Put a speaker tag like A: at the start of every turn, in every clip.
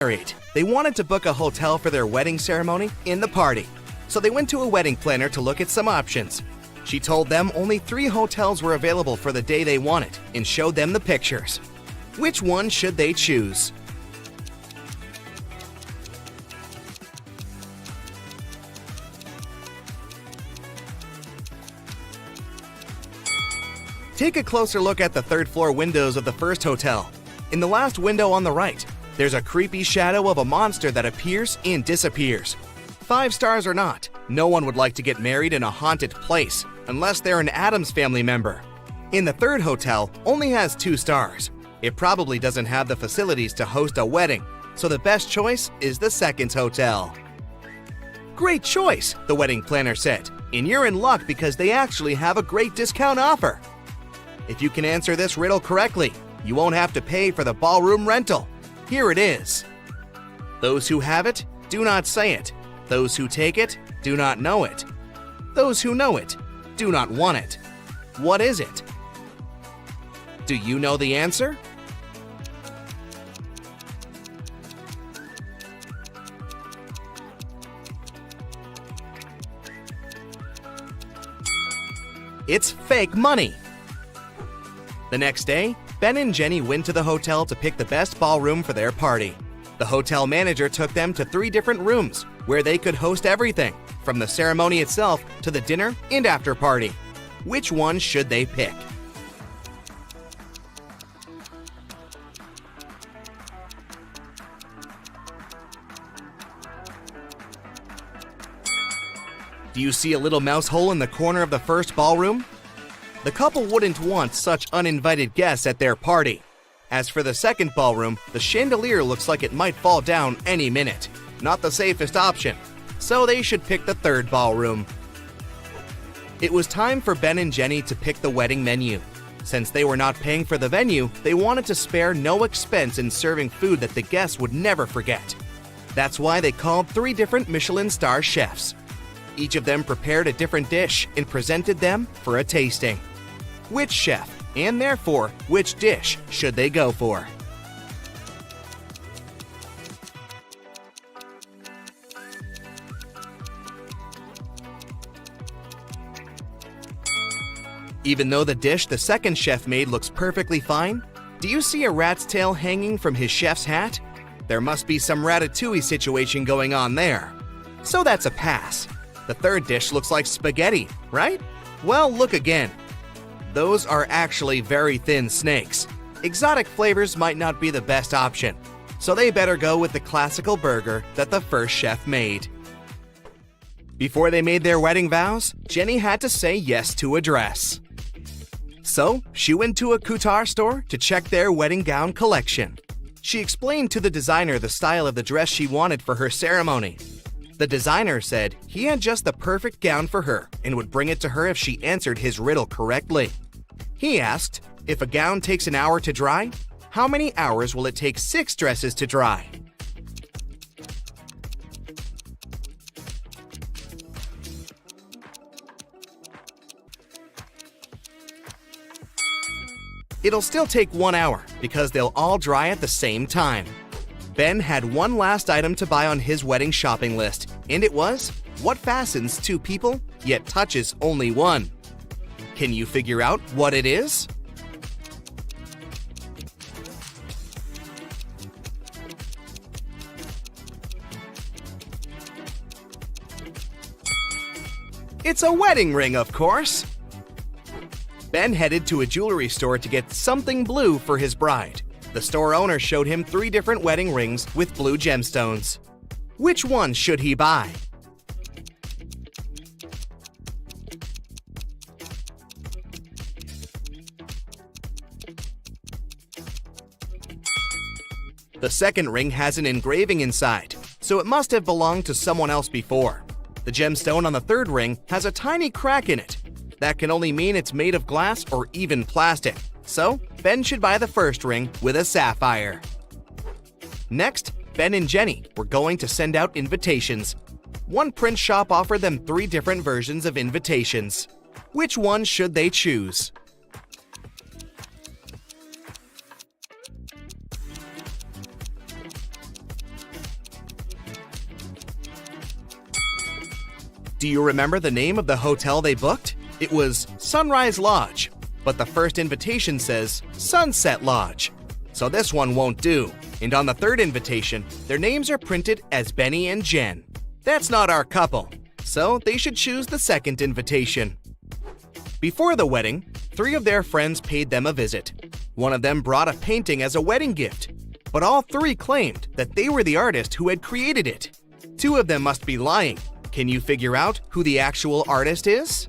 A: married. They wanted to book a hotel for their wedding ceremony in the party. So they went to a wedding planner to look at some options. She told them only 3 hotels were available for the day they wanted and showed them the pictures. Which one should they choose? Take a closer look at the 3rd floor windows of the first hotel. In the last window on the right, there's a creepy shadow of a monster that appears and disappears. 5 stars or not, no one would like to get married in a haunted place unless they're an Addams Family member. In the 3rd hotel, only has 2 stars. It probably doesn't have the facilities to host a wedding, so the best choice is the 2nd hotel. Great choice, the wedding planner said, and you're in luck because they actually have a great discount offer. If you can answer this riddle correctly, you won't have to pay for the ballroom rental. Here it is. Those who have it, do not say it. Those who take it, do not know it. Those who know it, do not want it. What is it? Do you know the answer? It's fake money. The next day, Ben and Jenny went to the hotel to pick the best ballroom for their party. The hotel manager took them to 3 different rooms where they could host everything, from the ceremony itself to the dinner and after party. Which one should they pick? Do you see a little mouse hole in the corner of the first ballroom? The couple wouldn't want such uninvited guests at their party. As for the 2nd ballroom, the chandelier looks like it might fall down any minute. Not the safest option, so they should pick the 3rd ballroom. It was time for Ben and Jenny to pick the wedding menu. Since they were not paying for the venue, they wanted to spare no expense in serving food that the guests would never forget. That's why they called 3 different Michelin star chefs. Each of them prepared a different dish and presented them for a tasting. Which chef, and therefore which dish, should they go for? Even though the dish the 2nd chef made looks perfectly fine, do you see a rat's tail hanging from his chef's hat? There must be some ratatouille situation going on there. So that's a pass. The 3rd dish looks like spaghetti, right? Well, look again. Those are actually very thin snakes. Exotic flavors might not be the best option, so they better go with the classical burger that the first chef made. Before they made their wedding vows, Jenny had to say yes to a dress. So, she went to a couture store to check their wedding gown collection. She explained to the designer the style of the dress she wanted for her ceremony. The designer said he had just the perfect gown for her and would bring it to her if she answered his riddle correctly. He asked, if a gown takes an hour to dry, how many hours will it take 6 dresses to dry? It'll still take 1 hour because they'll all dry at the same time. Ben had one last item to buy on his wedding shopping list, and it was what fastens 2 people yet touches only 1. Can you figure out what it is? It's a wedding ring, of course. Ben headed to a jewelry store to get something blue for his bride. The store owner showed him 3 different wedding rings with blue gemstones. Which one should he buy? The 2nd ring has an engraving inside, so it must have belonged to someone else before. The gemstone on the 3rd ring has a tiny crack in it. That can only mean it's made of glass or even plastic. So, Ben should buy the 1st ring with a sapphire. Next, Ben and Jenny were going to send out invitations. One print shop offered them 3 different versions of invitations. Which one should they choose? Do you remember the name of the hotel they booked? It was Sunrise Lodge, but the first invitation says Sunset Lodge. So this one won't do. And on the third invitation, their names are printed as Benny and Jen. That's not our couple, so they should choose the second invitation. Before the wedding, 3 of their friends paid them a visit. One of them brought a painting as a wedding gift, but all 3 claimed that they were the artist who had created it. 2 of them must be lying. Can you figure out who the actual artist is?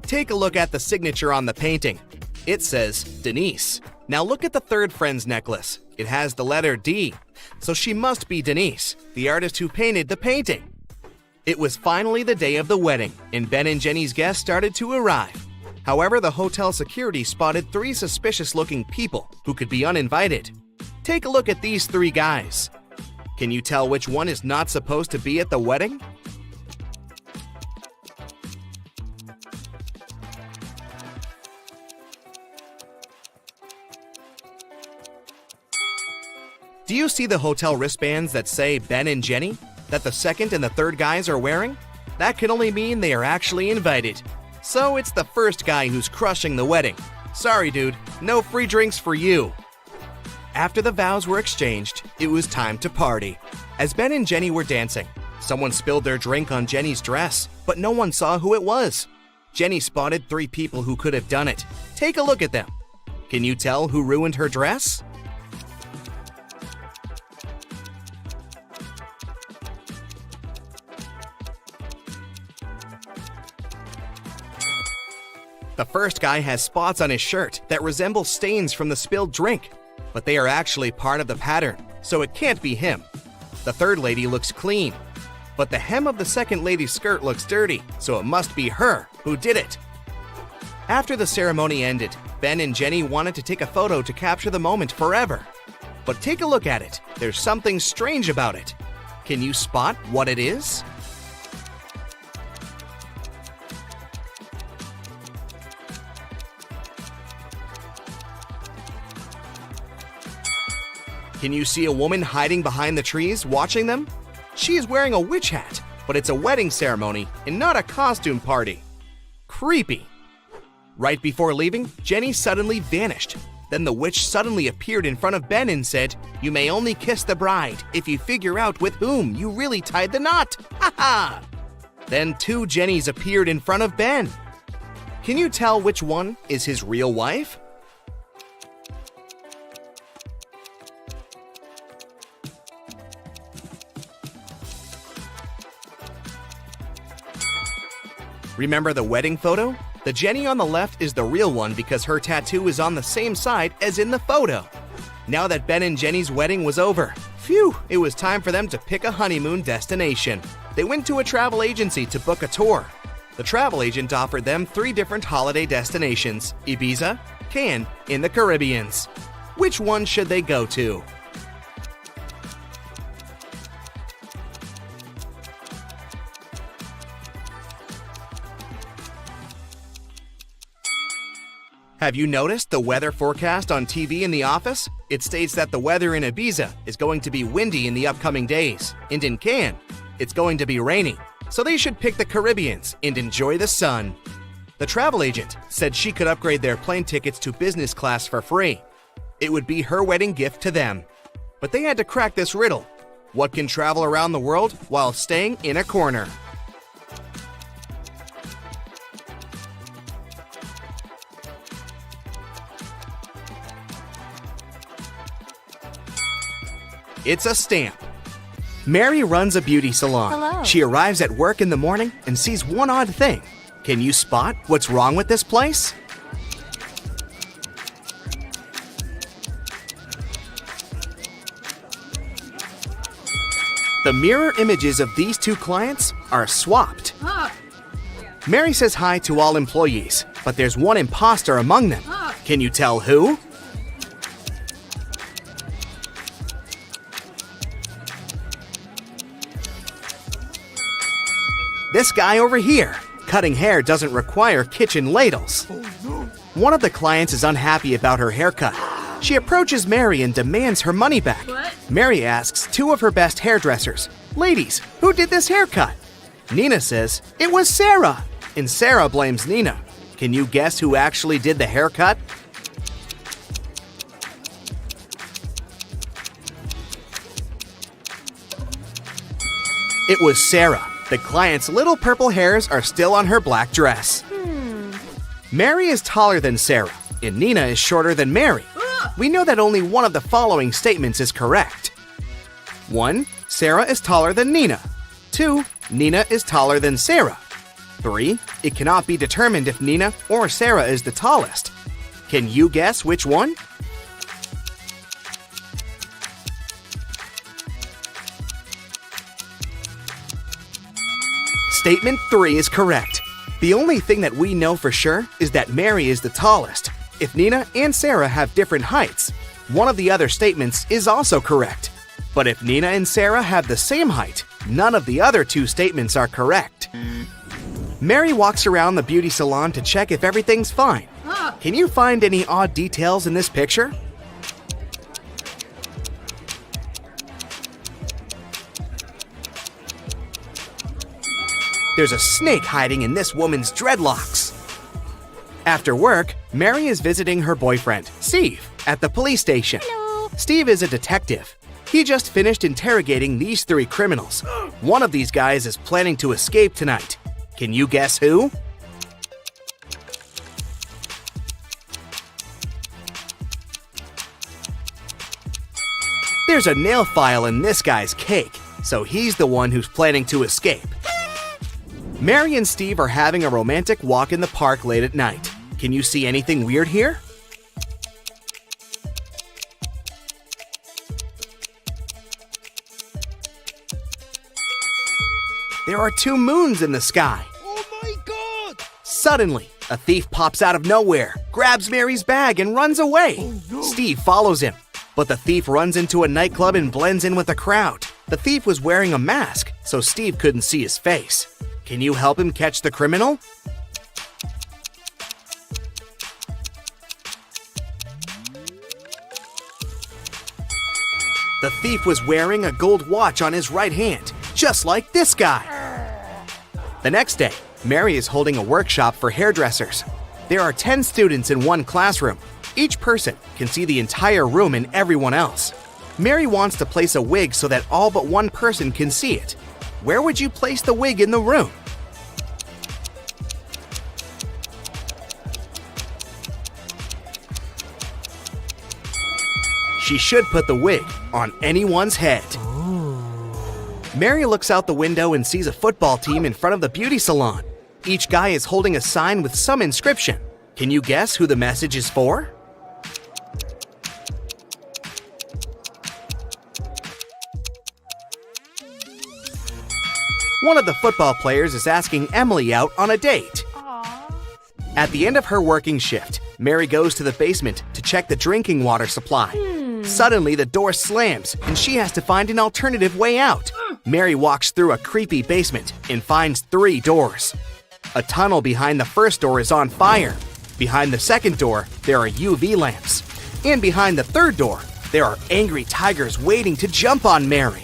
A: Take a look at the signature on the painting. It says Denise. Now look at the third friend's necklace. It has the letter D, so she must be Denise, the artist who painted the painting. It was finally the day of the wedding, and Ben and Jenny's guests started to arrive. However, the hotel security spotted 3 suspicious-looking people who could be uninvited. Take a look at these 3 guys. Can you tell which one is not supposed to be at the wedding? Do you see the hotel wristbands that say Ben and Jenny, that the second and the third guys are wearing? That can only mean they are actually invited. So it's the first guy who's crushing the wedding. Sorry, dude, no free drinks for you. After the vows were exchanged, it was time to party. As Ben and Jenny were dancing, someone spilled their drink on Jenny's dress, but no one saw who it was. Jenny spotted 3 people who could have done it. Take a look at them. Can you tell who ruined her dress? The first guy has spots on his shirt that resemble stains from the spilled drink, but they are actually part of the pattern, so it can't be him. The third lady looks clean, but the hem of the second lady's skirt looks dirty, so it must be her who did it. After the ceremony ended, Ben and Jenny wanted to take a photo to capture the moment forever. But take a look at it. There's something strange about it. Can you spot what it is? Can you see a woman hiding behind the trees watching them? She is wearing a witch hat, but it's a wedding ceremony and not a costume party. Creepy. Right before leaving, Jenny suddenly vanished. Then the witch suddenly appeared in front of Ben and said, "You may only kiss the bride if you figure out with whom you really tied the knot. Ha ha!" Then 2 Jennys appeared in front of Ben. Can you tell which one is his real wife? Remember the wedding photo? The Jenny on the left is the real one because her tattoo is on the same side as in the photo. Now that Ben and Jenny's wedding was over, phew, it was time for them to pick a honeymoon destination. They went to a travel agency to book a tour. The travel agent offered them 3 different holiday destinations: Ibiza, Cannes, and the Caribbeans. Which one should they go to? Have you noticed the weather forecast on TV in the office? It states that the weather in Ibiza is going to be windy in the upcoming days, and in Cannes, it's going to be rainy. So they should pick the Caribbeans and enjoy the sun. The travel agent said she could upgrade their plane tickets to business class for free. It would be her wedding gift to them. But they had to crack this riddle. What can travel around the world while staying in a corner? It's a stamp. Mary runs a beauty salon.
B: Hello.
A: She arrives at work in the morning and sees one odd thing. Can you spot what's wrong with this place? The mirror images of these 2 clients are swapped. Mary says hi to all employees, but there's one imposter among them. Can you tell who? This guy over here. Cutting hair doesn't require kitchen ladles. One of the clients is unhappy about her haircut. She approaches Mary and demands her money back. Mary asks two of her best hairdressers, "Ladies, who did this haircut?" Nina says, "It was Sarah," and Sarah blames Nina. Can you guess who actually did the haircut? It was Sarah. The client's little purple hairs are still on her black dress. Mary is taller than Sarah, and Nina is shorter than Mary. We know that only one of the following statements is correct. 1. Sarah is taller than Nina. 2. Nina is taller than Sarah. 3. It cannot be determined if Nina or Sarah is the tallest. Can you guess which one? Statement 3 is correct. The only thing that we know for sure is that Mary is the tallest. If Nina and Sarah have different heights, one of the other statements is also correct. But if Nina and Sarah have the same height, none of the other two statements are correct. Mary walks around the beauty salon to check if everything's fine. Can you find any odd details in this picture? There's a snake hiding in this woman's dreadlocks. After work, Mary is visiting her boyfriend, Steve, at the police station.
B: Hello.
A: Steve is a detective. He just finished interrogating these 3 criminals. One of these guys is planning to escape tonight. Can you guess who? There's a nail file in this guy's cake, so he's the one who's planning to escape. Mary and Steve are having a romantic walk in the park late at night. Can you see anything weird here? There are 2 moons in the sky.
C: Oh my god!
A: Suddenly, a thief pops out of nowhere, grabs Mary's bag, and runs away.
C: Oh, no.
A: Steve follows him, but the thief runs into a nightclub and blends in with the crowd. The thief was wearing a mask, so Steve couldn't see his face. Can you help him catch the criminal? The thief was wearing a gold watch on his right hand, just like this guy. The next day, Mary is holding a workshop for hairdressers. There are 10 students in one classroom. Each person can see the entire room and everyone else. Mary wants to place a wig so that all but one person can see it. Where would you place the wig in the room? She should put the wig on anyone's head. Mary looks out the window and sees a football team in front of the beauty salon. Each guy is holding a sign with some inscription. Can you guess who the message is for? One of the football players is asking Emily out on a date. At the end of her working shift, Mary goes to the basement to check the drinking water supply. Suddenly, the door slams, and she has to find an alternative way out. Mary walks through a creepy basement and finds 3 doors. A tunnel behind the first door is on fire. Behind the second door, there are UV lamps. And behind the third door, there are angry tigers waiting to jump on Mary.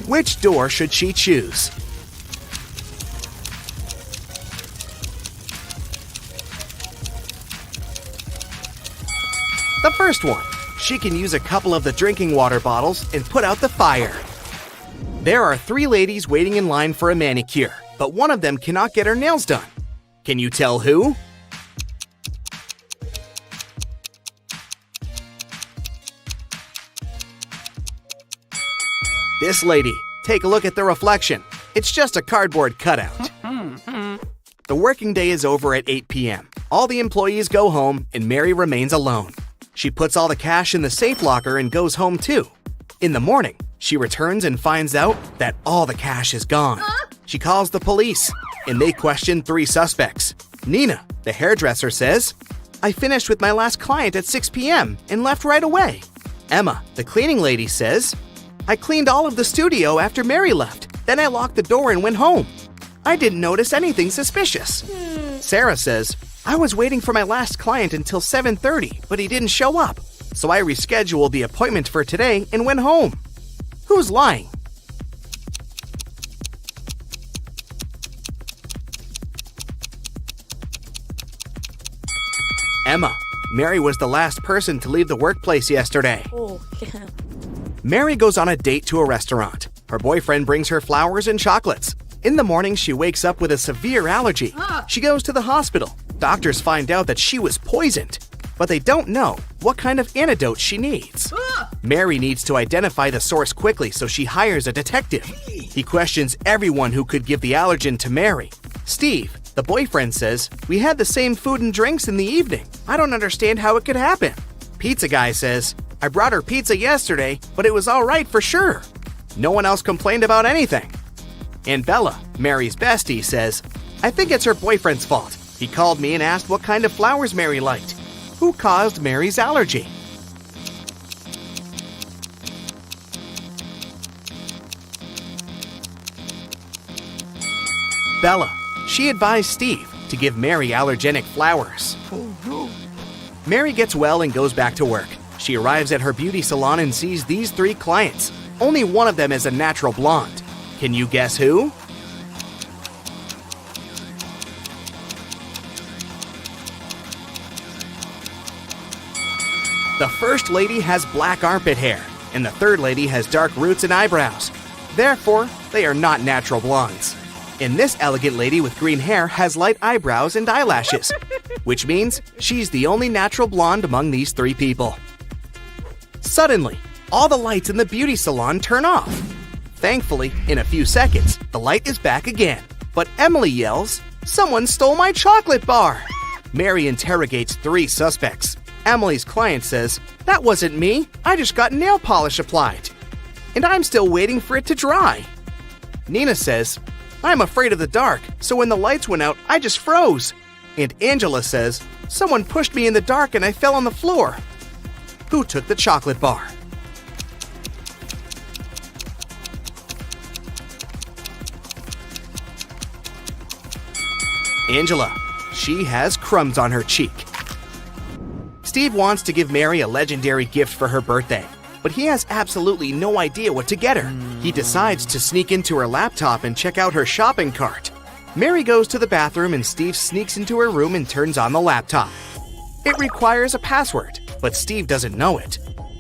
A: Which door should she choose? The first one. She can use a couple of the drinking water bottles and put out the fire. There are 3 ladies waiting in line for a manicure, but one of them cannot get her nails done. Can you tell who? This lady. Take a look at the reflection. It's just a cardboard cutout. The working day is over at 8 p.m. All the employees go home and Mary remains alone. She puts all the cash in the safe locker and goes home too. In the morning, she returns and finds out that all the cash is gone. She calls the police, and they question 3 suspects. Nina, the hairdresser, says, "I finished with my last client at 6 p.m. and left right away." Emma, the cleaning lady, says, "I cleaned all of the studio after Mary left. Then I locked the door and went home. I didn't notice anything suspicious." Sarah says, I was waiting for my last client until 7:30, but he didn't show up. So I rescheduled the appointment for today and went home. Who's lying? Emma. Mary was the last person to leave the workplace yesterday.
B: Oh, yeah.
A: Mary goes on a date to a restaurant. Her boyfriend brings her flowers and chocolates. In the morning, she wakes up with a severe allergy. She goes to the hospital. Doctors find out that she was poisoned, but they don't know what kind of antidote she needs. Mary needs to identify the source quickly, so she hires a detective. He questions everyone who could give the allergen to Mary. Steve, the boyfriend, says, "We had the same food and drinks in the evening. I don't understand how it could happen." Pizza guy says, "I brought her pizza yesterday, but it was all right for sure. No one else complained about anything." And Bella, Mary's bestie, says, "I think it's her boyfriend's fault. He called me and asked what kind of flowers Mary liked. Who caused Mary's allergy?" Bella. She advised Steve to give Mary allergenic flowers. Mary gets well and goes back to work. She arrives at her beauty salon and sees these 3 clients. Only one of them is a natural blonde. Can you guess who? The first lady has black armpit hair, and the third lady has dark roots and eyebrows. Therefore, they are not natural blondes. And this elegant lady with green hair has light eyebrows and eyelashes, which means she's the only natural blonde among these 3 people. Suddenly, all the lights in the beauty salon turn off. Thankfully, in a few seconds, the light is back again. But Emily yells, "Someone stole my chocolate bar!" Mary interrogates 3 suspects. Emily's client says, "That wasn't me. I just got nail polish applied. And I'm still waiting for it to dry." Nina says, "I'm afraid of the dark, so when the lights went out, I just froze." And Angela says, "Someone pushed me in the dark and I fell on the floor." Who took the chocolate bar? Angela. She has crumbs on her cheek. Steve wants to give Mary a legendary gift for her birthday, but he has absolutely no idea what to get her. He decides to sneak into her laptop and check out her shopping cart. Mary goes to the bathroom and Steve sneaks into her room and turns on the laptop. It requires a password, but Steve doesn't know it.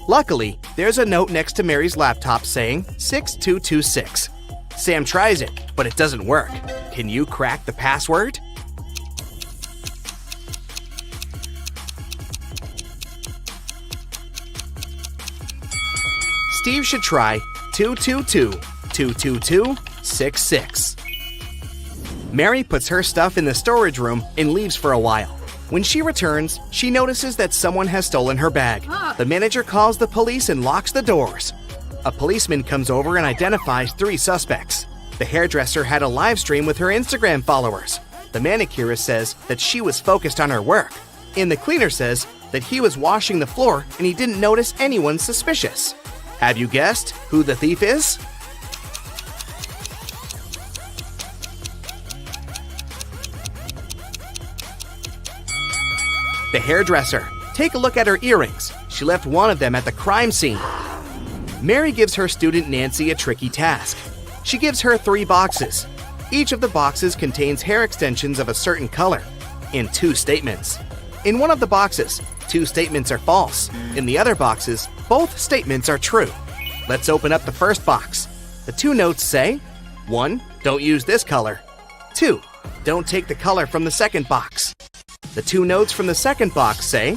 A: Luckily, there's a note next to Mary's laptop saying 6226. Sam tries it, but it doesn't work. Can you crack the password? Steve should try 222-222-66. Mary puts her stuff in the storage room and leaves for a while. When she returns, she notices that someone has stolen her bag. The manager calls the police and locks the doors. A policeman comes over and identifies 3 suspects. The hairdresser had a live stream with her Instagram followers. The manicurist says that she was focused on her work. And the cleaner says that he was washing the floor and he didn't notice anyone suspicious. Have you guessed who the thief is? The hairdresser. Take a look at her earrings. She left one of them at the crime scene. Mary gives her student Nancy a tricky task. She gives her 3 boxes. Each of the boxes contains hair extensions of a certain color and 2 statements. In one of the boxes, 2 statements are false. In the other boxes, both statements are true. Let's open up the first box. The 2 notes say, 1. Don't use this color. 2. Don't take the color from the second box. The 2 notes from the second box say,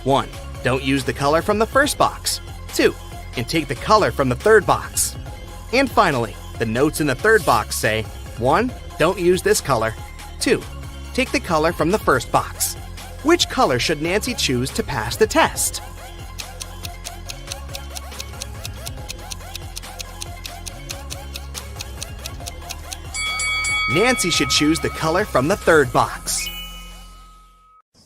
A: 1. Don't use the color from the first box. 2. And take the color from the third box. And finally, the notes in the third box say, 1. Don't use this color. 2. Take the color from the first box. Which color should Nancy choose to pass the test? Nancy should choose the color from the third box.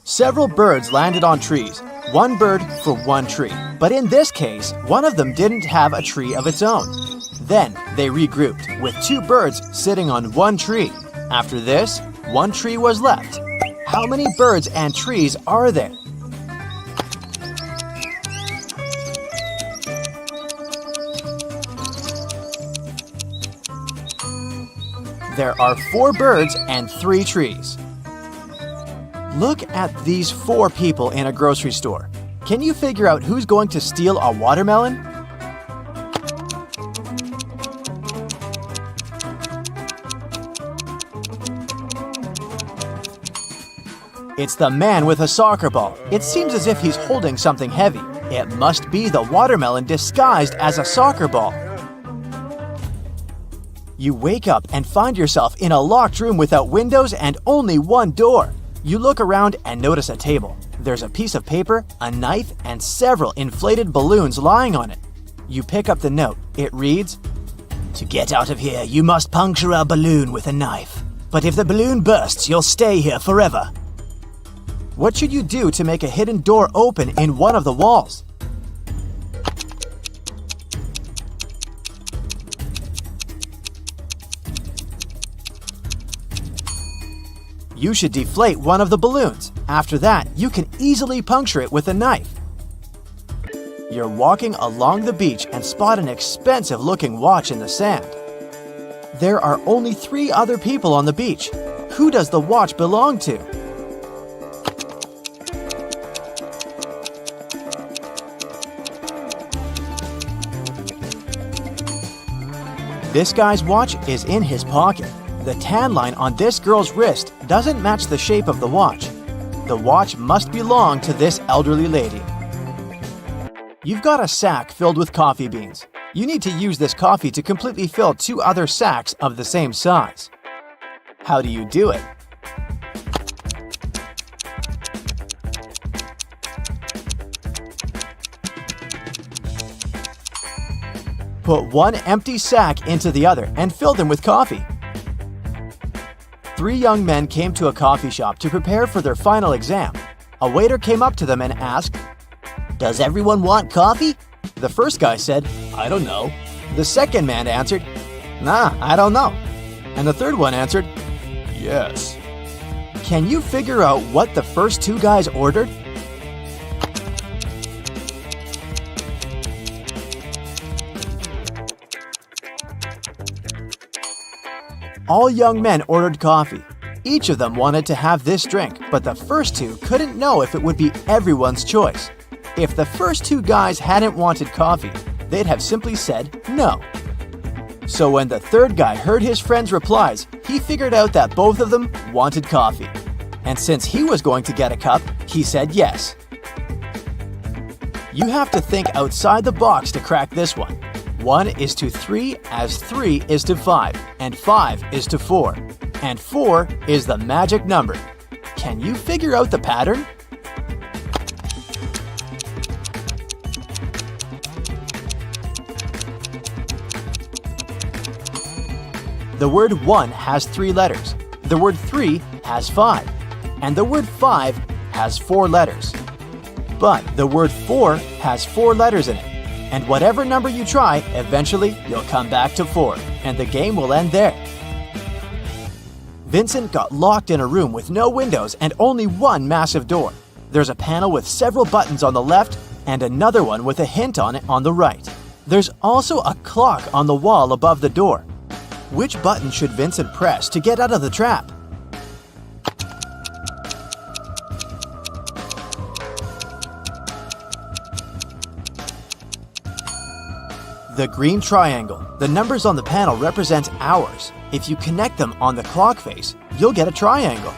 C: Several birds landed on trees. One bird for one tree. But in this case, one of them didn't have a tree of its own. Then they regrouped, with 2 birds sitting on one tree. After this, one tree was left. How many birds and trees are there? There are 4 birds and 3 trees. Look at these 4 people in a grocery store. Can you figure out who's going to steal a watermelon? It's the man with a soccer ball. It seems as if he's holding something heavy. It must be the watermelon disguised as a soccer ball. You wake up and find yourself in a locked room without windows and only one door. You look around and notice a table. There's a piece of paper, a knife, and several inflated balloons lying on it. You pick up the note. It reads, "To get out of here, you must puncture a balloon with a knife. But if the balloon bursts, you'll stay here forever." What should you do to make a hidden door open in one of the walls? You should deflate one of the balloons. After that, you can easily puncture it with a knife. You're walking along the beach and spot an expensive-looking watch in the sand. There are only 3 other people on the beach. Who does the watch belong to? This guy's watch is in his pocket. The tan line on this girl's wrist doesn't match the shape of the watch. The watch must belong to this elderly lady. You've got a sack filled with coffee beans. You need to use this coffee to completely fill 2 other sacks of the same size. How do you do it? Put one empty sack into the other and fill them with coffee. 3 young men came to a coffee shop to prepare for their final exam. A waiter came up to them and asked, "Does everyone want coffee?" The first guy said, "I don't know." The second man answered, "Nah, I don't know." And the third one answered, "Yes." Can you figure out what the first 2 guys ordered? All young men ordered coffee. Each of them wanted to have this drink, but the first 2 couldn't know if it would be everyone's choice. If the first 2 guys hadn't wanted coffee, they'd have simply said no. So when the third guy heard his friend's replies, he figured out that both of them wanted coffee. And since he was going to get a cup, he said yes. You have to think outside the box to crack this one. 1 is to 3 as 3 is to 5, and 5 is to 4. And 4 is the magic number. Can you figure out the pattern? The word 1 has 3 letters. The word 3 has 5. And the word 5 has 4 letters. But the word 4 has 4 letters in it. And whatever number you try, eventually you'll come back to 4, and the game will end there. Vincent got locked in a room with no windows and only one massive door. There's a panel with several buttons on the left and another one with a hint on it on the right. There's also a clock on the wall above the door. Which button should Vincent press to get out of the trap? The green triangle. The numbers on the panel represent hours. If you connect them on the clock face, you'll get a triangle.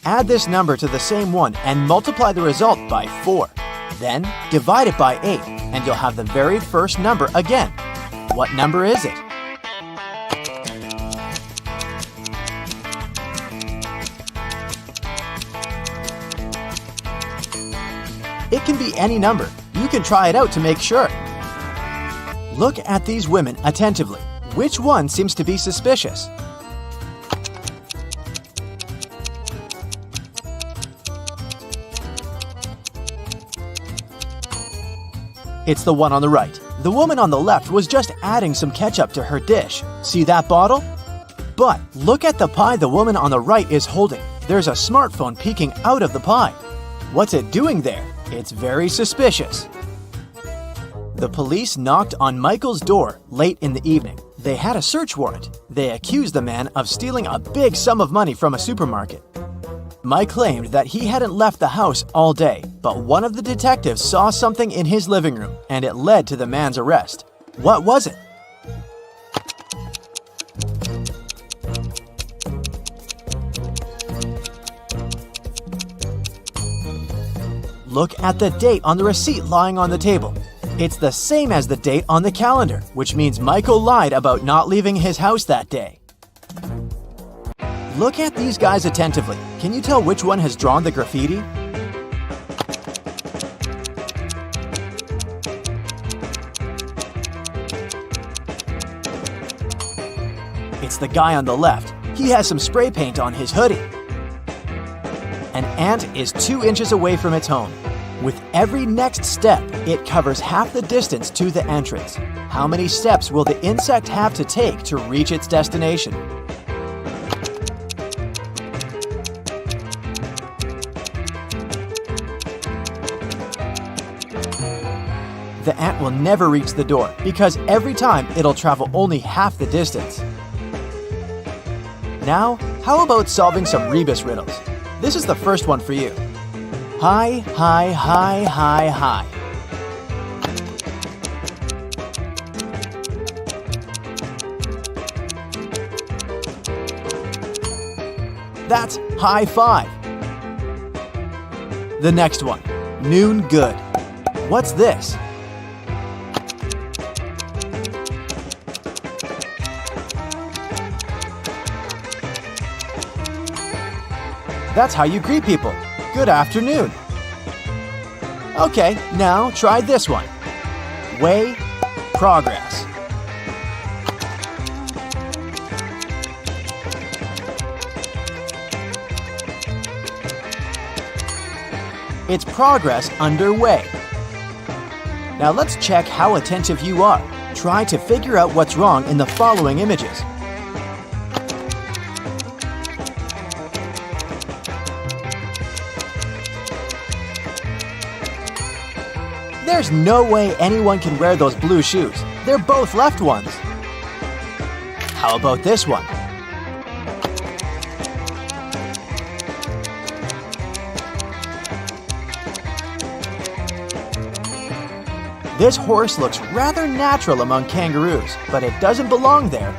C: Add this number to the same one and multiply the result by 4. Then divide it by 8 and you'll have the very first number again. What number is it? It can be any number. You can try it out to make sure. Look at these women attentively. Which one seems to be suspicious? It's the one on the right. The woman on the left was just adding some ketchup to her dish. See that bottle? But look at the pie the woman on the right is holding. there's a smartphone peeking out of the pie. What's it doing there? It's very suspicious. The police knocked on Michael's door late in the evening. They had a search warrant. They accused the man of stealing a big sum of money from a supermarket. Mike claimed that he hadn't left the house all day, but one of the detectives saw something in his living room, and it led to the man's arrest. What was it? Look at the date on the receipt lying on the table. It's the same as the date on the calendar, which means Michael lied about not leaving his house that day. Look at these guys attentively. Can you tell which one has drawn the graffiti? It's the guy on the left. He has some spray paint on his hoodie. An ant is 2 inches away from its home. With every next step, it covers half the distance to the entrance. How many steps will the insect have to take to reach its destination? The ant will never reach the door because every time it'll travel only half the distance. Now, how about solving some rebus riddles? This is the first one for you. High, high, high, high, high. That's high five. The next one, noon good. What's this? That's how you greet people. Good afternoon. Okay, now try this one. Way, progress. It's progress underway. Now let's check how attentive you are. Try to figure out what's wrong in the following images. There's no way anyone can wear those blue shoes. They're both left ones. How about this one? This horse looks rather natural among kangaroos, but it doesn't belong there.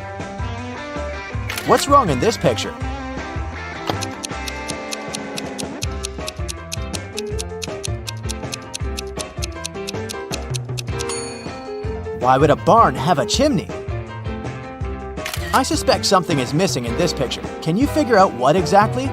C: What's wrong in this picture? Why would a barn have a chimney? I suspect something is missing in this picture. Can you figure out what exactly?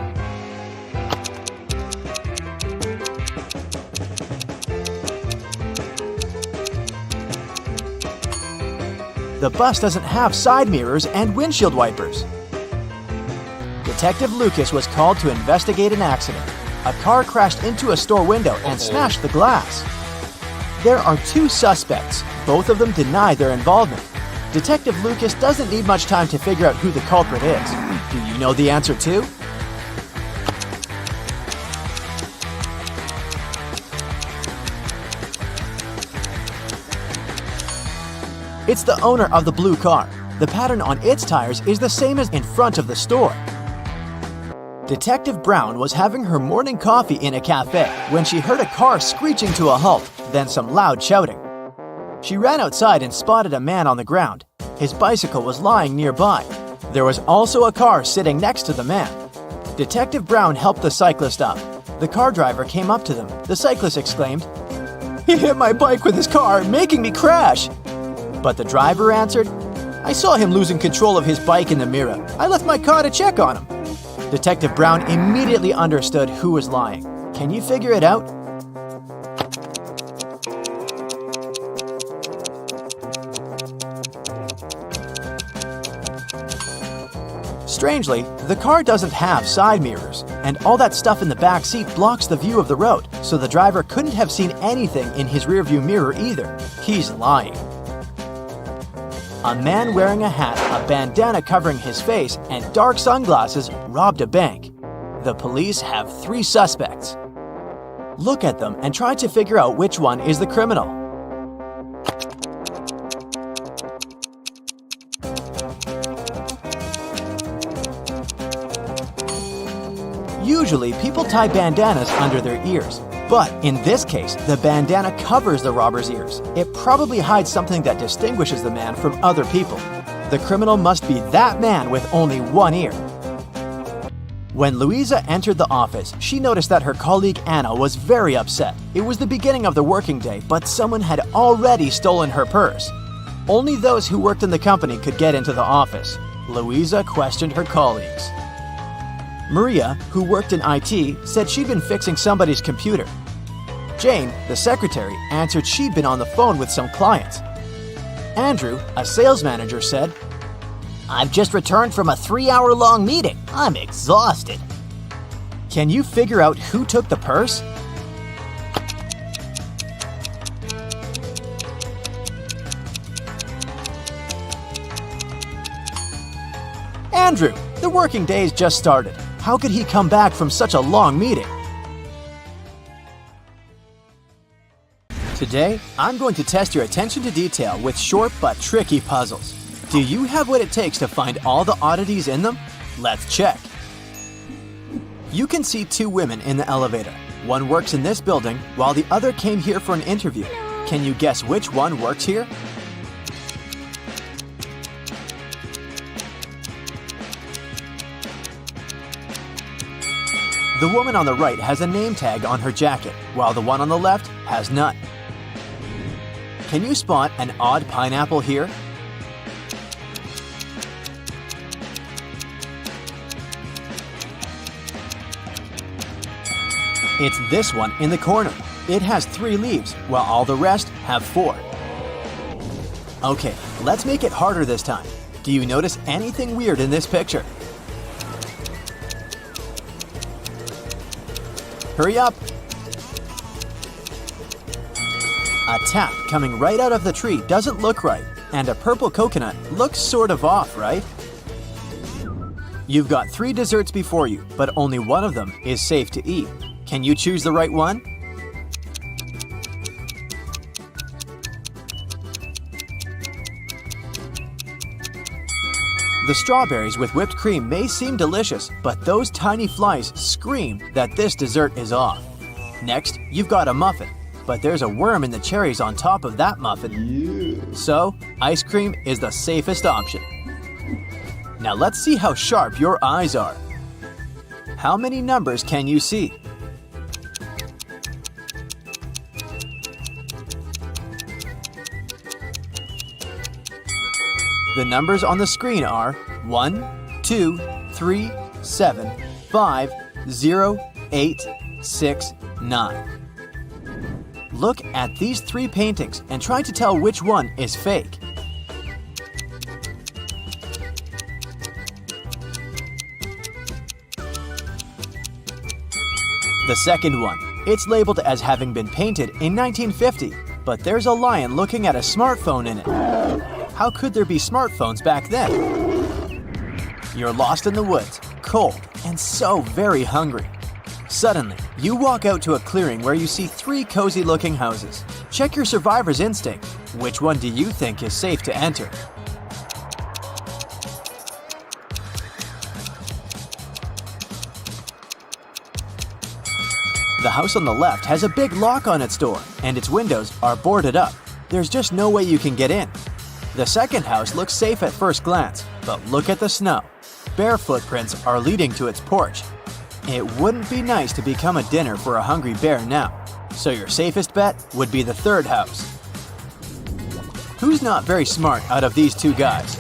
C: The bus doesn't have side mirrors and windshield wipers. Detective Lucas was called to investigate an accident. A car crashed into a store window and smashed the glass. There are 2 suspects. Both of them deny their involvement. Detective Lucas doesn't need much time to figure out who the culprit is. Do you know the answer too? It's the owner of the blue car. The pattern on its tires is the same as in front of the store. Detective Brown was having her morning coffee in a cafe when she heard a car screeching to a halt, then some loud shouting. She ran outside and spotted a man on the ground. His bicycle was lying nearby. There was also a car sitting next to the man. Detective Brown helped the cyclist up. The car driver came up to them. The cyclist exclaimed, "He hit my bike with his car, making me crash." But the driver answered, "I saw him losing control of his bike in the mirror. I left my car to check on him." Detective Brown immediately understood who was lying. Can you figure it out? Strangely, the car doesn't have side mirrors, and all that stuff in the back seat blocks the view of the road, so the driver couldn't have seen anything in his rearview mirror either. He's lying. A man wearing a hat, a bandana covering his face, and dark sunglasses robbed a bank. The police have 3 suspects. Look at them and try to figure out which one is the criminal. Usually, people tie bandanas under their ears. But in this case, the bandana covers the robber's ears. It probably hides something that distinguishes the man from other people. The criminal must be that man with only one ear. When Louisa entered the office, she noticed that her colleague Anna was very upset. It was the beginning of the working day, but someone had already stolen her purse. Only those who worked in the company could get into the office. Louisa questioned her colleagues. Maria, who worked in IT, said she'd been fixing somebody's computer. Jane, the secretary, answered she'd been on the phone with some clients. Andrew, a sales manager, said,
B: "I've just returned from a 3-hour-long meeting. I'm exhausted."
C: Can you figure out who took the purse? Andrew, the working day's just started. How could he come back from such a long meeting? Today, I'm going to test your attention to detail with short but tricky puzzles. Do you have what it takes to find all the oddities in them? Let's check. You can see 2 women in the elevator. One works in this building, while the other came here for an interview. Can you guess which one works here? The woman on the right has a name tag on her jacket, while the one on the left has none. Can you spot an odd pineapple here? It's this one in the corner. It has 3 leaves, while all the rest have 4. Okay, let's make it harder this time. Do you notice anything weird in this picture? Hurry up! A tap coming right out of the tree doesn't look right, and a purple coconut looks sort of off, right? You've got 3 desserts before you, but only one of them is safe to eat. Can you choose the right one? The strawberries with whipped cream may seem delicious, but those tiny flies scream that this dessert is off. Next, you've got a muffin, but there's a worm in the cherries on top of that muffin. So, ice cream is the safest option. Now let's see how sharp your eyes are. How many numbers can you see? The numbers on the screen are 1, 2, 3, 7, 5, 0, 8, 6, 9. Look at these 3 paintings and try to tell which one is fake. The second one, it's labeled as having been painted in 1950, but there's a lion looking at a smartphone in it. How could there be smartphones back then? You're lost in the woods, cold, and so very hungry. Suddenly, you walk out to a clearing where you see 3 cozy-looking houses. Check your survivor's instinct. Which one do you think is safe to enter? The house on the left has a big lock on its door, and its windows are boarded up. There's just no way you can get in. The second house looks safe at first glance, but look at the snow. Bare footprints are leading to its porch. It wouldn't be nice to become a dinner for a hungry bear now, so your safest bet would be the third house. Who's not very smart out of these 2 guys?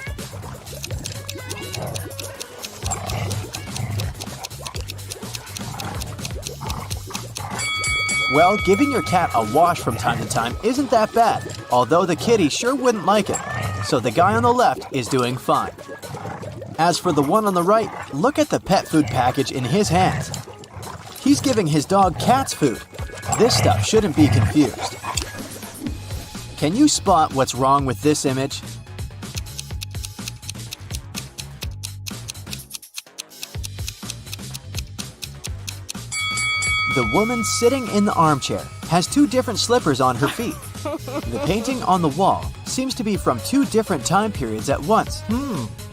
C: Well, giving your cat a wash from time to time isn't that bad, although the kitty sure wouldn't like it, so the guy on the left is doing fine. As for the one on the right, look at the pet food package in his hands. He's giving his dog cat's food. This stuff shouldn't be confused. Can you spot what's wrong with this image? The woman sitting in the armchair has two different slippers on her feet. The painting on the wall seems to be from two different time periods at once.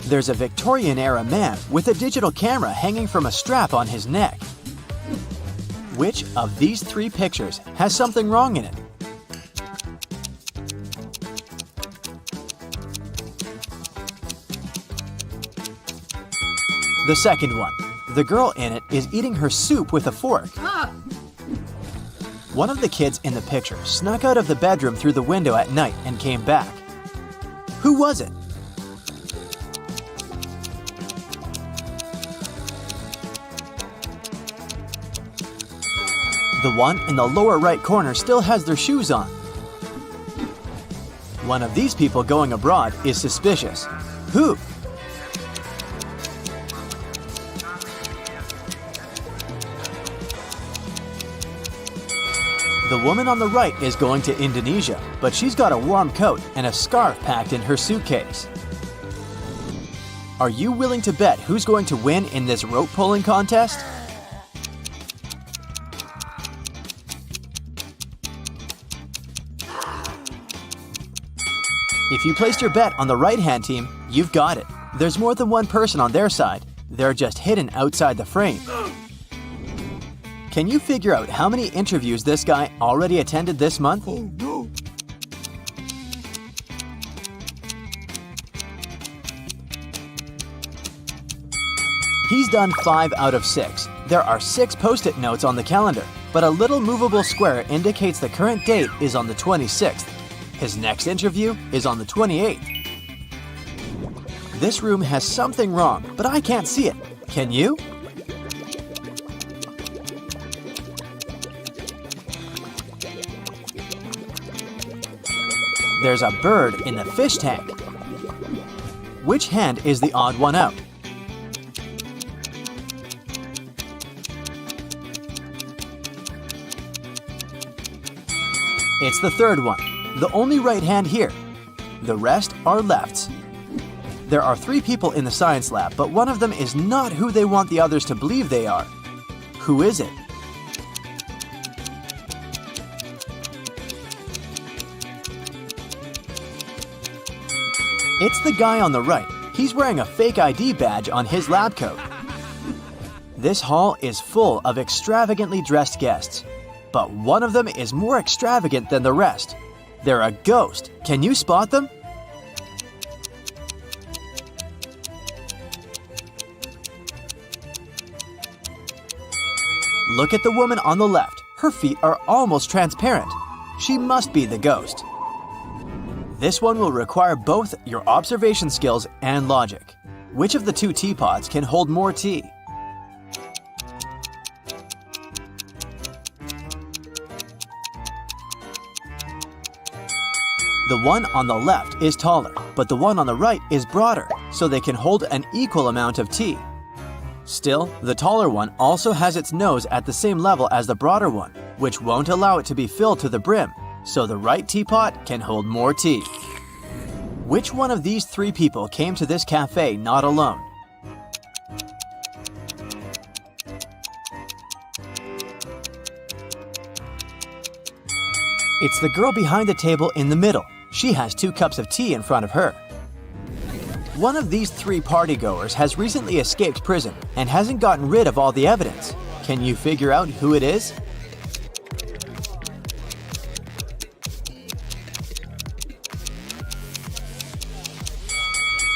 C: There's a Victorian-era man with a digital camera hanging from a strap on his neck. Which of these three pictures has something wrong in it? The second one. The girl in it is eating her soup with a fork. One of the kids in the picture snuck out of the bedroom through the window at night and came back. Who was it? The one in the lower right corner still has their shoes on. One of these people going abroad is suspicious. Who? The woman on the right is going to Indonesia, but she's got a warm coat and a scarf packed in her suitcase. Are you willing to bet who's going to win in this rope pulling contest? If you placed your bet on the right-hand team, you've got it. There's more than one person on their side. They're just hidden outside the frame. Can you figure out how many interviews this guy already attended this month? Oh, no. He's done 5 out of 6. There are 6 post-it notes on the calendar, but a little movable square indicates the current date is on the 26th. His next interview is on the 28th. This room has something wrong, but I can't see it. Can you? There's a bird in the fish tank. Which hand is the odd one out? It's the third one, the only right hand here. The rest are lefts. There are 3 people in the science lab, but one of them is not who they want the others to believe they are. Who is it? It's the guy on the right. He's wearing a fake ID badge on his lab coat. This hall is full of extravagantly dressed guests, but one of them is more extravagant than the rest. They're a ghost. Can you spot them? Look at the woman on the left. Her feet are almost transparent. She must be the ghost. This one will require both your observation skills and logic. Which of the 2 teapots can hold more tea? The one on the left is taller, but the one on the right is broader, so they can hold an equal amount of tea. Still, the taller one also has its nose at the same level as the broader one, which won't allow it to be filled to the brim, so the right teapot can hold more tea. Which one of these 3 people came to this cafe not alone? It's the girl behind the table in the middle. She has 2 cups of tea in front of her. One of these 3 partygoers has recently escaped prison and hasn't gotten rid of all the evidence. Can you figure out who it is?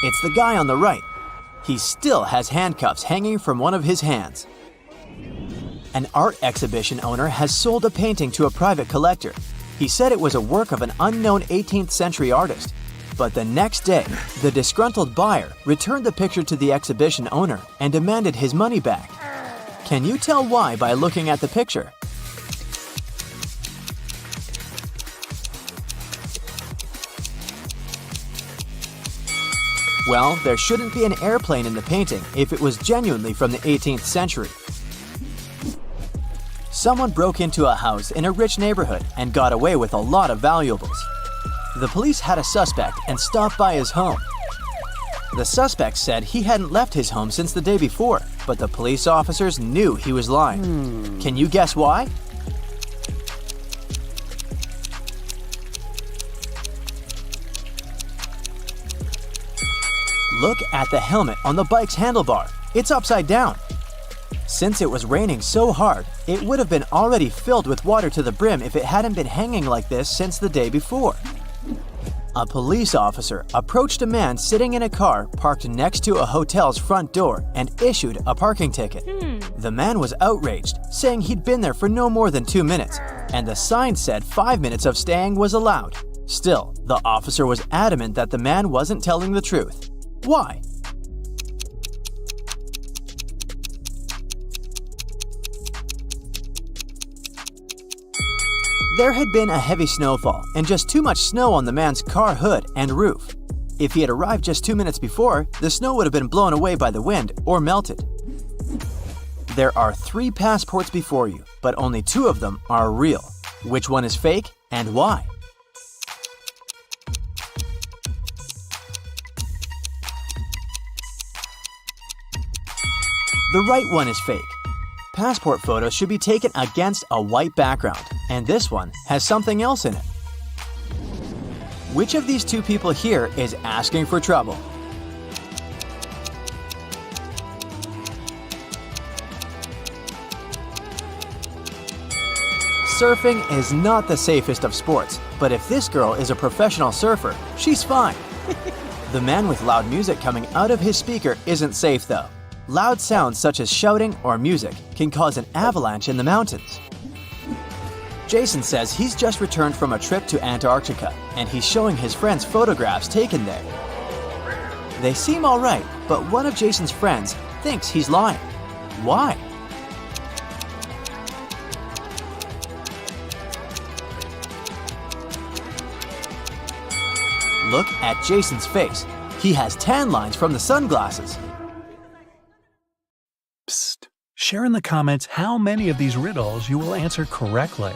C: It's the guy on the right. He still has handcuffs hanging from one of his hands. An art exhibition owner has sold a painting to a private collector. He said it was a work of an unknown 18th century artist. But the next day, the disgruntled buyer returned the picture to the exhibition owner and demanded his money back. Can you tell why by looking at the picture? Well, there shouldn't be an airplane in the painting if it was genuinely from the 18th century. Someone broke into a house in a rich neighborhood and got away with a lot of valuables. The police had a suspect and stopped by his home. The suspect said he hadn't left his home since the day before. but the police officers knew he was lying. Can you guess why? Look at the helmet on the bike's handlebar. It's upside down. Since it was raining so hard, it would have been already filled with water to the brim if it hadn't been hanging like this since the day before. A police officer approached a man sitting in a car parked next to a hotel's front door and issued a parking ticket. The man was outraged, saying he'd been there for no more than 2 minutes, and the sign said 5 minutes of staying was allowed. Still, the officer was adamant that the man wasn't telling the truth. Why? There had been a heavy snowfall and just too much snow on the man's car hood and roof. If he had arrived just 2 minutes before, the snow would have been blown away by the wind or melted. There are 3 passports before you, but only 2 of them are real. Which one is fake and why? The right one is fake. Passport photos should be taken against a white background, and this one has something else in it. Which of these 2 people here is asking for trouble? Surfing is not the safest of sports, but if this girl is a professional surfer, she's fine. The man with loud music coming out of his speaker isn't safe though. Loud sounds such as shouting or music can cause an avalanche in the mountains. Jason says he's just returned from a trip to Antarctica and he's showing his friends photographs taken there. They seem alright, but one of Jason's friends thinks he's lying. Why? Look at Jason's face. He has tan lines from the sunglasses.
D: Psst. Share in the comments how many of these riddles you will answer correctly.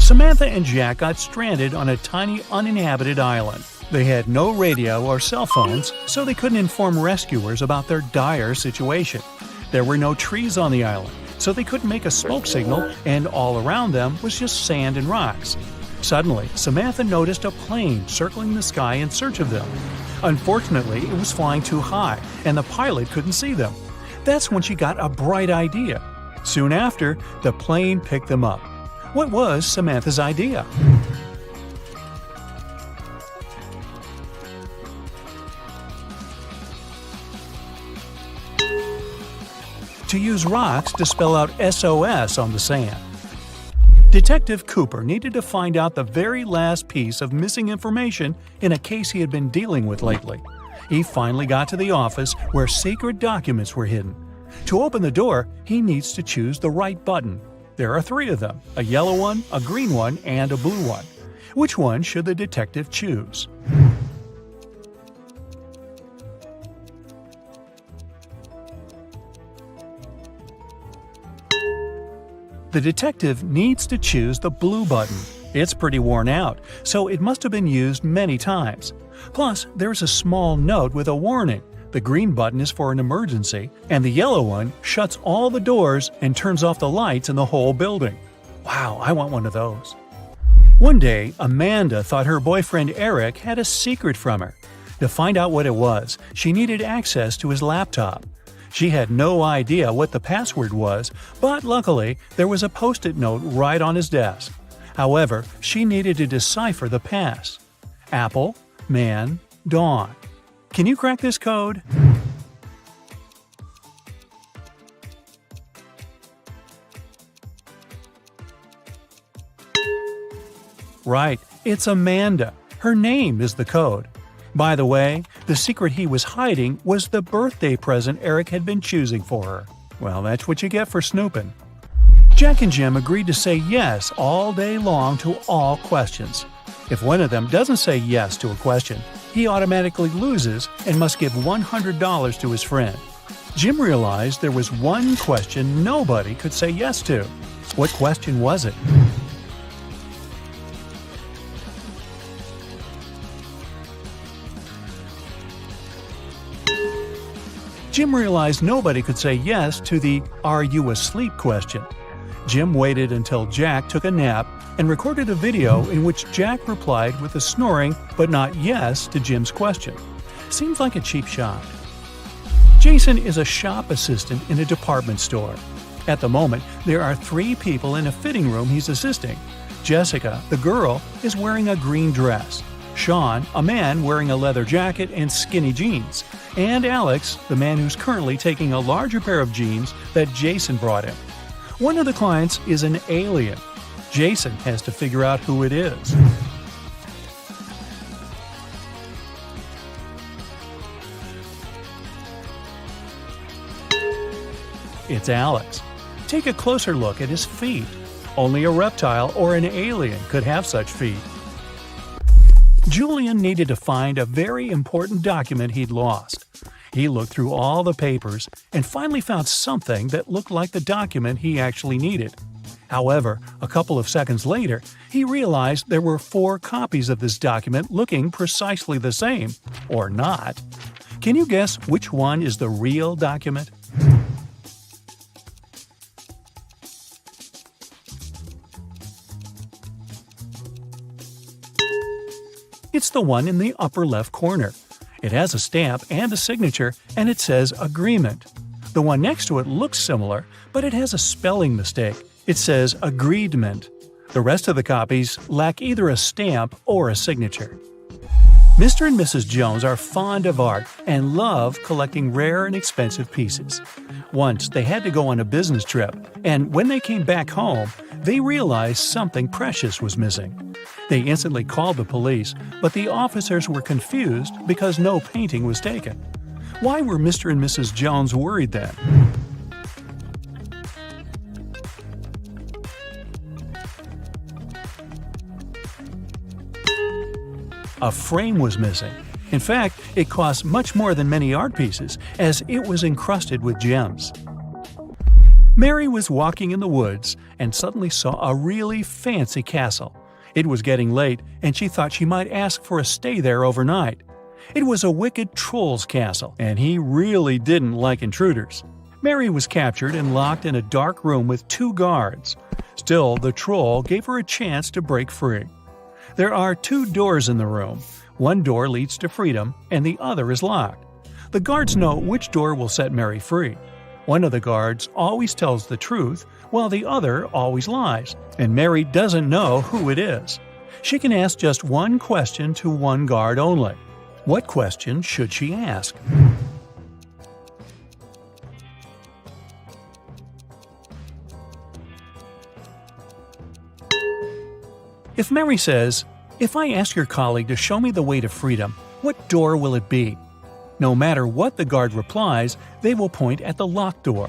D: Samantha and Jack got stranded on a tiny uninhabited island. They had no radio or cell phones, so they couldn't inform rescuers about their dire situation. There were no trees on the island, so they couldn't make a smoke signal, and all around them was just sand and rocks. Suddenly, Samantha noticed a plane circling the sky in search of them. Unfortunately, it was flying too high, and the pilot couldn't see them. That's when she got a bright idea. Soon after, the plane picked them up. What was Samantha's idea? To use rocks to spell out SOS on the sand. Detective Cooper needed to find out the very last piece of missing information in a case he had been dealing with lately. He finally got to the office where secret documents were hidden. To open the door, he needs to choose the right button. There are 3 of them, a yellow one, a green one, and a blue one. Which one should the detective choose? The detective needs to choose the blue button. It's pretty worn out, so it must have been used many times. Plus, there's a small note with a warning. The green button is for an emergency, and the yellow one shuts all the doors and turns off the lights in the whole building. Wow, I want one of those. One day, Amanda thought her boyfriend Eric had a secret from her. To find out what it was, she needed access to his laptop. She had no idea what the password was, but luckily, there was a post-it note right on his desk. However, she needed to decipher the pass. Apple, man, dawn. Can you crack this code? Right, it's Amanda. Her name is the code. By the way, the secret he was hiding was the birthday present Eric had been choosing for her. Well, that's what you get for snooping. Jack and Jim agreed to say yes all day long to all questions. If one of them doesn't say yes to a question, he automatically loses and must give $100 to his friend. Jim realized there was one question nobody could say yes to. What question was it? Jim realized nobody could say yes to the "Are you asleep?" question. Jim waited until Jack took a nap and recorded a video in which Jack replied with a snoring but not yes to Jim's question. Seems like a cheap shot. Jason is a shop assistant in a department store. At the moment, there are 3 people in a fitting room he's assisting. Jessica, the girl, is wearing a green dress. Sean, a man wearing a leather jacket and skinny jeans. And Alex, the man who's currently taking a larger pair of jeans that Jason brought him. One of the clients is an alien. Jason has to figure out who it is. It's Alex. Take a closer look at his feet. Only a reptile or an alien could have such feet. Julian needed to find a very important document he'd lost. He looked through all the papers and finally found something that looked like the document he actually needed. However, a couple of seconds later, he realized there were 4 copies of this document looking precisely the same, or not. Can you guess which one is the real document? It's the one in the upper left corner. It has a stamp and a signature, and it says Agreement. The one next to it looks similar, but it has a spelling mistake. It says Agreedment. The rest of the copies lack either a stamp or a signature. Mr. and Mrs. Jones are fond of art and love collecting rare and expensive pieces. Once they had to go on a business trip, and when they came back home, they realized something precious was missing. They instantly called the police, but the officers were confused because no painting was taken. Why were Mr. and Mrs. Jones worried then? A frame was missing. In fact, it cost much more than many art pieces, as it was encrusted with gems. Mary was walking in the woods and suddenly saw a really fancy castle. It was getting late, and she thought she might ask for a stay there overnight. It was a wicked troll's castle, and he really didn't like intruders. Mary was captured and locked in a dark room with 2 guards. Still, the troll gave her a chance to break free. There are 2 doors in the room. One door leads to freedom, and the other is locked. The guards know which door will set Mary free. One of the guards always tells the truth, while the other always lies, and Mary doesn't know who it is. She can ask just one question to one guard only. What question should she ask? If Mary says, "If I ask your colleague to show me the way to freedom, what door will it be?" No matter what the guard replies, they will point at the locked door.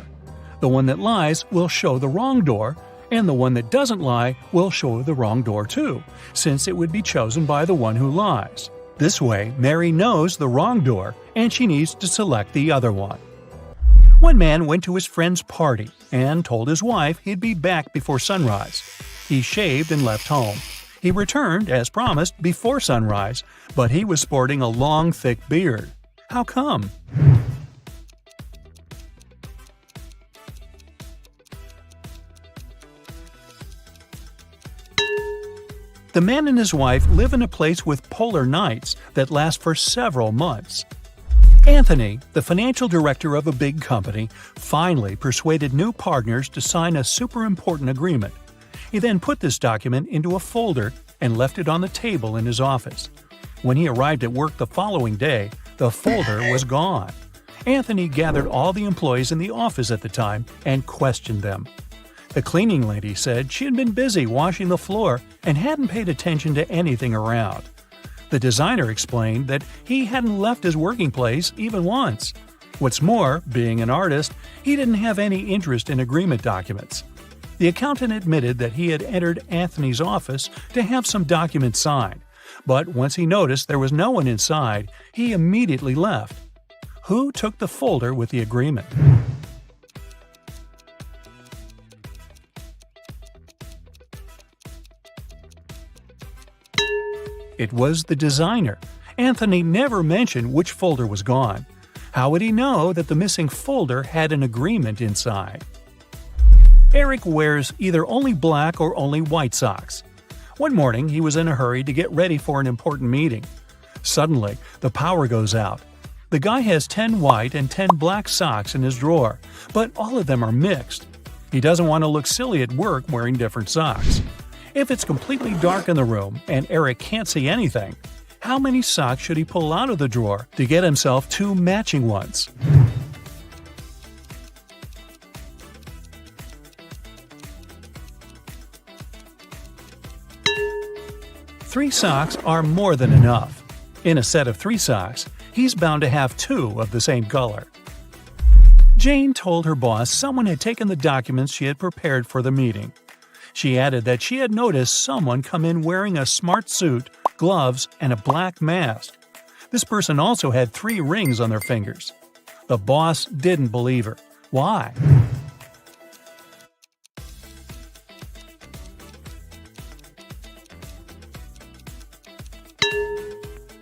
D: The one that lies will show the wrong door, and the one that doesn't lie will show the wrong door too, since it would be chosen by the one who lies. This way, Mary knows the wrong door, and she needs to select the other one. One man went to his friend's party and told his wife he'd be back before sunrise. He shaved and left home. He returned, as promised, before sunrise, but he was sporting a long, thick beard. How come? The man and his wife live in a place with polar nights that last for several months. Anthony, the financial director of a big company, finally persuaded new partners to sign a super important agreement. He then put this document into a folder and left it on the table in his office. When he arrived at work the following day, the folder was gone. Anthony gathered all the employees in the office at the time and questioned them. The cleaning lady said she had been busy washing the floor and hadn't paid attention to anything around. The designer explained that he hadn't left his working place even once. What's more, being an artist, he didn't have any interest in agreement documents. The accountant admitted that he had entered Anthony's office to have some documents signed, but once he noticed there was no one inside, he immediately left. Who took the folder with the agreement? It was the designer. Anthony never mentioned which folder was gone. How would he know that the missing folder had an agreement inside? Eric wears either only black or only white socks. One morning, he was in a hurry to get ready for an important meeting. Suddenly, the power goes out. The guy has 10 white and 10 black socks in his drawer, but all of them are mixed. He doesn't want to look silly at work wearing different socks. If it's completely dark in the room and Eric can't see anything, how many socks should he pull out of the drawer to get himself 2 matching ones? Three socks are more than enough. In a set of 3 socks, he's bound to have 2 of the same color. Jane told her boss someone had taken the documents she had prepared for the meeting. She added that she had noticed someone come in wearing a smart suit, gloves, and a black mask. This person also had 3 rings on their fingers. The boss didn't believe her. Why?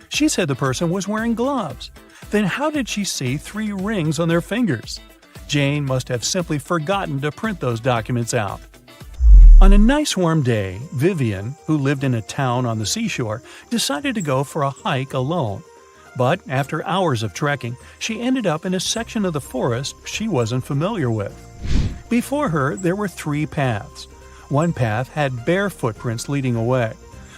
D: She said the person was wearing gloves. Then how did she see 3 rings on their fingers? Jane must have simply forgotten to print those documents out. On a nice warm day, Vivian, who lived in a town on the seashore, decided to go for a hike alone. But after hours of trekking, she ended up in a section of the forest she wasn't familiar with. Before her, there were 3 paths. One path had bare footprints leading away.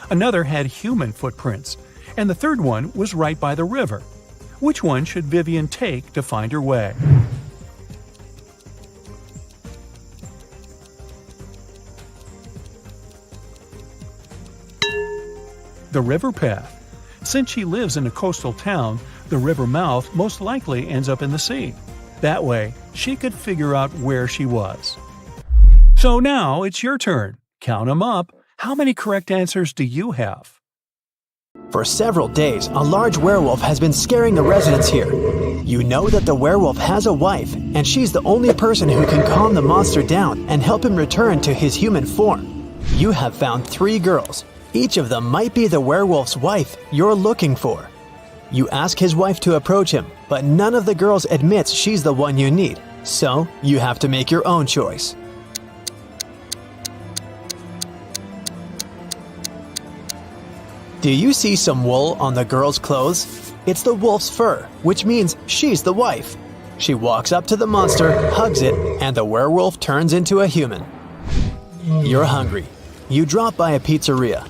D: Another had human footprints. And the third one was right by the river. Which one should Vivian take to find her way? The river path. Since she lives in a coastal town, the river mouth most likely ends up in the sea. That way, she could figure out where she was. So now it's your turn. Count 'em up. How many correct answers do you have?
C: For several days, a large werewolf has been scaring the residents here. You know that the werewolf has a wife, and she's the only person who can calm the monster down and help him return to his human form. You have found 3 girls. Each of them might be the werewolf's wife you're looking for. You ask his wife to approach him, but none of the girls admits she's the one you need, so you have to make your own choice. Do you see some wool on the girl's clothes? It's the wolf's fur, which means she's the wife. She walks up to the monster, hugs it, and the werewolf turns into a human. You're hungry. You drop by a pizzeria.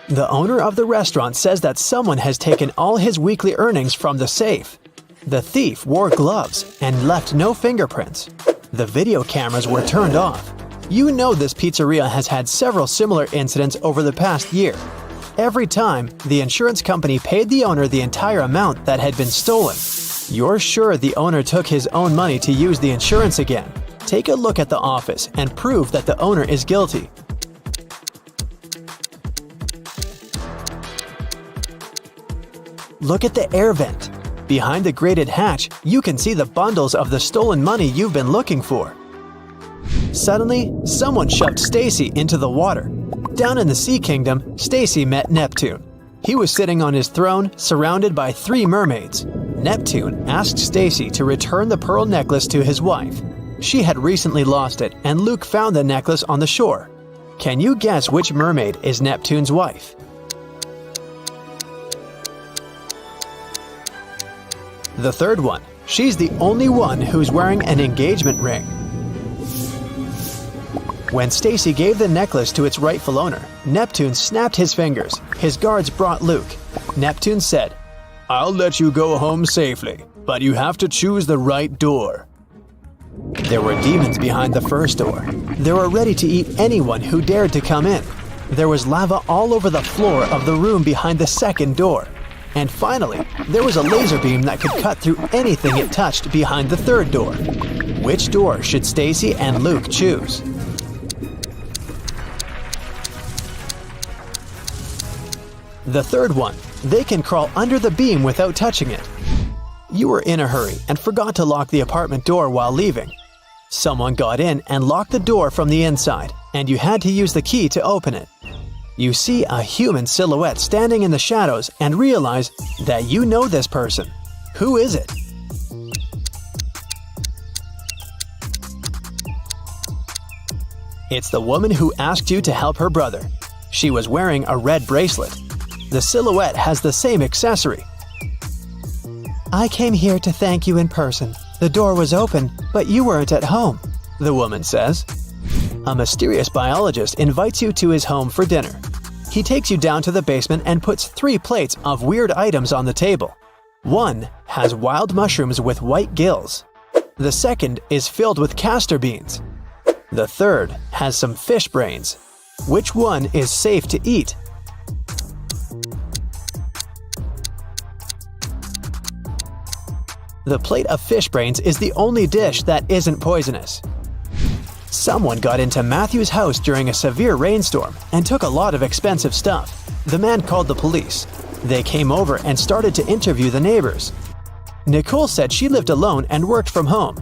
C: The owner of the restaurant says that someone has taken all his weekly earnings from the safe. The thief wore gloves and left no fingerprints. The video cameras were turned off. You know this pizzeria has had several similar incidents over the past year. Every time, the insurance company paid the owner the entire amount that had been stolen. You're sure the owner took his own money to use the insurance again. Take a look at the office and prove that the owner is guilty. Look at the air vent. Behind the grated hatch, you can see the bundles of the stolen money you've been looking for. Suddenly, someone shoved Stacy into the water. Down in the Sea Kingdom, Stacy met Neptune. He was sitting on his throne, surrounded by 3 mermaids. Neptune asked Stacy to return the pearl necklace to his wife. She had recently lost it, and Luke found the necklace on the shore. Can you guess which mermaid is Neptune's wife? The third one. She's the only one who's wearing an engagement ring. When Stacy gave the necklace to its rightful owner, Neptune snapped his fingers. His guards brought Luke. Neptune said, "I'll let you go home safely, but you have to choose the right door." There were demons behind the first door. They were ready to eat anyone who dared to come in. There was lava all over the floor of the room behind the second door. And finally, there was a laser beam that could cut through anything it touched behind the third door. Which door should Stacy and Luke choose? The third one. They can crawl under the beam without touching it. You were in a hurry and forgot to lock the apartment door while leaving. Someone got in and locked the door from the inside, and you had to use the key to open it. You see a human silhouette standing in the shadows and realize that you know this person. Who is it? It's the woman who asked you to help her brother. She was wearing a red bracelet. The silhouette has the same accessory. I came here to thank you in person. The door was open, but you weren't at home, the woman says. A mysterious biologist invites you to his home for dinner. He takes you down to the basement and puts 3 plates of weird items on the table. One has wild mushrooms with white gills. The second is filled with castor beans. The third has some fish brains. Which one is safe to eat? The plate of fish brains is the only dish that isn't poisonous. Someone got into Matthew's house during a severe rainstorm and took a lot of expensive stuff. The man called the police. They came over and started to interview the neighbors. Nicole said she lived alone and worked from home.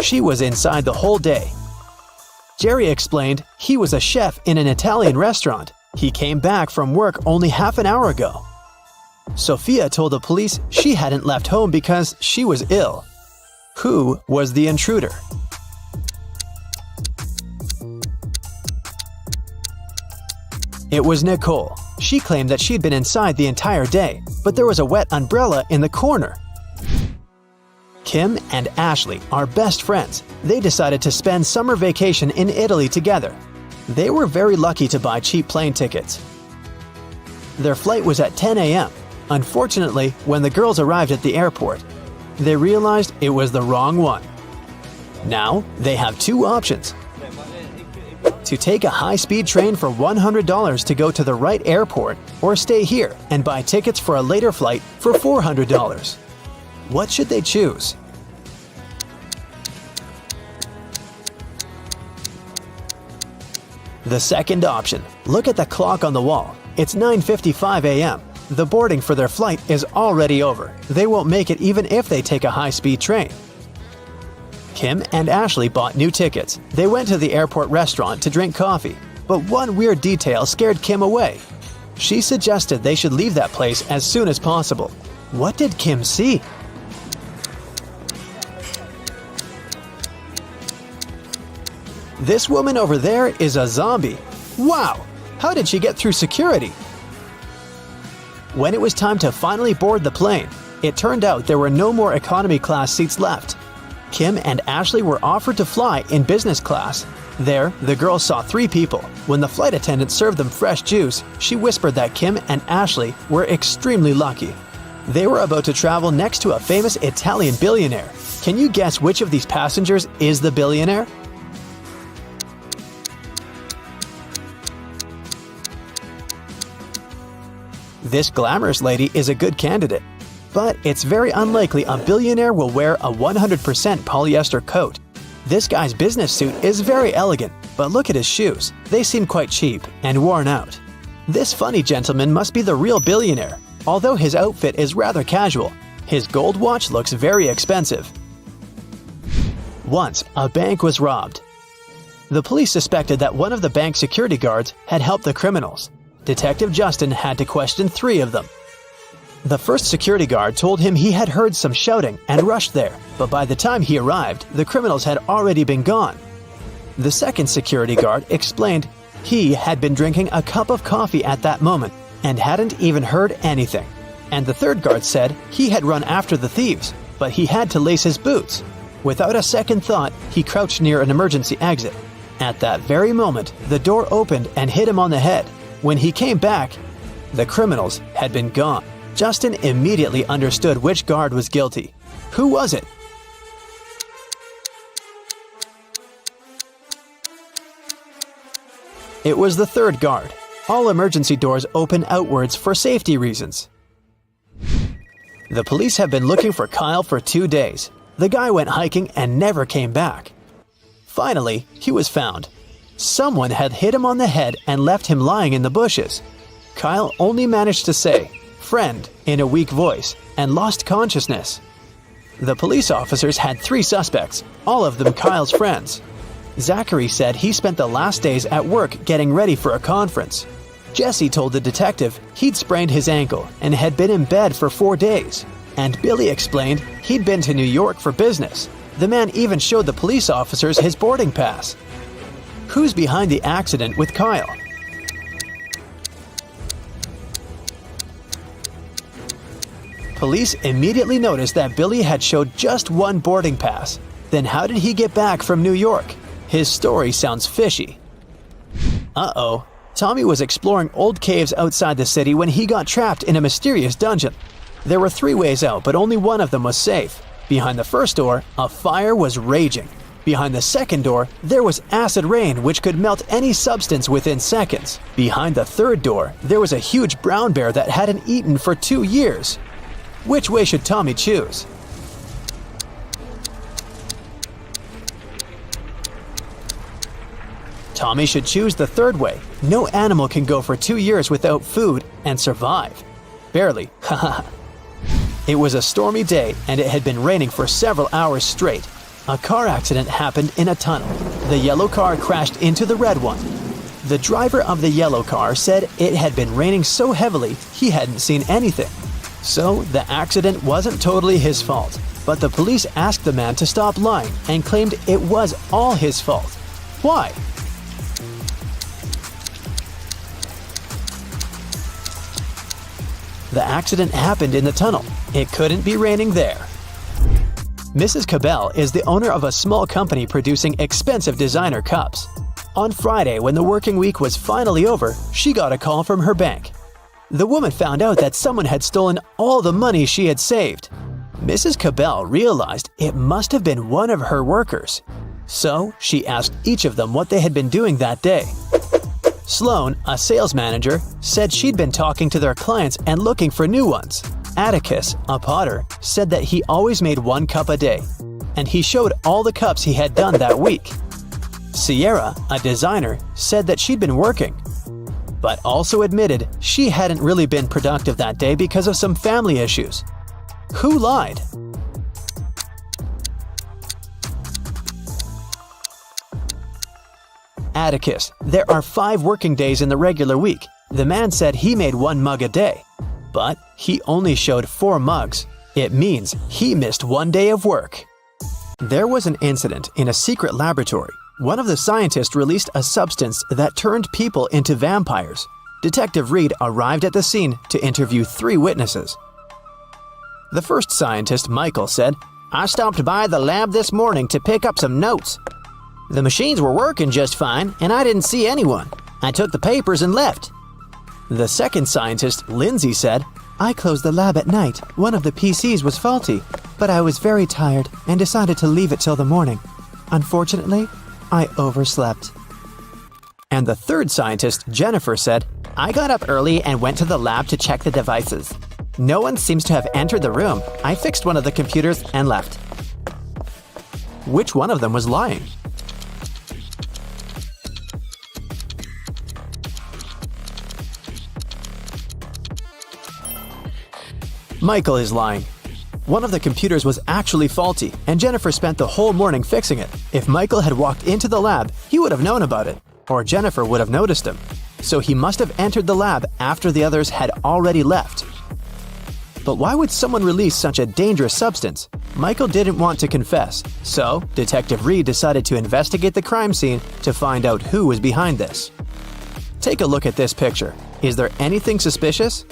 C: She was inside the whole day. Jerry explained he was a chef in an Italian restaurant. He came back from work only half an hour ago. Sophia told the police she hadn't left home because she was ill. Who was the intruder? It was Nicole. She claimed that she'd been inside the entire day, but there was a wet umbrella in the corner. Kim and Ashley are best friends. They decided to spend summer vacation in Italy together. They were very lucky to buy cheap plane tickets. Their flight was at 10 a.m. Unfortunately, when the girls arrived at the airport, they realized it was the wrong one. Now, they have 2 options. To take a high-speed train for $100 to go to the right airport, or stay here and buy tickets for a later flight for $400. What should they choose? The second option. Look at the clock on the wall. It's 9:55 a.m. The boarding for their flight is already over. They won't make it even if they take a high-speed train. Kim and Ashley bought new tickets. They went to the airport restaurant to drink coffee, but one weird detail scared Kim away. She suggested they should leave that place as soon as possible. What did Kim see? This woman over there is a zombie. Wow! How did she get through security? When it was time to finally board the plane, it turned out there were no more economy class seats left. Kim and Ashley were offered to fly in business class. There, the girls saw 3 people. When the flight attendant served them fresh juice, she whispered that Kim and Ashley were extremely lucky. They were about to travel next to a famous Italian billionaire. Can you guess which of these passengers is the billionaire? This glamorous lady is a good candidate, but it's very unlikely a billionaire will wear a 100% polyester coat. This guy's business suit is very elegant, but look at his shoes. They seem quite cheap and worn out. This funny gentleman must be the real billionaire, although his outfit is rather casual. His gold watch looks very expensive. Once, a bank was robbed. The police suspected that one of the bank security guards had helped the criminals. Detective Justin had to question 3 of them. The first security guard told him he had heard some shouting and rushed there, but by the time he arrived, the criminals had already been gone. The second security guard explained he had been drinking a cup of coffee at that moment and hadn't even heard anything. And the third guard said he had run after the thieves, but he had to lace his boots. Without a second thought, he crouched near an emergency exit. At that very moment, the door opened and hit him on the head. When he came back, the criminals had been gone. Justin immediately understood which guard was guilty. Who was it? It was the third guard. All emergency doors open outwards for safety reasons. The police have been looking for Kyle for 2 days. The guy went hiking and never came back. Finally, he was found. Someone had hit him on the head and left him lying in the bushes. Kyle only managed to say, "Friend," in a weak voice, and lost consciousness. The police officers had 3 suspects, all of them Kyle's friends. Zachary said he spent the last days at work getting ready for a conference. Jesse told the detective he'd sprained his ankle and had been in bed for 4 days. And Billy explained he'd been to New York for business. The man even showed the police officers his boarding pass. Who's behind the accident with Kyle? Police immediately noticed that Billy had showed just one boarding pass. Then how did he get back from New York? His story sounds fishy. Uh-oh. Tommy was exploring old caves outside the city when he got trapped in a mysterious dungeon. There were 3 ways out, but only one of them was safe. Behind the first door, a fire was raging. Behind the second door, there was acid rain which could melt any substance within seconds. Behind the third door, there was a huge brown bear that hadn't eaten for 2 years. Which way should Tommy choose? Tommy should choose the third way. No animal can go for 2 years without food and survive. Barely, haha. It was a stormy day and it had been raining for several hours straight. A car accident happened in a tunnel. The yellow car crashed into the red one. The driver of the yellow car said it had been raining so heavily he hadn't seen anything. So the accident wasn't totally his fault, but the police asked the man to stop lying and claimed it was all his fault. Why? The accident happened in the tunnel. It couldn't be raining there. Mrs. Cabell is the owner of a small company producing expensive designer cups. On Friday, when the working week was finally over, she got a call from her bank. The woman found out that someone had stolen all the money she had saved. Mrs. Cabell realized it must have been one of her workers. So she asked each of them what they had been doing that day. Sloan, a sales manager, said she'd been talking to their clients and looking for new ones. Atticus, a potter, said that he always made 1 cup a day, and he showed all the cups he had done that week. Sierra, a designer, said that she'd been working, but also admitted she hadn't really been productive that day because of some family issues. Who lied? Atticus, there are 5 working days in the regular week. The man said he made 1 mug a day, but he only showed 4 mugs. It means he missed 1 day of work. There was an incident in a secret laboratory. One of the scientists released a substance that turned people into vampires. Detective Reed arrived at the scene to interview 3 witnesses. The first scientist, Michael, said, "I stopped by the lab this morning to pick up some notes. The machines were working just fine, and I didn't see anyone. I took the papers and left." The second scientist, Lindsay, said, "I closed the lab at night. One of the PCs was faulty, but I was very tired and decided to leave it till the morning. Unfortunately, I overslept." And the third scientist, Jennifer, said, "I got up early and went to the lab to check the devices. No one seems to have entered the room. I fixed one of the computers and left." Which one of them was lying? Michael is lying. One of the computers was actually faulty, and Jennifer spent the whole morning fixing it. If Michael had walked into the lab, he would have known about it, or Jennifer would have noticed him. So he must have entered the lab after the others had already left. But why would someone release such a dangerous substance? Michael didn't want to confess, so Detective Reed decided to investigate the crime scene to find out who was behind this. Take a look at this picture. Is there anything suspicious?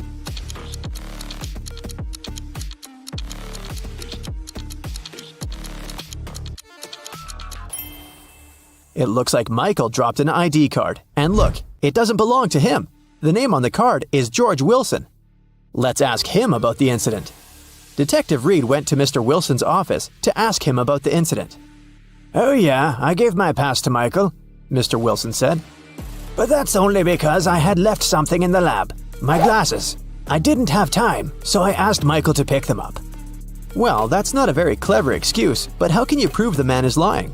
C: It looks like Michael dropped an ID card. And look, it doesn't belong to him. The name on the card is George Wilson. Let's ask him about the incident. Detective Reed went to Mr. Wilson's office to ask him about the incident. "Oh yeah, I gave my pass to Michael," Mr. Wilson said. "But that's only because I had left something in the lab. My glasses. I didn't have time, so I asked Michael to pick them up." Well, that's not a very clever excuse, but how can you prove the man is lying?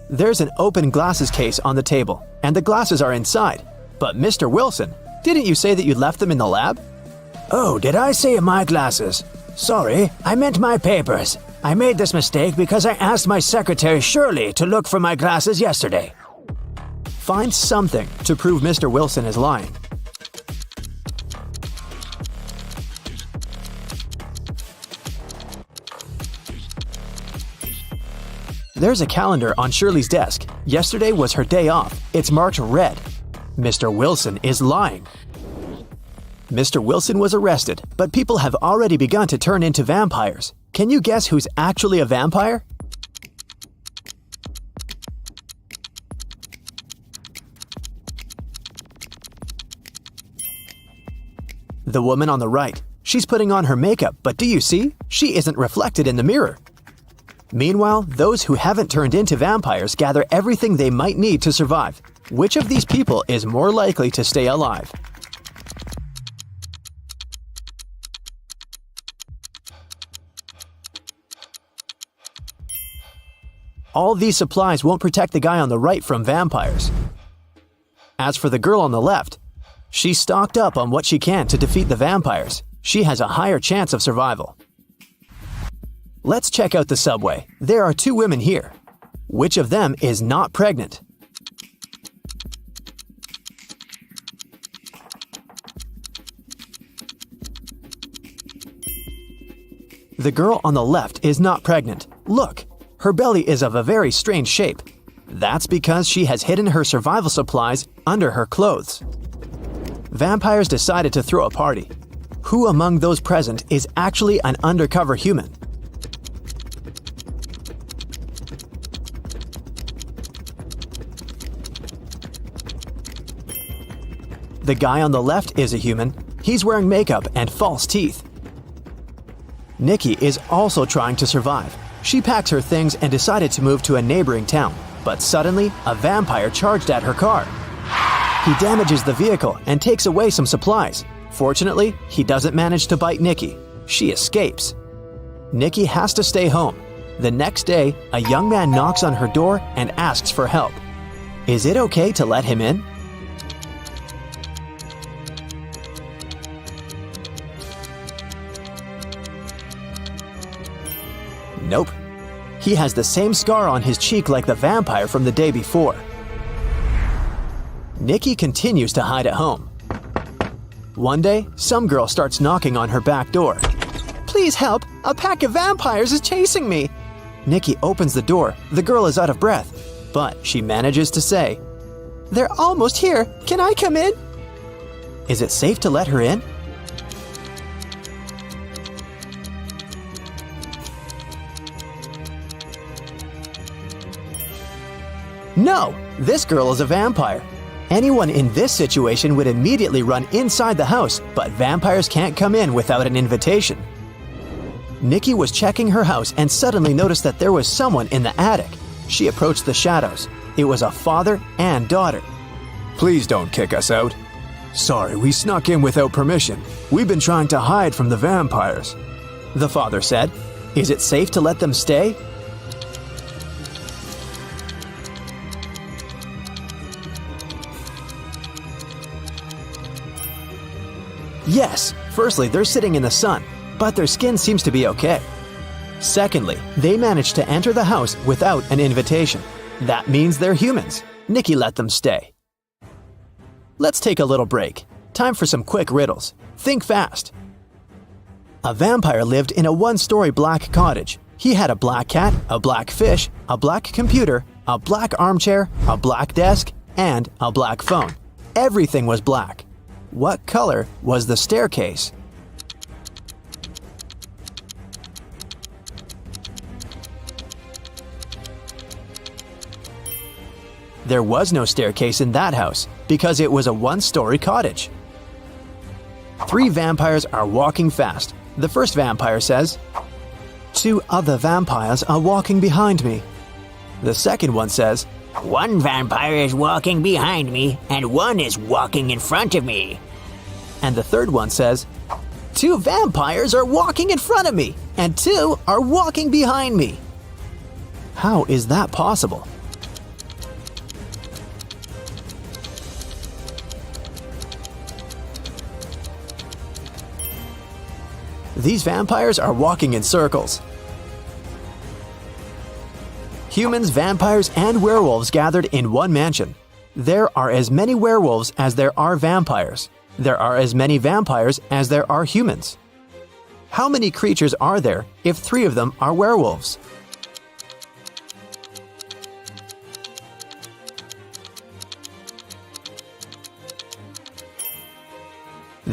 C: There's an open glasses case on the table, and the glasses are inside. But Mr. Wilson, didn't you say that you left them in the lab? "Oh, did I say my glasses? Sorry, I meant my papers. I made this mistake because I asked my secretary Shirley to look for my glasses yesterday." Find something to prove Mr. Wilson is lying. There's a calendar on Shirley's desk. Yesterday was her day off. It's marked red. Mr. Wilson is lying. Mr. Wilson was arrested, but people have already begun to turn into vampires. Can you guess who's actually a vampire? The woman on the right. She's putting on her makeup, but do you see? She isn't reflected in the mirror. Meanwhile, those who haven't turned into vampires gather everything they might need to survive. Which of these people is more likely to stay alive? All these supplies won't protect the guy on the right from vampires. As for the girl on the left, she's stocked up on what she can to defeat the vampires. She has a higher chance of survival. Let's check out the subway. There are 2 women here. Which of them is not pregnant? The girl on the left is not pregnant. Look, her belly is of a very strange shape. That's because she has hidden her survival supplies under her clothes. Vampires decided to throw a party. Who among those present is actually an undercover human? The guy on the left is a human. He's wearing makeup and false teeth. Nikki is also trying to survive. She packs her things and decided to move to a neighboring town. But suddenly, a vampire charged at her car. He damages the vehicle and takes away some supplies. Fortunately, he doesn't manage to bite Nikki. She escapes. Nikki has to stay home. The next day, a young man knocks on her door and asks for help. Is it okay to let him in? Nope. He has the same scar on his cheek like the vampire from the day before. Nikki continues to hide at home. One day, some girl starts knocking on her back door. Please help! A pack of vampires is chasing me! Nikki opens the door. The girl is out of breath, but she manages to say, They're almost here. Can I come in? Is it safe to let her in? No! This girl is a vampire. Anyone in this situation would immediately run inside the house, but vampires can't come in without an invitation. Nikki was checking her house and suddenly noticed that there was someone in the attic. She approached the shadows. It was a father and daughter. Please don't kick us out. Sorry, we snuck in without permission. We've been trying to hide from the vampires. The father said, Is it safe to let them stay? Yes, firstly, they're sitting in the sun, but their skin seems to be okay. Secondly, they managed to enter the house without an invitation. That means they're humans. Nikki let them stay. Let's take a little break. Time for some quick riddles. Think fast. A vampire lived in a 1-story black cottage. He had a black cat, a black fish, a black computer, a black armchair, a black desk, and a black phone. Everything was black. What color was the staircase? There was no staircase in that house because it was a 1-story cottage. 3 vampires are walking fast. The first vampire says, 2 other vampires are walking behind me. The second one says,
B: 1 vampire is walking behind me, and 1 is walking in front of me.
C: And the third one says, 2 vampires are walking in front of me, and 2 are walking behind me. How is that possible? These vampires are walking in circles. Humans, vampires, and werewolves gathered in one mansion. There are as many werewolves as there are vampires. There are as many vampires as there are humans. How many creatures are there if 3 of them are werewolves?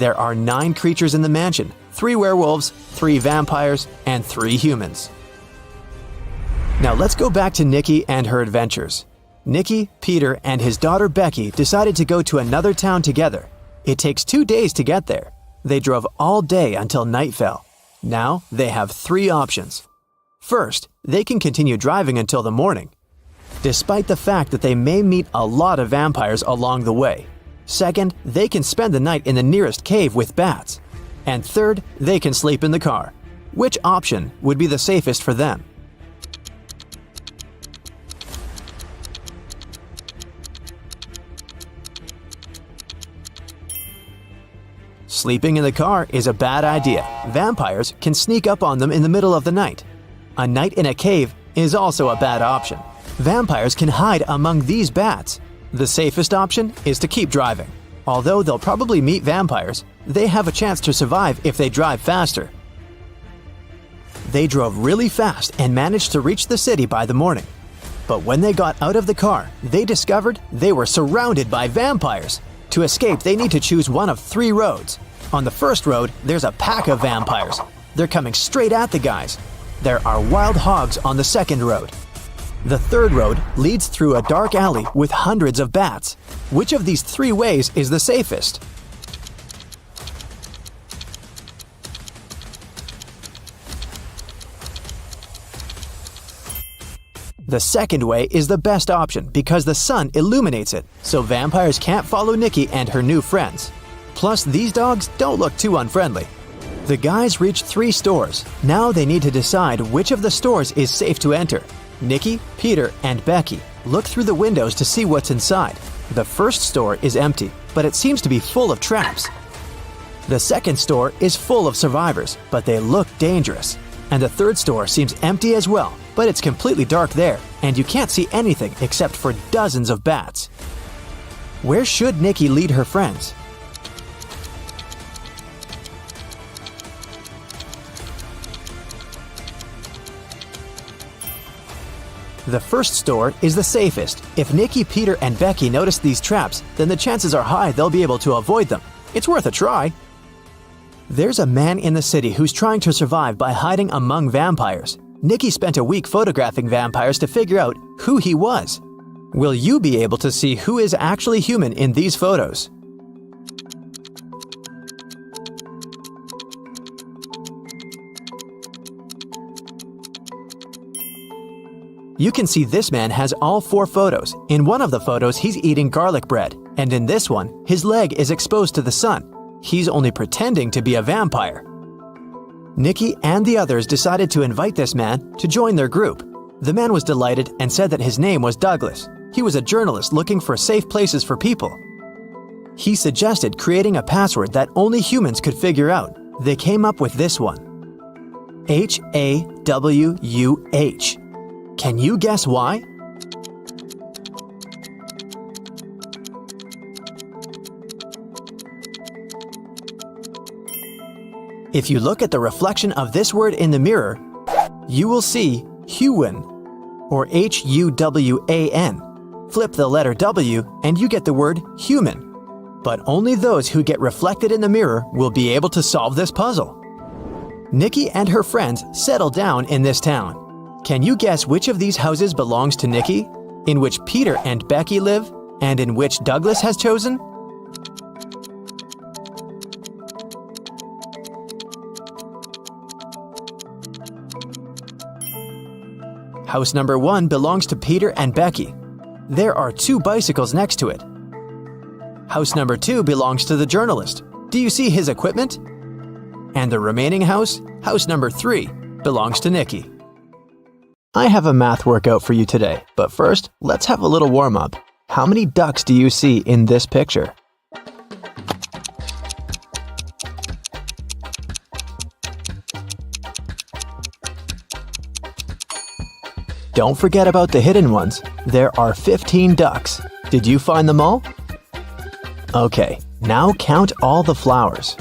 C: There are 9 creatures in the mansion, 3 werewolves, 3 vampires, and 3 humans. Now let's go back to Nikki and her adventures. Nikki, Peter, and his daughter Becky decided to go to another town together. It takes 2 days to get there. They drove all day until night fell. Now they have 3 options. First, they can continue driving until the morning, despite the fact that they may meet a lot of vampires along the way. Second, they can spend the night in the nearest cave with bats. And third, they can sleep in the car. Which option would be the safest for them? Sleeping in the car is a bad idea. Vampires can sneak up on them in the middle of the night. A night in a cave is also a bad option. Vampires can hide among these bats. The safest option is to keep driving. Although they'll probably meet vampires, they have a chance to survive if they drive faster. They drove really fast and managed to reach the city by the morning. But when they got out of the car, they discovered they were surrounded by vampires. To escape, they need to choose one of 3 roads. On the first road, there's a pack of vampires. They're coming straight at the guys. There are wild hogs on the second road. The third road leads through a dark alley with hundreds of bats. Which of these 3 ways is the safest? The second way is the best option because the sun illuminates it, so vampires can't follow Nikki and her new friends. Plus, these dogs don't look too unfriendly. The guys reach 3 stores. Now they need to decide which of the stores is safe to enter. Nikki, Peter, and Becky look through the windows to see what's inside. The first store is empty, but it seems to be full of traps. The second store is full of survivors, but they look dangerous. And the third store seems empty as well, but it's completely dark there, and you can't see anything except for dozens of bats. Where should Nikki lead her friends? The first store is the safest. If Nikki, Peter, and Becky notice these traps, then the chances are high they'll be able to avoid them. It's worth a try. There's a man in the city who's trying to survive by hiding among vampires. Nikki spent a week photographing vampires to figure out who he was. Will you be able to see who is actually human in these photos? You can see this man has all 4 photos. In one of the photos, he's eating garlic bread, and in this one, his leg is exposed to the sun. He's only pretending to be a vampire. Nikki and the others decided to invite this man to join their group. The man was delighted and said that his name was Douglas. He was a journalist looking for safe places for people. He suggested creating a password that only humans could figure out. They came up with this one: HAWUH. Can you guess why? If you look at the reflection of this word in the mirror, you will see Huwan, or Huwan. Flip the letter W and you get the word human. But only those who get reflected in the mirror will be able to solve this puzzle. Nikki and her friends settle down in this town. Can you guess which of these houses belongs to Nikki, in which Peter and Becky live, and in which Douglas has chosen? House number 1 belongs to Peter and Becky. There are 2 bicycles next to it. House number 2 belongs to the journalist. Do you see his equipment? And the remaining house, house number 3, belongs to Nikki. I have a math workout for you today, but first, let's have a little warm-up. How many ducks do you see in this picture? Don't forget about the hidden ones. There are 15 ducks. Did you find them all? Okay, now count all the flowers.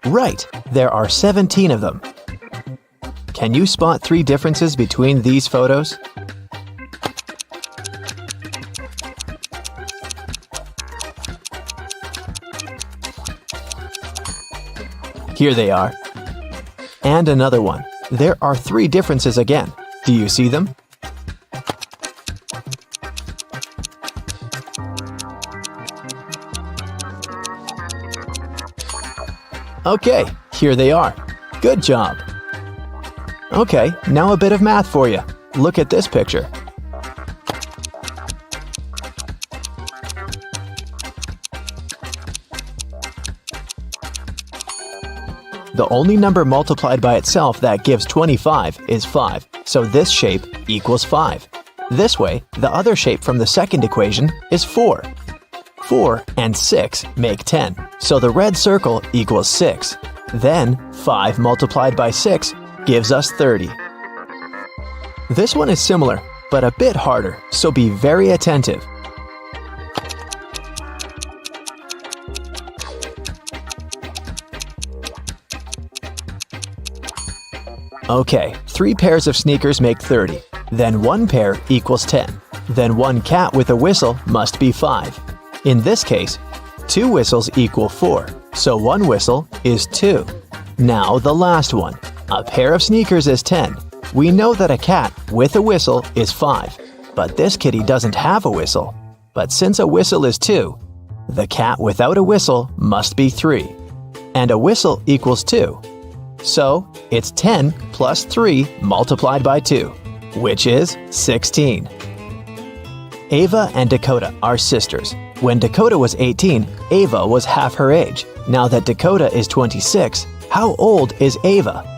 C: Right, there are 17 of them. Can you spot 3 differences between these photos? Here they are. And another one. There are 3 differences again. Do you see them? Okay, here they are. Good job. Okay, now a bit of math for you. Look at this picture. The only number multiplied by itself that gives 25 is 5, so this shape equals 5. This way, the other shape from the second equation is 4. 4 and 6 make 10, so the red circle equals 6. Then, 5 multiplied by 6 gives us 30. This one is similar, but a bit harder, so be very attentive. Okay, 3 pairs of sneakers make 30. Then 1 pair equals 10. Then 1 cat with a whistle must be 5. In this case, 2 whistles equal 4, so 1 whistle is 2. Now the last one. A pair of sneakers is 10. We know that a cat with a whistle is 5, but this kitty doesn't have a whistle. But since a whistle is 2, the cat without a whistle must be 3. And a whistle equals 2. So, it's 10 plus 3 multiplied by 2, which is 16. Ava and Dakota are sisters. When Dakota was 18, Ava was half her age. Now that Dakota is 26, how old is Ava?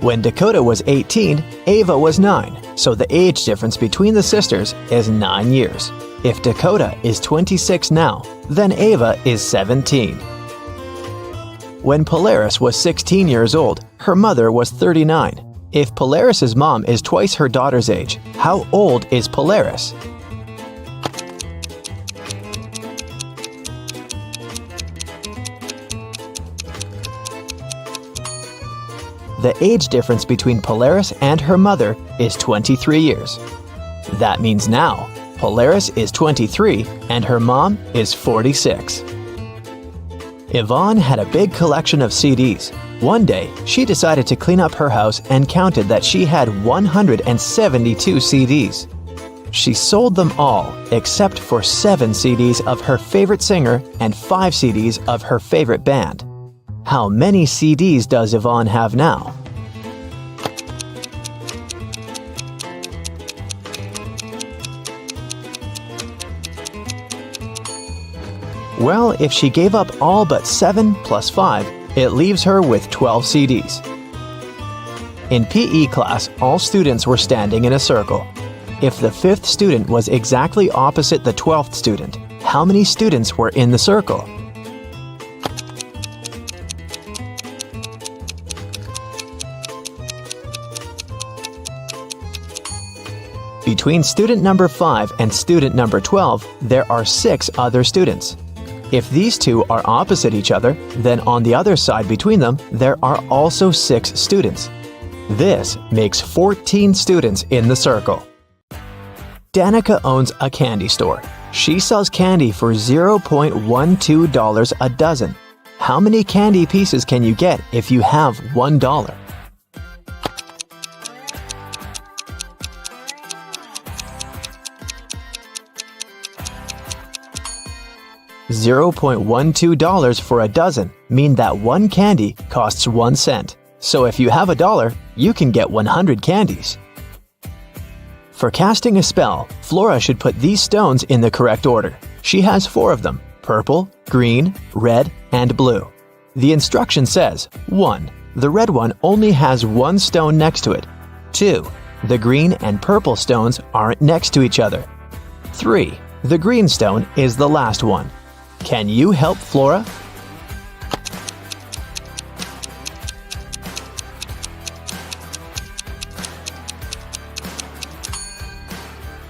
C: When Dakota was 18, Ava was 9. So the age difference between the sisters is 9 years. If Dakota is 26 now, then Ava is 17. When Polaris was 16 years old, her mother was 39. If Polaris's mom is twice her daughter's age, how old is Polaris? The age difference between Polaris and her mother is 23 years. That means now, Polaris is 23 and her mom is 46. Yvonne had a big collection of CDs. One day, she decided to clean up her house and counted that she had 172 CDs. She sold them all except for 7 CDs of her favorite singer and 5 CDs of her favorite band. How many CDs does Yvonne have now? Well, if she gave up all but 7 plus 5, it leaves her with 12 CDs. In PE class, all students were standing in a circle. If the 5th student was exactly opposite the 12th student, how many students were in the circle? Between student number 5 and student number 12, there are 6 other students. If these two are opposite each other, then on the other side between them, there are also 6 students. This makes 14 students in the circle. Danica owns a candy store. She sells candy for $0.12 a dozen. How many candy pieces can you get if you have $1? $0.12 for a dozen mean that 1 candy costs 1 cent. So if you have $1, you can get 100 candies. For casting a spell, Flora should put these stones in the correct order. She has 4 of them: purple, green, red, and blue. The instruction says, 1. The red one only has 1 stone next to it. 2. The green and purple stones aren't next to each other. 3. The green stone is the last one. Can you help Flora?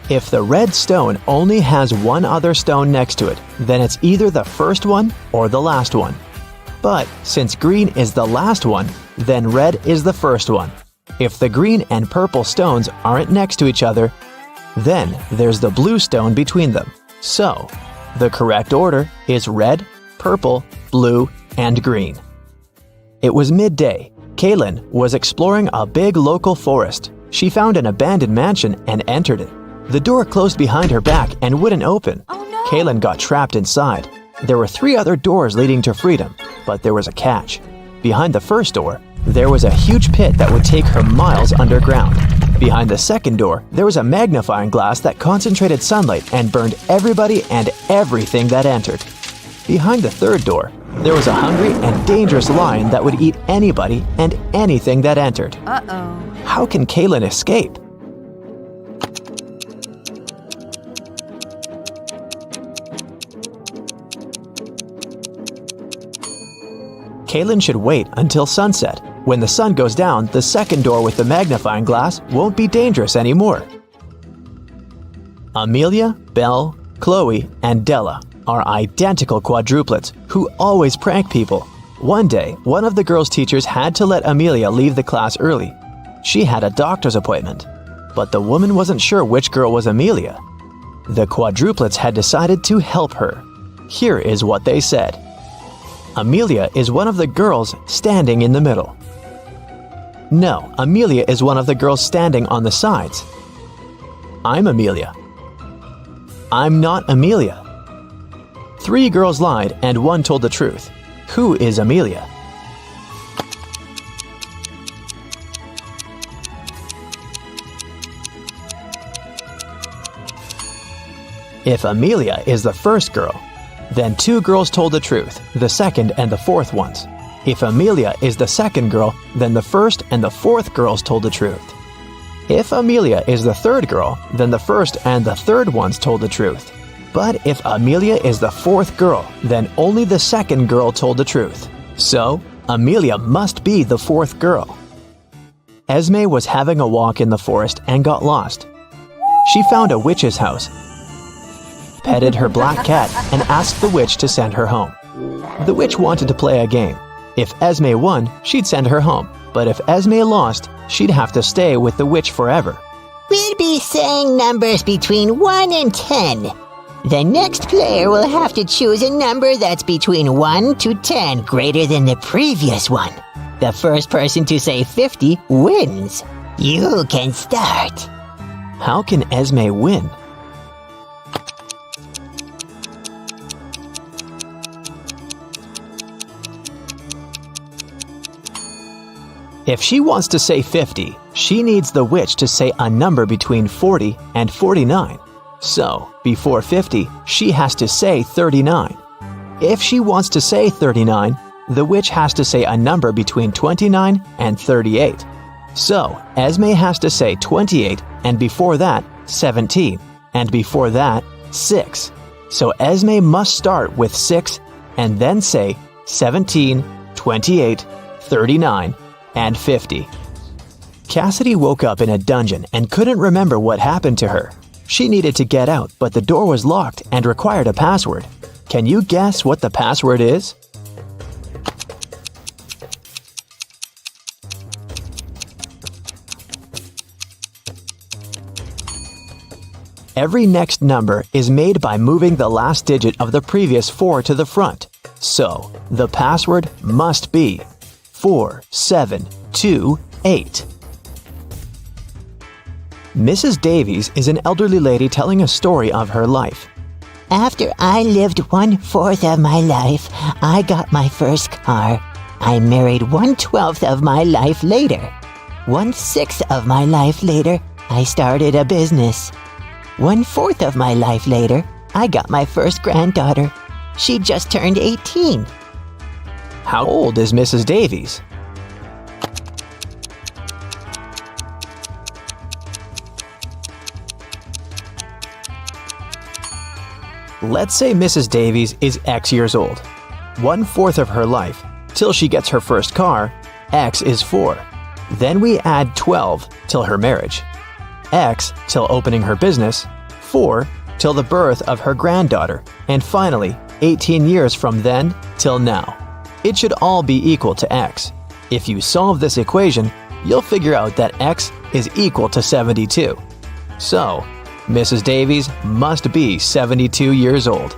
C: If the red stone only has one other stone next to it, then it's either the first one or the last one. But since green is the last one, then red is the first one. If the green and purple stones aren't next to each other, then there's the blue stone between them. So, the correct order is red, purple, blue, and green. It was midday. Kaylin was exploring a big local forest. She found an abandoned mansion and entered it. The door closed behind her back and wouldn't open.
E: Oh no!
C: Kaylin got trapped inside. There were 3 other doors leading to freedom, but there was a catch. Behind the first door, there was a huge pit that would take her miles underground. Behind the second door, there was a magnifying glass that concentrated sunlight and burned everybody and everything that entered. Behind the third door, there was a hungry and dangerous lion that would eat anybody and anything that entered.
E: Uh-oh.
C: How can Kaylin escape? Kaylin should wait until sunset. When the sun goes down, the second door with the magnifying glass won't be dangerous anymore. Amelia, Belle, Chloe, and Della are identical quadruplets who always prank people. One day, one of the girls' teachers had to let Amelia leave the class early. She had a doctor's appointment, but the woman wasn't sure which girl was Amelia. The quadruplets had decided to help her. Here is what they said. Amelia is one of the girls standing in the middle. No, Amelia is one of the girls standing on the sides. I'm Amelia. I'm not Amelia. 3 girls lied and 1 told the truth. Who is Amelia? If Amelia is the first girl, then 2 girls told the truth, the second and the fourth ones. If Amelia is the second girl, then the first and the fourth girls told the truth. If Amelia is the third girl, then the first and the third ones told the truth. But if Amelia is the fourth girl, then only the second girl told the truth. So, Amelia must be the fourth girl. Esme was having a walk in the forest and got lost. She found a witch's house, petted her black cat, and asked the witch to send her home. The witch wanted to play a game. If Esme won, she'd send her home. But if Esme lost, she'd have to stay with the witch forever.
B: We'll be saying numbers between 1 and 10. The next player will have to choose a number that's between 1 to 10 greater than the previous one. The first person to say 50 wins. You can start.
C: How can Esme win? If she wants to say 50, she needs the witch to say a number between 40 and 49. So, before 50, she has to say 39. If she wants to say 39, the witch has to say a number between 29 and 38. So, Esme has to say 28, and before that, 17, and before that, 6. So Esme must start with 6 and then say 17, 28, 39, and 50. Cassidy woke up in a dungeon and couldn't remember what happened to her. She needed to get out, but the door was locked and required a password. Can you guess what the password is? Every next number is made by moving the last digit of the previous 4 to the front. So, the password must be 4728. Mrs. Davies is an elderly lady telling a story of her life.
B: After I lived 1/4 of my life, I got my first car. I married 1/12 of my life later. 1/6 of my life later, I started a business. 1/4 of my life later, I got my first granddaughter. She just turned 18.
C: How old is Mrs. Davies? Let's say Mrs. Davies is X years old. 1/4 of her life, till she gets her first car, X is 4. Then we add 12 till her marriage. X till opening her business, 4 till the birth of her granddaughter, and finally 18 years from then till now. It should all be equal to x. If you solve this equation, you'll figure out that x is equal to 72. So, Mrs. Davies must be 72 years old.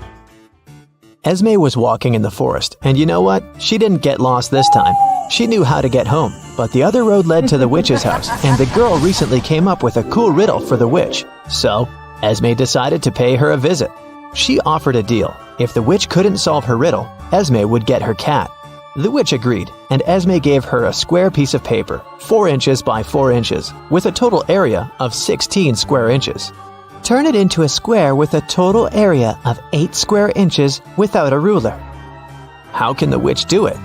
C: Esme was walking in the forest, and you know what? She didn't get lost this time. She knew how to get home, but the other road led to the witch's house, and the girl recently came up with a cool riddle for the witch. So, Esme decided to pay her a visit. She offered a deal. If the witch couldn't solve her riddle, Esme would get her cat. The witch agreed, and Esme gave her a square piece of paper, 4 inches by 4 inches, with a total area of 16 square inches.
B: Turn it into a square with a total area of 8 square inches without a ruler.
C: How can the witch do it?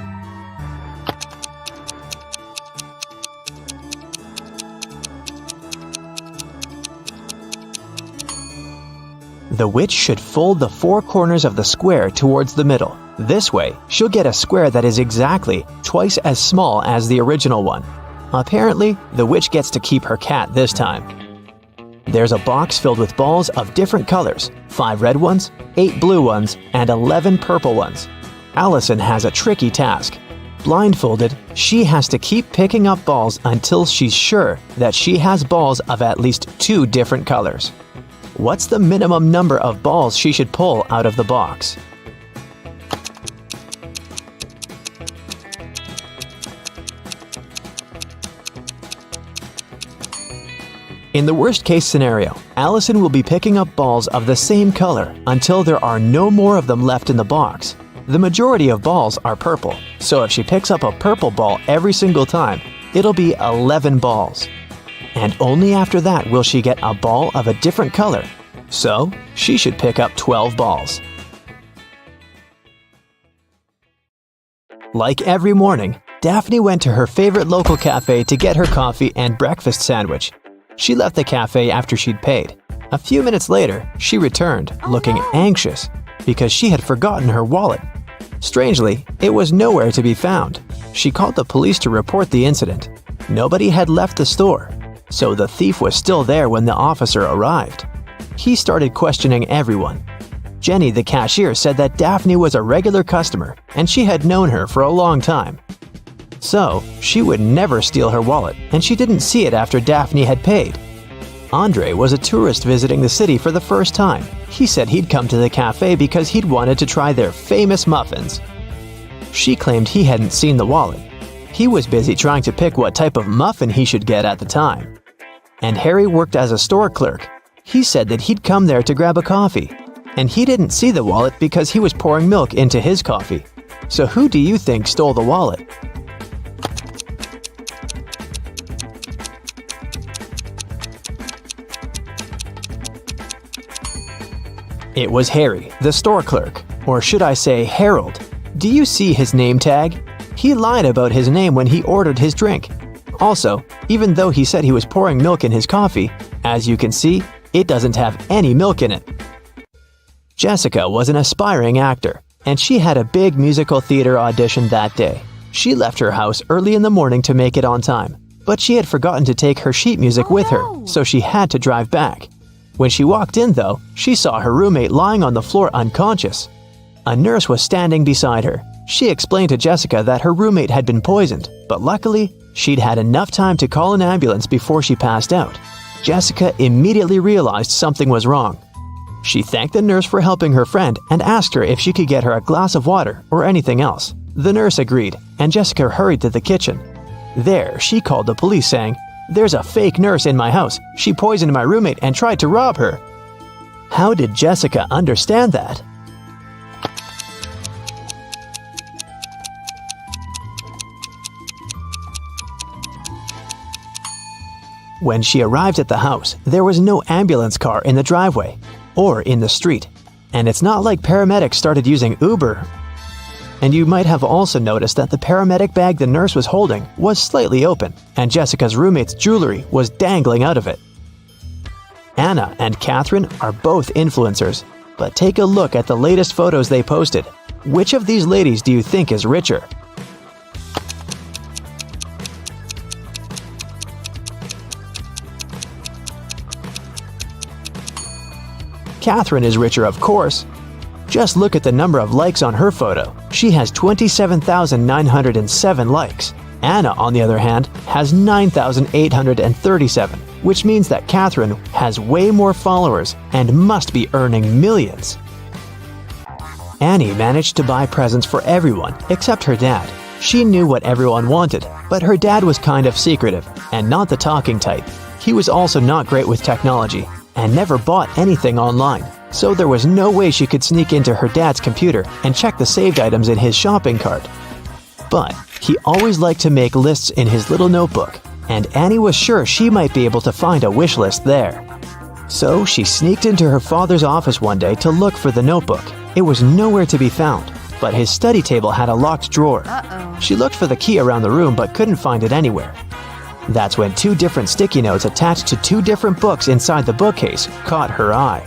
C: The witch should fold the 4 corners of the square towards the middle. This way, she'll get a square that is exactly twice as small as the original one. Apparently, the witch gets to keep her cat this time. There's a box filled with balls of different colors, 5 red ones, 8 blue ones, and 11 purple ones. Allison has a tricky task. Blindfolded, she has to keep picking up balls until she's sure that she has balls of at least 2 different colors. What's the minimum number of balls she should pull out of the box? In the worst-case scenario, Allison will be picking up balls of the same color until there are no more of them left in the box. The majority of balls are purple, so if she picks up a purple ball every single time, it'll be 11 balls. And only after that will she get a ball of a different color, so she should pick up 12 balls. Like every morning, Daphne went to her favorite local cafe to get her coffee and breakfast sandwich. She left the cafe after she'd paid. A few minutes later, she returned, looking anxious, because she had forgotten her wallet. Strangely, it was nowhere to be found. She called the police to report the incident. Nobody had left the store, so the thief was still there when the officer arrived. He started questioning everyone. Jenny, the cashier, said that Daphne was a regular customer, and she had known her for a long time. So, she would never steal her wallet, and she didn't see it after Daphne had paid. Andre was a tourist visiting the city for the first time. He said he'd come to the cafe because he'd wanted to try their famous muffins. She claimed he hadn't seen the wallet. He was busy trying to pick what type of muffin he should get at the time. And Harry worked as a store clerk. He said that he'd come there to grab a coffee, and he didn't see the wallet because he was pouring milk into his coffee. So who do you think stole the wallet? It was Harry, the store clerk, or should I say Harold. Do you see his name tag? He lied about his name when he ordered his drink. Also, even though he said he was pouring milk in his coffee, as you can see, it doesn't have any milk in it. Jessica was an aspiring actor, and she had a big musical theater audition that day. She left her house early in the morning to make it on time, but she had forgotten to take her sheet music with her, so she had to drive back. When she walked in, though, she saw her roommate lying on the floor unconscious. A nurse was standing beside her. She explained to Jessica that her roommate had been poisoned, but luckily, she'd had enough time to call an ambulance before she passed out. Jessica immediately realized something was wrong. She thanked the nurse for helping her friend and asked her if she could get her a glass of water or anything else. The nurse agreed, and Jessica hurried to the kitchen. There, she called the police saying, "There's a fake nurse in my house. She poisoned my roommate and tried to rob her." How did Jessica understand that? When she arrived at the house, there was no ambulance car in the driveway or in the street. And it's not like paramedics started using Uber. And you might have also noticed that the paramedic bag the nurse was holding was slightly open, and Jessica's roommate's jewelry was dangling out of it. Anna and Catherine are both influencers, but take a look at the latest photos they posted. Which of these ladies do you think is richer? Catherine is richer, of course. Just look at the number of likes on her photo. She has 27,907 likes. Anna, on the other hand, has 9,837, which means that Catherine has way more followers and must be earning millions. Annie managed to buy presents for everyone except her dad. She knew what everyone wanted, but her dad was kind of secretive and not the talking type. He was also not great with technology and never bought anything online, so there was no way she could sneak into her dad's computer and check the saved items in his shopping cart. But he always liked to make lists in his little notebook, and Annie was sure she might be able to find a wish list there. So she sneaked into her father's office one day to look for the notebook. It was nowhere to be found, but his study table had a locked drawer. She looked for the key around the room but couldn't find it anywhere. That's when 2 different sticky notes attached to 2 different books inside the bookcase caught her eye.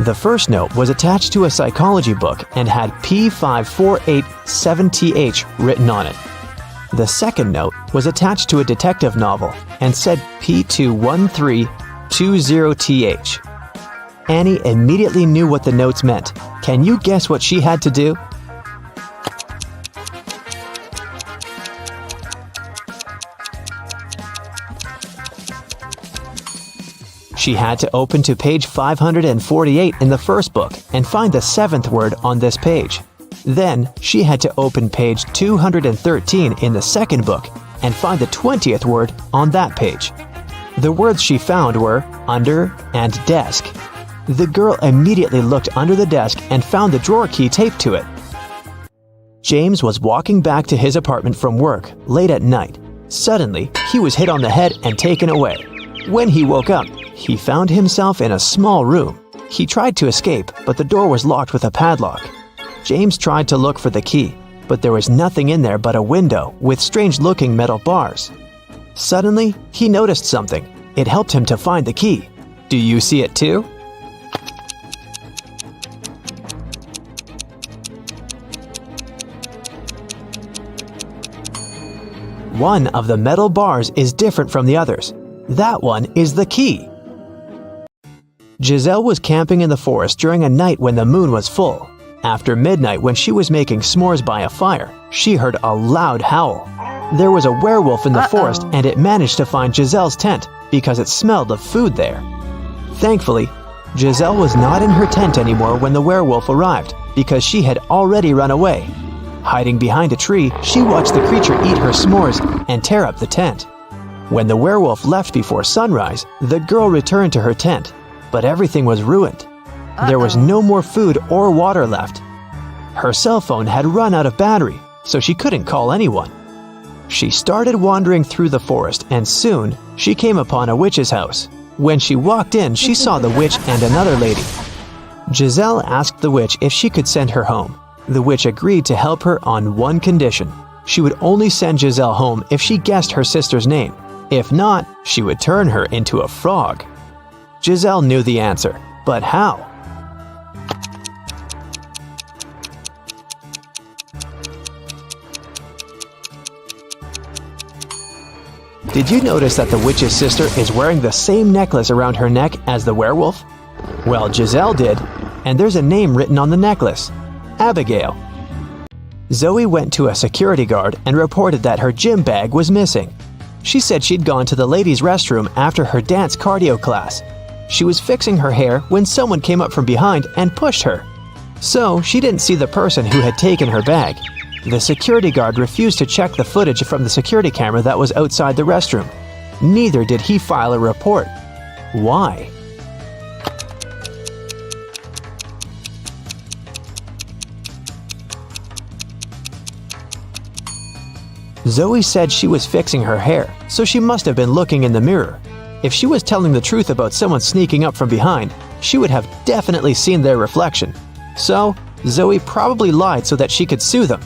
C: The first note was attached to a psychology book and had P5487TH written on it. The second note was attached to a detective novel and said P21320TH. Annie immediately knew what the notes meant. Can you guess what she had to do? She had to open to page 548 in the first book and find the 7th word on this page. Then, she had to open page 213 in the second book and find the 20th word on that page. The words she found were under and desk. The girl immediately looked under the desk and found the drawer key taped to it. James was walking back to his apartment from work late at night. Suddenly, he was hit on the head and taken away. When he woke up, he found himself in a small room. He tried to escape, but the door was locked with a padlock. James tried to look for the key, but there was nothing in there but a window with strange-looking metal bars. Suddenly, he noticed something. It helped him to find the key. Do you see it too? One of the metal bars is different from the others. That one is the key. Giselle was camping in the forest during a night when the moon was full. After midnight, when she was making s'mores by a fire, she heard a loud howl. There was a werewolf in the forest, and it managed to find Giselle's tent because it smelled of food there. Thankfully, Giselle was not in her tent anymore when the werewolf arrived because she had already run away. Hiding behind a tree, she watched the creature eat her s'mores and tear up the tent. When the werewolf left before sunrise, the girl returned to her tent, but everything was ruined. There was no more food or water left. Her cell phone had run out of battery, so she couldn't call anyone. She started wandering through the forest, and soon she came upon a witch's house. When she walked in, she saw the witch and another lady. Giselle asked the witch if she could send her home. The witch agreed to help her on one condition. She would only send Giselle home if she guessed her sister's name. If not, she would turn her into a frog. Giselle knew the answer, but how? Did you notice that the witch's sister is wearing the same necklace around her neck as the werewolf? Well, Giselle did, and there's a name written on the necklace: Abigail. Zoe went to a security guard and reported that her gym bag was missing. She said she'd gone to the ladies' restroom after her dance cardio class. She was fixing her hair when someone came up from behind and pushed her. So she didn't see the person who had taken her bag. The security guard refused to check the footage from the security camera that was outside the restroom. Neither did he file a report. Why? Zoe said she was fixing her hair, so she must have been looking in the mirror. If she was telling the truth about someone sneaking up from behind, she would have definitely seen their reflection. So, Zoe probably lied so that she could sue them.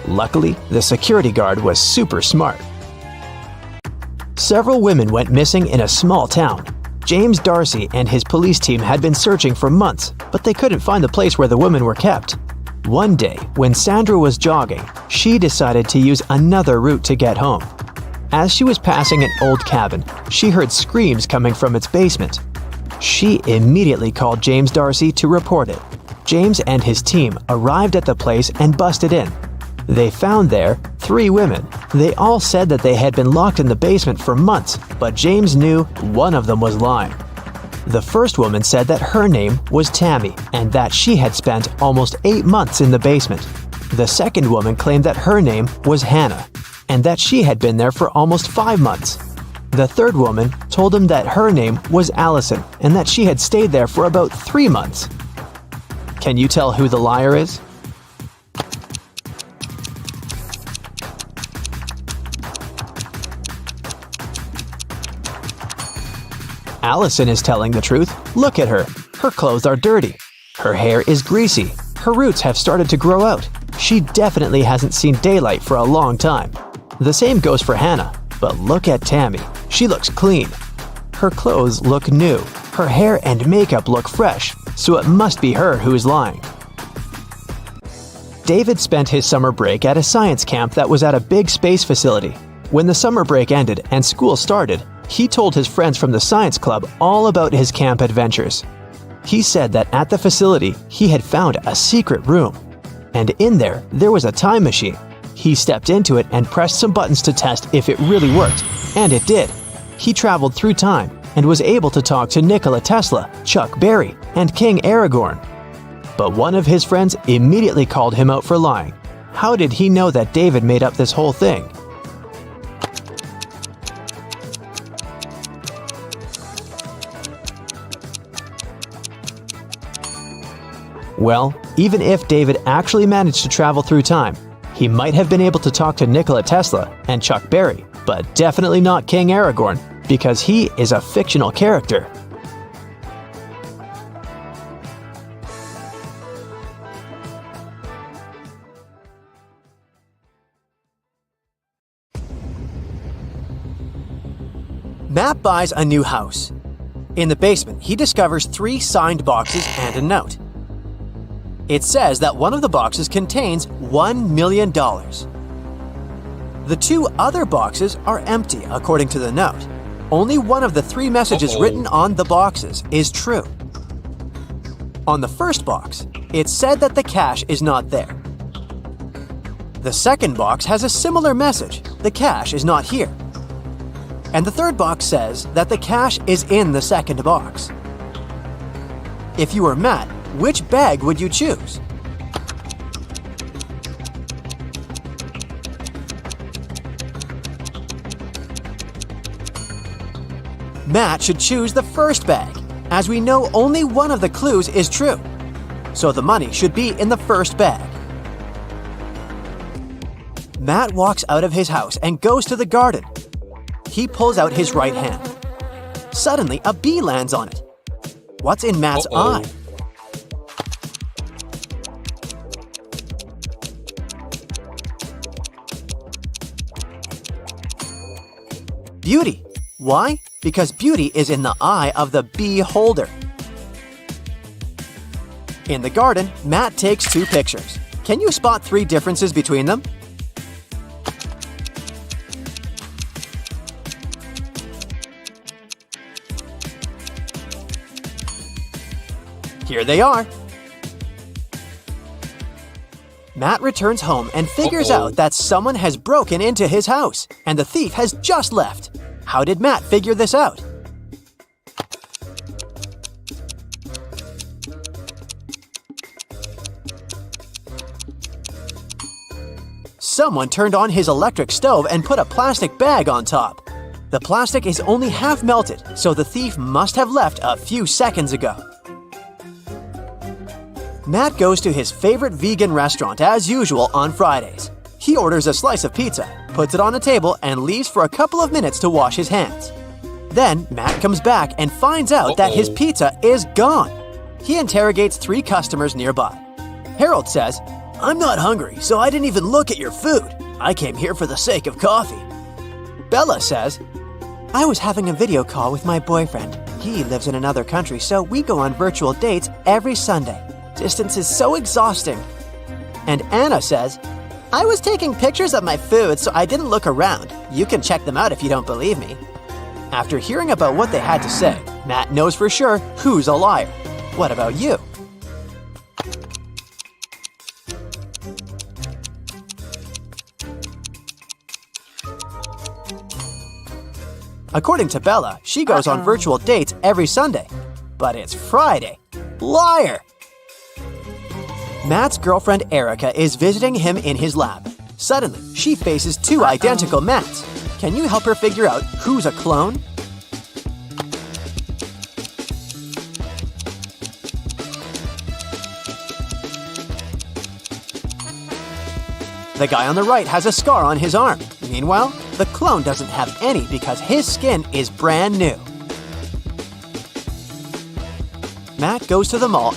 C: Luckily, the security guard was super smart. Several women went missing in a small town. James Darcy and his police team had been searching for months, but they couldn't find the place where the women were kept. One day, when Sandra was jogging, she decided to use another route to get home. As she was passing an old cabin, she heard screams coming from its basement. She immediately called James Darcy to report it. James and his team arrived at the place and busted in. They found there 3 women. They all said that they had been locked in the basement for months, but James knew one of them was lying. The first woman said that her name was Tammy and that she had spent almost 8 months in the basement. The second woman claimed that her name was Hannah and that she had been there for almost 5 months. The third woman told him that her name was Allison and that she had stayed there for about 3 months. Can you tell who the liar is? Allison is telling the truth. Look at her. Her clothes are dirty. Her hair is greasy. Her roots have started to grow out. She definitely hasn't seen daylight for a long time. The same goes for Hannah. But look at Tammy. She looks clean. Her clothes look new. Her hair and makeup look fresh, so it must be her who is lying. David spent his summer break at a science camp that was at a big space facility. When the summer break ended and school started, he told his friends from the science club all about his camp adventures. He said that at the facility, he had found a secret room. And in there was a time machine. He stepped into it and pressed some buttons to test if it really worked, and it did. He traveled through time and was able to talk to Nikola Tesla, Chuck Berry, and King Aragorn. But one of his friends immediately called him out for lying. How did he know that David made up this whole thing? Well, even if David actually managed to travel through time, he might have been able to talk to Nikola Tesla and Chuck Berry, but definitely not King Aragorn, because he is a fictional character. Matt buys a new house. In the basement, he discovers 3 signed boxes and a note. It says that one of the boxes contains $1 million. The 2 other boxes are empty, according to the note. Only one of the 3 messages written on the boxes is true. On the first box, it said that the cash is not there. The second box has a similar message: the cash is not here. And the third box says that the cash is in the second box. If you were Matt, which bag would you choose? Matt should choose the first bag, as we know only one of the clues is true. So the money should be in the first bag. Matt walks out of his house and goes to the garden. He pulls out his right hand. Suddenly, a bee lands on it. What's in Matt's eye? Beauty. Why? Because beauty is in the eye of the bee holder. In the garden, Matt takes 2 pictures. Can you spot 3 differences between them? Here they are. Matt returns home and figures out that someone has broken into his house, and the thief has just left. How did Matt figure this out? Someone turned on his electric stove and put a plastic bag on top. The plastic is only half melted, so the thief must have left a few seconds ago. Matt goes to his favorite vegan restaurant as usual on Fridays. He orders a slice of pizza, puts it on a table, and leaves for a couple of minutes to wash his hands. Then Matt comes back and finds out that his pizza is gone. He interrogates 3 customers nearby. Harold says, "I'm not hungry, so I didn't even look at your food. I came here for the sake of coffee." Bella says, "I was having a video call with my boyfriend. He lives in another country, so we go on virtual dates every Sunday. Distance is so exhausting." And Anna says, "I was taking pictures of my food, so I didn't look around. You can check them out if you don't believe me." After hearing about what they had to say, Matt knows for sure who's a liar. What about you? According to Bella, she goes on virtual dates every Sunday. But it's Friday. Liar! Matt's girlfriend Erica is visiting him in his lab. Suddenly, she faces two identical Matts. Can you help her figure out who's a clone? The guy on the right has a scar on his arm. Meanwhile, the clone doesn't have any because his skin is brand new. Matt goes to the mall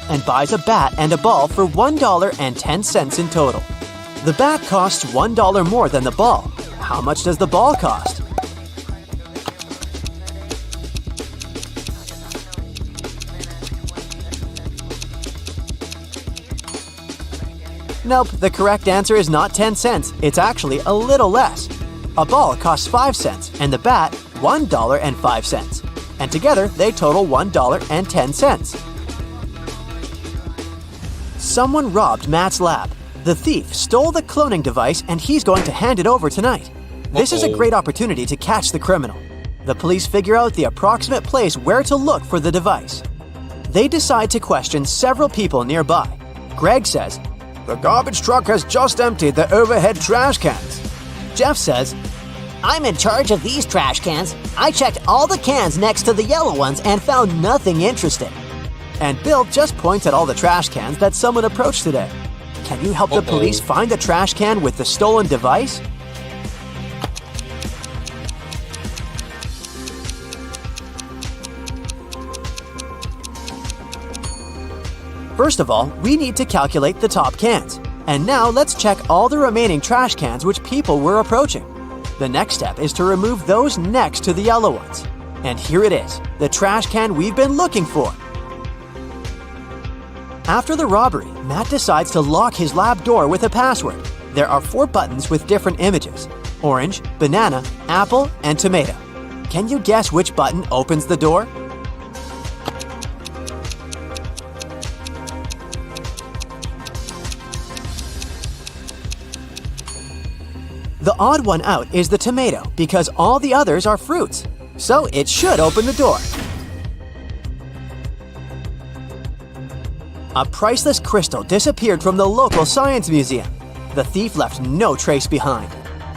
C: and buys a bat and a ball for $1.10 in total. The bat costs $1 more than the ball. How much does the ball cost? Nope, the correct answer is not 10 cents. It's actually a little less. A ball costs 5 cents and the bat $1.05. And together they total $1.10. Someone robbed Matt's lab. The thief stole the cloning device and he's going to hand it over tonight. This is a great opportunity to catch the criminal. The police figure out the approximate place where to look for the device. They decide to question several people nearby. Greg says, "The garbage truck has just emptied the overhead trash cans."
B: Jeff says, "I'm in charge of these trash cans. I checked all the cans next to the yellow ones and found nothing interesting."
C: And Bill just points at all the trash cans that someone approached today. Can you help the police find the trash can with the stolen device? First of all, we need to calculate the top cans. And now let's check all the remaining trash cans which people were approaching. The next step is to remove those next to the yellow ones. And here it is, the trash can we've been looking for. After the robbery, Matt decides to lock his lab door with a password. There are 4 buttons with different images: orange, banana, apple, and tomato. Can you guess which button opens the door? The odd one out is the tomato because all the others are fruits. So it should open the door. A priceless crystal disappeared from the local science museum. The thief left no trace behind.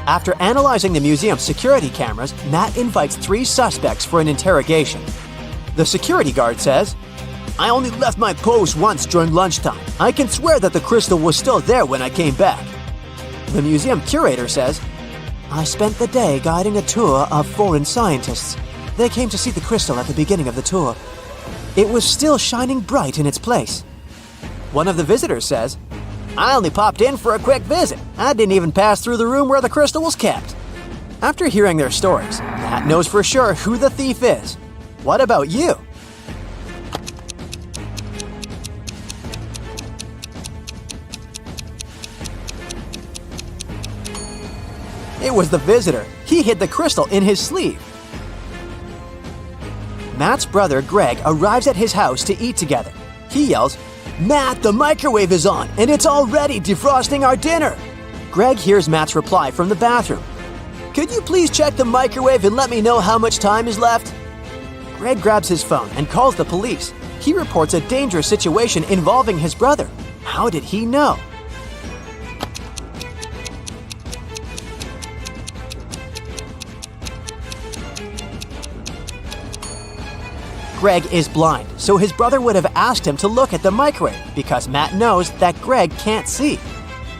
C: After analyzing the museum's security cameras, Matt invites 3 suspects for an interrogation. The security guard says, "I only left my post once during lunchtime. I can swear that the crystal was still there when I came back." The museum curator says, "I spent the day guiding a tour of foreign scientists. They came to see the crystal at the beginning of the tour. It was still shining bright in its place." One of the visitors says, "I only popped in for a quick visit. I didn't even pass through the room where the crystal was kept." After hearing their stories, Matt knows for sure who the thief is. What about you? It was the visitor. He hid the crystal in his sleeve. Matt's brother, Greg, arrives at his house to eat together. He yells, "Matt, the microwave is on, and it's already defrosting our dinner!" Greg hears Matt's reply from the bathroom. "Could you please check the microwave and let me know how much time is left?" Greg grabs his phone and calls the police. He reports a dangerous situation involving his brother. How did he know? Greg is blind, so his brother would have asked him to look at the microwave because Matt knows that Greg can't see.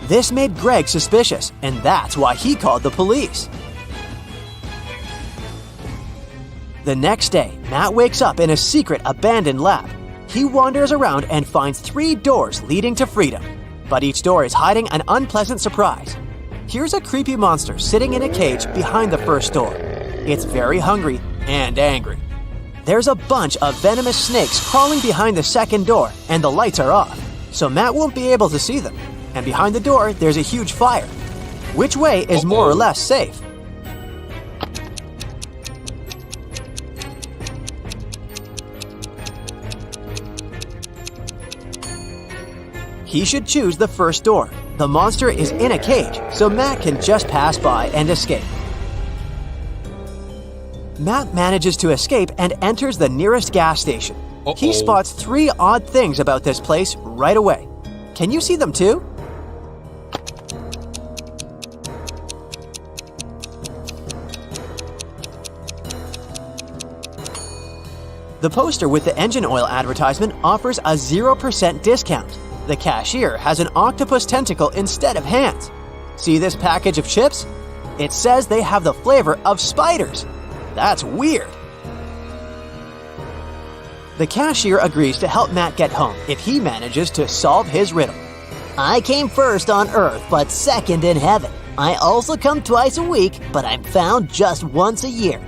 C: This made Greg suspicious, and that's why he called the police. The next day, Matt wakes up in a secret abandoned lab. He wanders around and finds 3 doors leading to freedom, but each door is hiding an unpleasant surprise. Here's a creepy monster sitting in a cage behind the first door. It's very hungry and angry. There's a bunch of venomous snakes crawling behind the second door, and the lights are off, so Matt won't be able to see them. And behind the door, there's a huge fire. Which way is more or less safe? He should choose the first door. The monster is in a cage, so Matt can just pass by and escape. Matt manages to escape and enters the nearest gas station. He spots 3 odd things about this place right away. Can you see them too? The poster with the engine oil advertisement offers a 0% discount. The cashier has an octopus tentacle instead of hands. See this package of chips? It says they have the flavor of spiders. That's weird. The cashier agrees to help Matt get home if he manages to solve his riddle.
B: I came first on Earth, but second in heaven. I also come twice a week, but I'm found just once a year.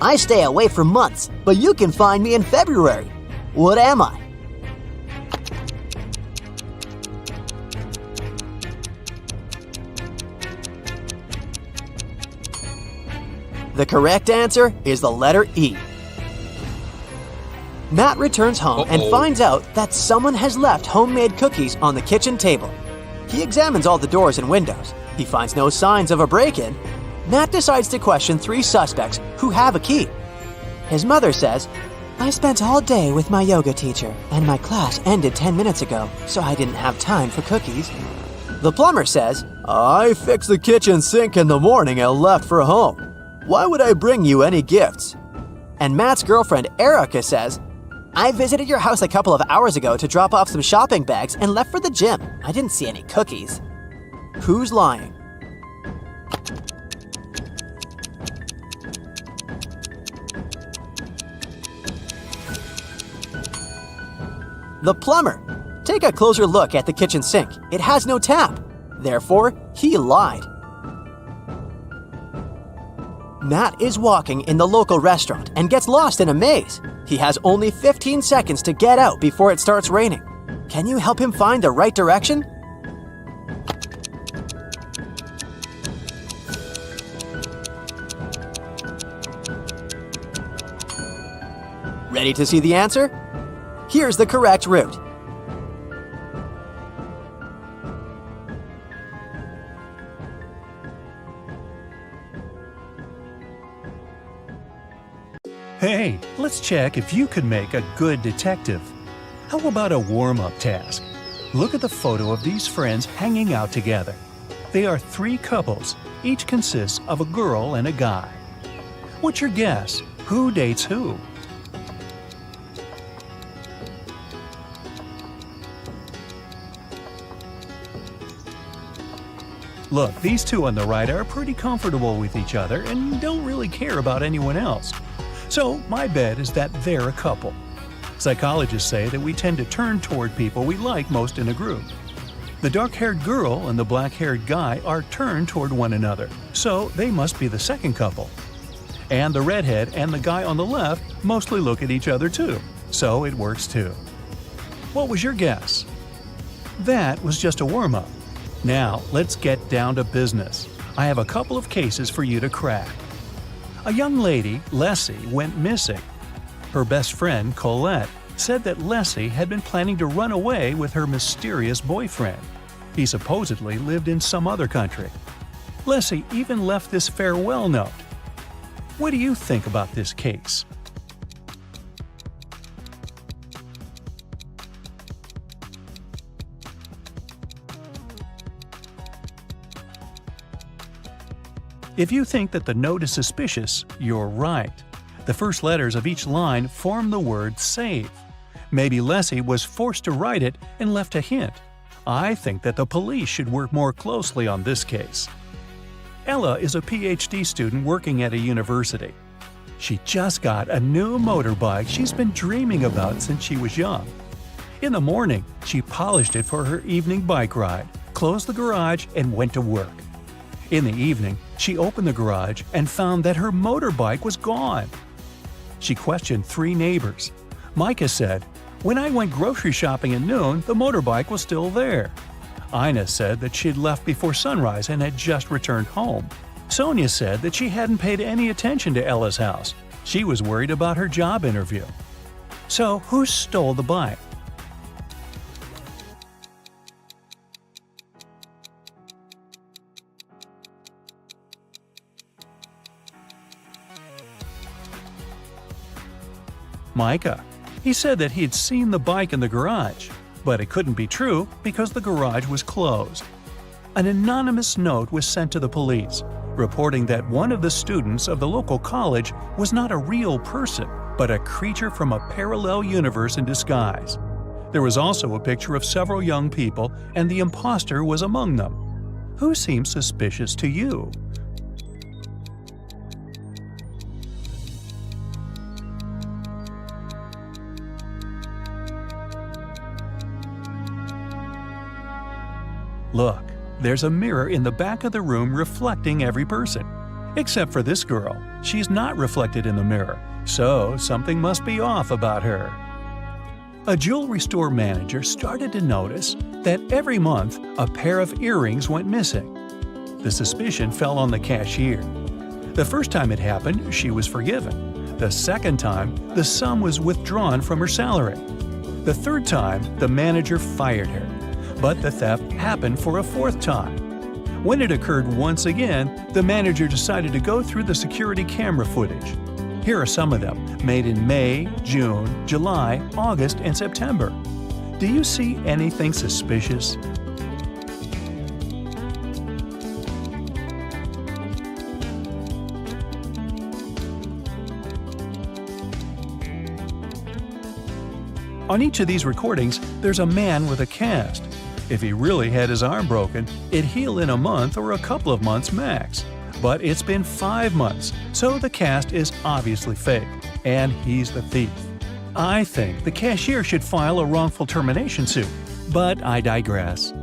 B: I stay away for months, but you can find me in February. What am I?
C: The correct answer is the letter E. Matt returns home and finds out that someone has left homemade cookies on the kitchen table. He examines all the doors and windows. He finds no signs of a break-in. Matt decides to question 3 suspects who have a key. His mother says, "I spent all day with my yoga teacher, and my class ended 10 minutes ago, so I didn't have time for cookies." The plumber says, "I fixed the kitchen sink in the morning and left for home. Why would I bring you any gifts?" And Matt's girlfriend Erica says, "I visited your house a couple of hours ago to drop off some shopping bags and left for the gym. I didn't see any cookies." Who's lying? The plumber. Take a closer look at the kitchen sink. It has no tap. Therefore, he lied. Matt is walking in the local restaurant and gets lost in a maze. He has only 15 seconds to get out before it starts raining. Can you help him find the right direction? Ready to see the answer? Here's the correct route.
D: Hey, let's check if you could make a good detective. How about a warm-up task? Look at the photo of these friends hanging out together. They are 3 couples. Each consists of a girl and a guy. What's your guess? Who dates who? Look, these 2 on the right are pretty comfortable with each other and don't really care about anyone else. So, my bet is that they're a couple. Psychologists say that we tend to turn toward people we like most in a group. The dark-haired girl and the black-haired guy are turned toward one another, so they must be the second couple. And the redhead and the guy on the left mostly look at each other too, so it works too. What was your guess? That was just a warm-up. Now, let's get down to business. I have a couple of cases for you to crack. A young lady, Leslie, went missing. Her best friend, Colette, said that Leslie had been planning to run away with her mysterious boyfriend. He supposedly lived in some other country. Leslie even left this farewell note. What do you think about this case? If you think that the note is suspicious, you're right. The first letters of each line form the word save. Maybe Leslie was forced to write it and left a hint. I think that the police should work more closely on this case. Ella is a PhD student working at a university. She just got a new motorbike she's been dreaming about since she was young. In the morning, she polished it for her evening bike ride, closed the garage, and went to work. In the evening, she opened the garage and found that her motorbike was gone. She questioned 3 neighbors. Micah said, "When I went grocery shopping at noon, the motorbike was still there." Ina said that she'd left before sunrise and had just returned home. Sonia said that she hadn't paid any attention to Ella's house. She was worried about her job interview. So, who stole the bike? Micah. He said that he had seen the bike in the garage, but it couldn't be true because the garage was closed. An anonymous note was sent to the police, reporting that one of the students of the local college was not a real person, but a creature from a parallel universe in disguise. There was also a picture of several young people, and the imposter was among them. Who seems suspicious to you? Look, there's a mirror in the back of the room reflecting every person. Except for this girl. She's not reflected in the mirror, so something must be off about her. A jewelry store manager started to notice that every month a pair of earrings went missing. The suspicion fell on the cashier. The first time it happened, she was forgiven. The second time, the sum was withdrawn from her salary. The third time, the manager fired her. But the theft happened for a fourth time. When it occurred once again, the manager decided to go through the security camera footage. Here are some of them, made in May, June, July, August, and September. Do you see anything suspicious? On each of these recordings, there's a man with a cast. If he really had his arm broken, it'd heal in a month or a couple of months max. But it's been 5 months, so the cast is obviously fake, and he's the thief. I think the cashier should file a wrongful termination suit, but I digress.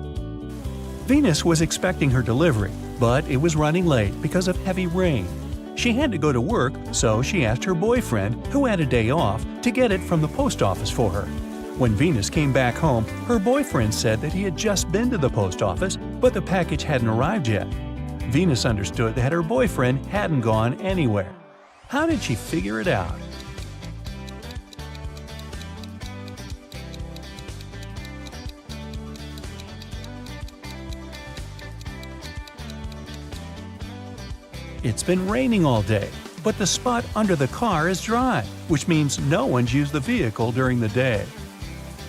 D: Venus was expecting her delivery, but it was running late because of heavy rain. She had to go to work, so she asked her boyfriend, who had a day off, to get it from the post office for her. When Venus came back home, her boyfriend said that he had just been to the post office, but the package hadn't arrived yet. Venus understood that her boyfriend hadn't gone anywhere. How did she figure it out? It's been raining all day, but the spot under the car is dry, which means no one's used the vehicle during the day.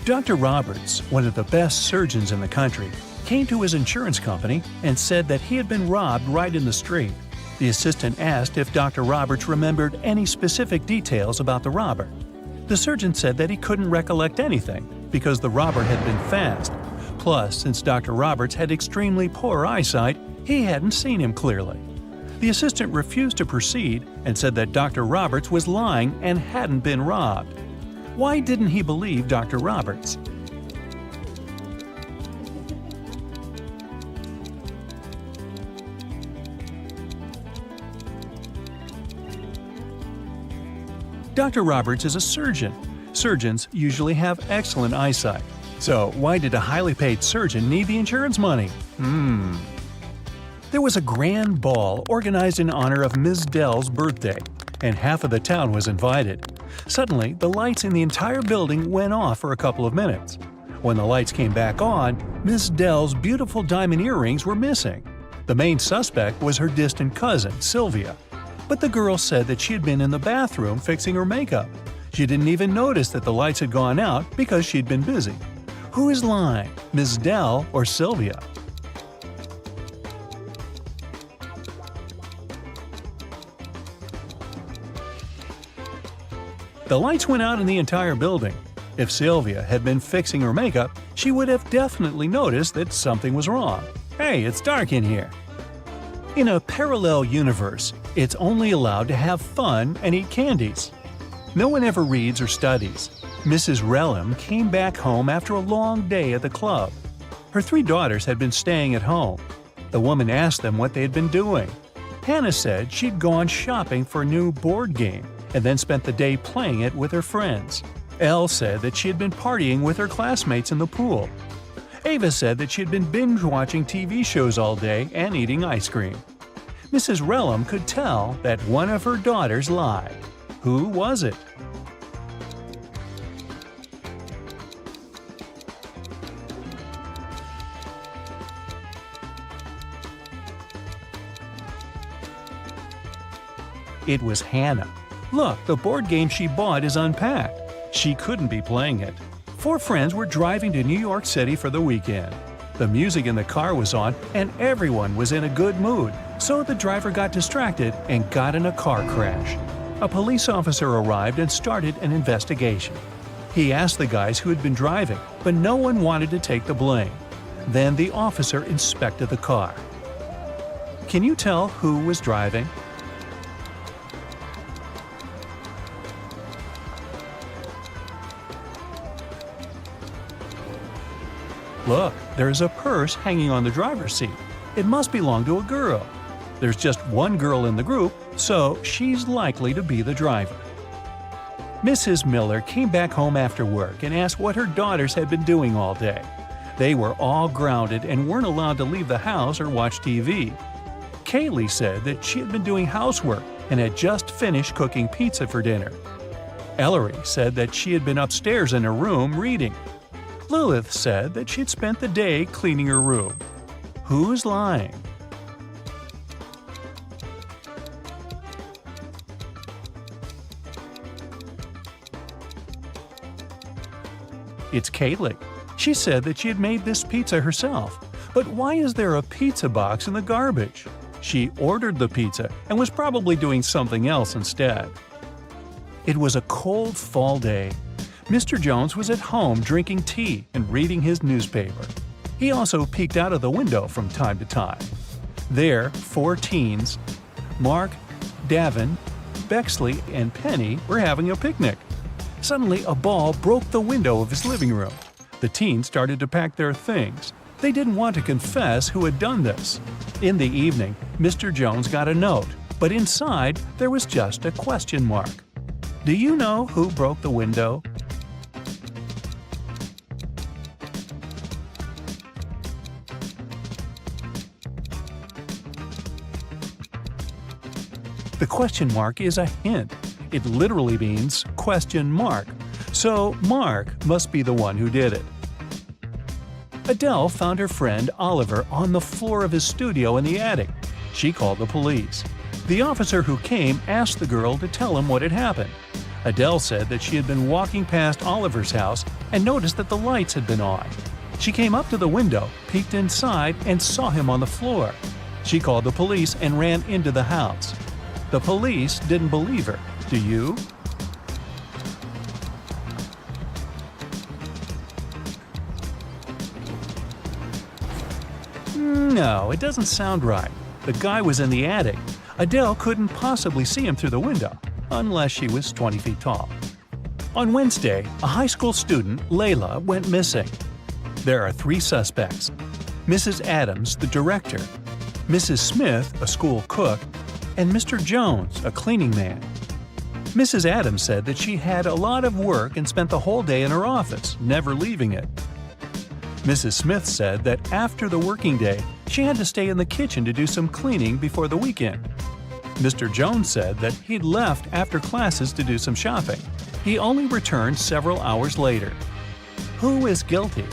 D: Dr. Roberts, one of the best surgeons in the country, came to his insurance company and said that he had been robbed right in the street. The assistant asked if Dr. Roberts remembered any specific details about the robber. The surgeon said that he couldn't recollect anything because the robber had been fast. Plus, since Dr. Roberts had extremely poor eyesight, he hadn't seen him clearly. The assistant refused to proceed and said that Dr. Roberts was lying and hadn't been robbed. Why didn't he believe Dr. Roberts? Dr. Roberts is a surgeon. Surgeons usually have excellent eyesight. So why did a highly paid surgeon need the insurance money? There was a grand ball organized in honor of Ms. Dell's birthday, and half of the town was invited. Suddenly, the lights in the entire building went off for a couple of minutes. When the lights came back on, Ms. Dell's beautiful diamond earrings were missing. The main suspect was her distant cousin, Sylvia. But the girl said that she had been in the bathroom fixing her makeup. She didn't even notice that the lights had gone out because she'd been busy. Who is lying, Ms. Dell or Sylvia? The lights went out in the entire building. If Sylvia had been fixing her makeup, she would have definitely noticed that something was wrong. Hey, it's dark in here. In a parallel universe, it's only allowed to have fun and eat candies. No one ever reads or studies. Mrs. Relham came back home after a long day at the club. Her 3 daughters had been staying at home. The woman asked them what they had been doing. Hannah said she'd gone shopping for a new board game and then spent the day playing it with her friends. Elle said that she had been partying with her classmates in the pool. Ava said that she had been binge-watching TV shows all day and eating ice cream. Mrs. Relham could tell that one of her daughters lied. Who was it? It was Hannah. Look, the board game she bought is unpacked. She couldn't be playing it. 4 friends were driving to New York City for the weekend. The music in the car was on and everyone was in a good mood, so the driver got distracted and got in a car crash. A police officer arrived and started an investigation. He asked the guys who had been driving, but no one wanted to take the blame. Then the officer inspected the car. Can you tell who was driving? Look, there's a purse hanging on the driver's seat. It must belong to a girl. There's just one girl in the group, so she's likely to be the driver. Mrs. Miller came back home after work and asked what her daughters had been doing all day. They were all grounded and weren't allowed to leave the house or watch TV. Kaylee said that she had been doing housework and had just finished cooking pizza for dinner. Ellery said that she had been upstairs in her room reading. Lilith said that she'd spent the day cleaning her room. Who's lying? It's Kaylee. She said that she had made this pizza herself. But why is there a pizza box in the garbage? She ordered the pizza and was probably doing something else instead. It was a cold fall day. Mr. Jones was at home drinking tea and reading his newspaper. He also peeked out of the window from time to time. There, 4 teens, Mark, Davin, Bexley, and Penny, were having a picnic. Suddenly, a ball broke the window of his living room. The teens started to pack their things. They didn't want to confess who had done this. In the evening, Mr. Jones got a note, but inside there was just a question mark. Do you know who broke the window? The question mark is a hint. It literally means question mark. So Mark must be the one who did it. Adele found her friend Oliver on the floor of his studio in the attic. She called the police. The officer who came asked the girl to tell him what had happened. Adele said that she had been walking past Oliver's house and noticed that the lights had been on. She came up to the window, peeked inside, and saw him on the floor. She called the police and ran into the house. The police didn't believe her. Do you? No, it doesn't sound right. The guy was in the attic. Adele couldn't possibly see him through the window, unless she was 20 feet tall. On Wednesday, a high school student, Layla, went missing. There are 3 suspects: Mrs. Adams, the director, Mrs. Smith, a school cook, and Mr. Jones, a cleaning man. Mrs. Adams said that she had a lot of work and spent the whole day in her office, never leaving it. Mrs. Smith said that after the working day, she had to stay in the kitchen to do some cleaning before the weekend. Mr. Jones said that he'd left after classes to do some shopping. He only returned several hours later. Who is guilty?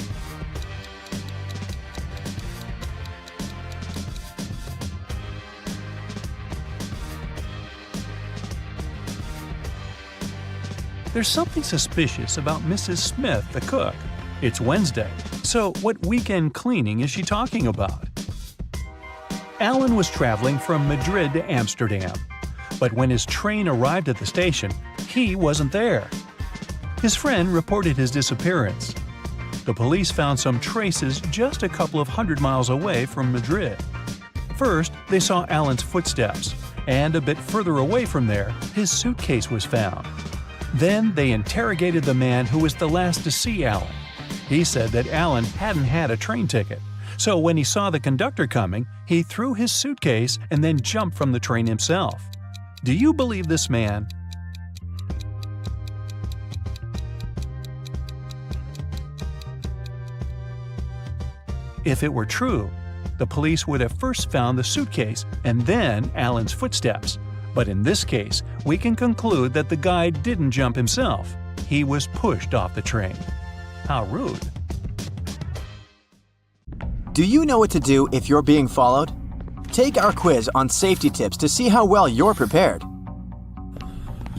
D: There's something suspicious about Mrs. Smith, the cook. It's Wednesday, so what weekend cleaning is she talking about? Alan was traveling from Madrid to Amsterdam, but when his train arrived at the station, he wasn't there. His friend reported his disappearance. The police found some traces just a couple of 100 miles away from Madrid. First, they saw Alan's footsteps, and a bit further away from there, his suitcase was found. Then they interrogated the man who was the last to see Alan. He said that Alan hadn't had a train ticket, so when he saw the conductor coming, he threw his suitcase and then jumped from the train himself. Do you believe this man? If it were true, the police would have first found the suitcase and then Alan's footsteps. But in this case, we can conclude that the guy didn't jump himself. He was pushed off the train. How rude.
C: Do you know what to do if you're being followed? Take our quiz on safety tips to see how well you're prepared.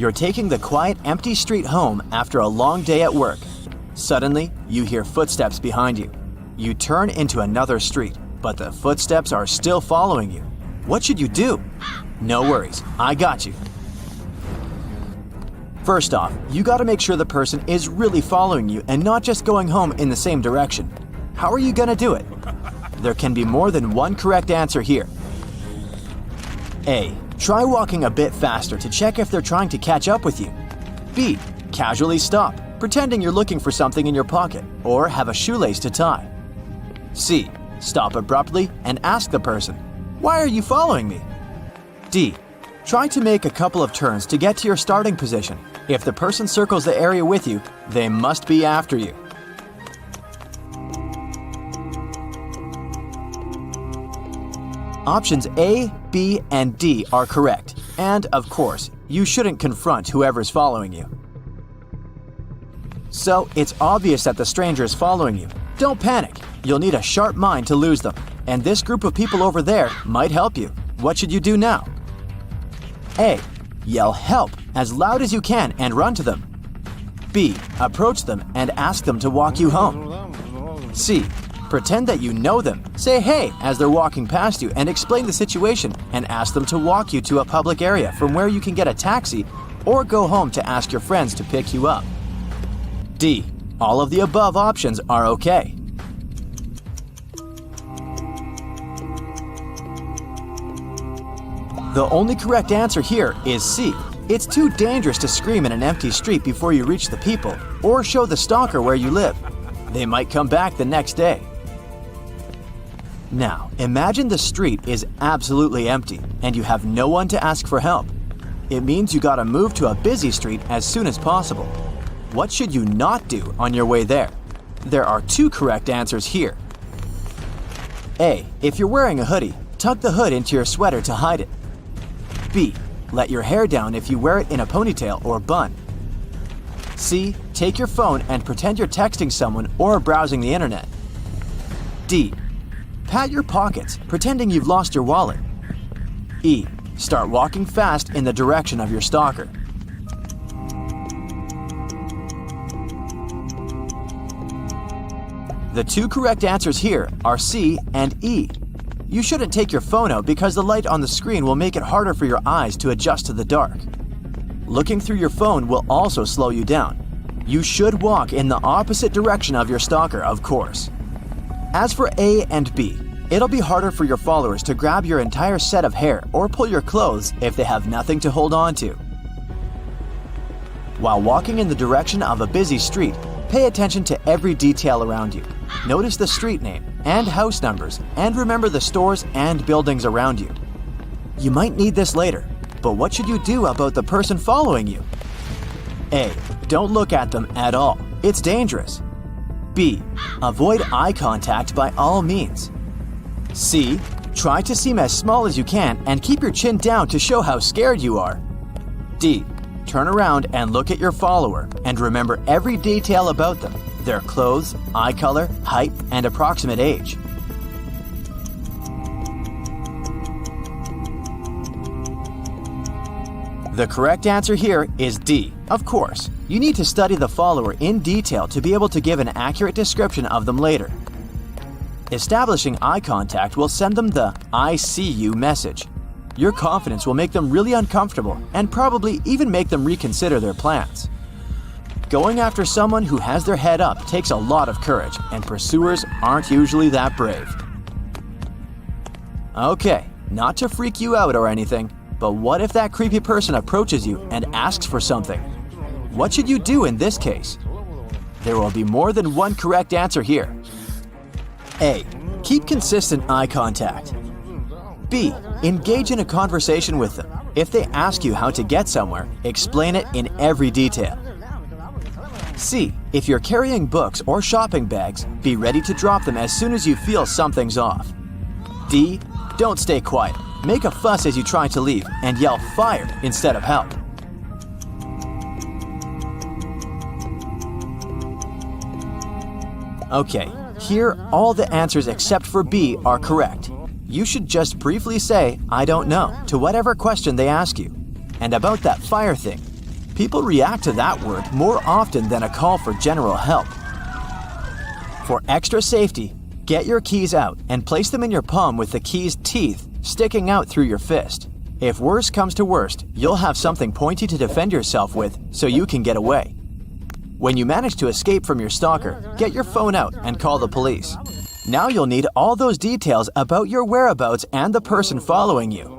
C: You're taking the quiet, empty street home after a long day at work. Suddenly, you hear footsteps behind you. You turn into another street, but the footsteps are still following you. What should you do? No worries, I got you. First off, you gotta make sure the person is really following you and not just going home in the same direction. How are you gonna do it? There can be more than one correct answer here. A. Try walking a bit faster to check if they're trying to catch up with you. B. Casually stop, pretending you're looking for something in your pocket, or have a shoelace to tie. C. Stop abruptly and ask the person, "Why are you following me?" D. Try to make a couple of turns to get to your starting position. If the person circles the area with you, they must be after you. Options A, B, and D are correct, and of course, you shouldn't confront whoever's following you. So, it's obvious that the stranger is following you. Don't panic, you'll need a sharp mind to lose them, and this group of people over there might help you. What should you do now? A. Yell help as loud as you can and run to them. B. Approach them and ask them to walk you home. C. Pretend that you know them. Say hey as they're walking past you and explain the situation and ask them to walk you to a public area from where you can get a taxi or go home to ask your friends to pick you up. D. All of the above options are okay. The only correct answer here is C. It's too dangerous to scream in an empty street before you reach the people or show the stalker where you live. They might come back the next day. Now, imagine the street is absolutely empty and you have no one to ask for help. It means you gotta move to a busy street as soon as possible. What should you not do on your way there? There are two correct answers here. A. If you're wearing a hoodie, tuck the hood into your sweater to hide it. B. Let your hair down if you wear it in a ponytail or bun. C. Take your phone and pretend you're texting someone or browsing the internet. D. Pat your pockets, pretending you've lost your wallet. E. Start walking fast in the direction of your stalker. The two correct answers here are C and E. You shouldn't take your phone out because the light on the screen will make it harder for your eyes to adjust to the dark. Looking through your phone will also slow you down. You should walk in the opposite direction of your stalker, of course. As for A and B, it'll be harder for your followers to grab your entire set of hair or pull your clothes if they have nothing to hold on to. While walking in the direction of a busy street, pay attention to every detail around you. Notice the street name and house numbers, and remember the stores and buildings around you. You might need this later, but what should you do about the person following you? A. Don't look at them at all. It's dangerous. B. Avoid eye contact by all means. C. Try to seem as small as you can and keep your chin down to show how scared you are. D. Turn around and look at your follower and remember every detail about them, their clothes, eye color, height, and approximate age. The correct answer here is D. Of course, you need to study the follower in detail to be able to give an accurate description of them later. Establishing eye contact will send them the "I see you" message. Your confidence will make them really uncomfortable and probably even make them reconsider their plans. Going after someone who has their head up takes a lot of courage, and pursuers aren't usually that brave. Okay, not to freak you out or anything, but what if that creepy person approaches you and asks for something? What should you do in this case? There will be more than one correct answer here. A. Keep consistent eye contact. B. Engage in a conversation with them. If they ask you how to get somewhere, explain it in every detail. C. If you're carrying books or shopping bags, be ready to drop them as soon as you feel something's off. D. Don't stay quiet. Make a fuss as you try to leave and yell "fire" instead of "help." Okay, here all the answers except for B are correct. You should just briefly say "I don't know" to whatever question they ask you. And about that fire thing, People react to that word more often than a call for general help. For extra safety, get your keys out and place them in your palm with the key's teeth sticking out through your fist. If worst comes to worst, you'll have something pointy to defend yourself with so you can get away. When you manage to escape from your stalker, get your phone out and call the police. Now you'll need all those details about your whereabouts and the person following you.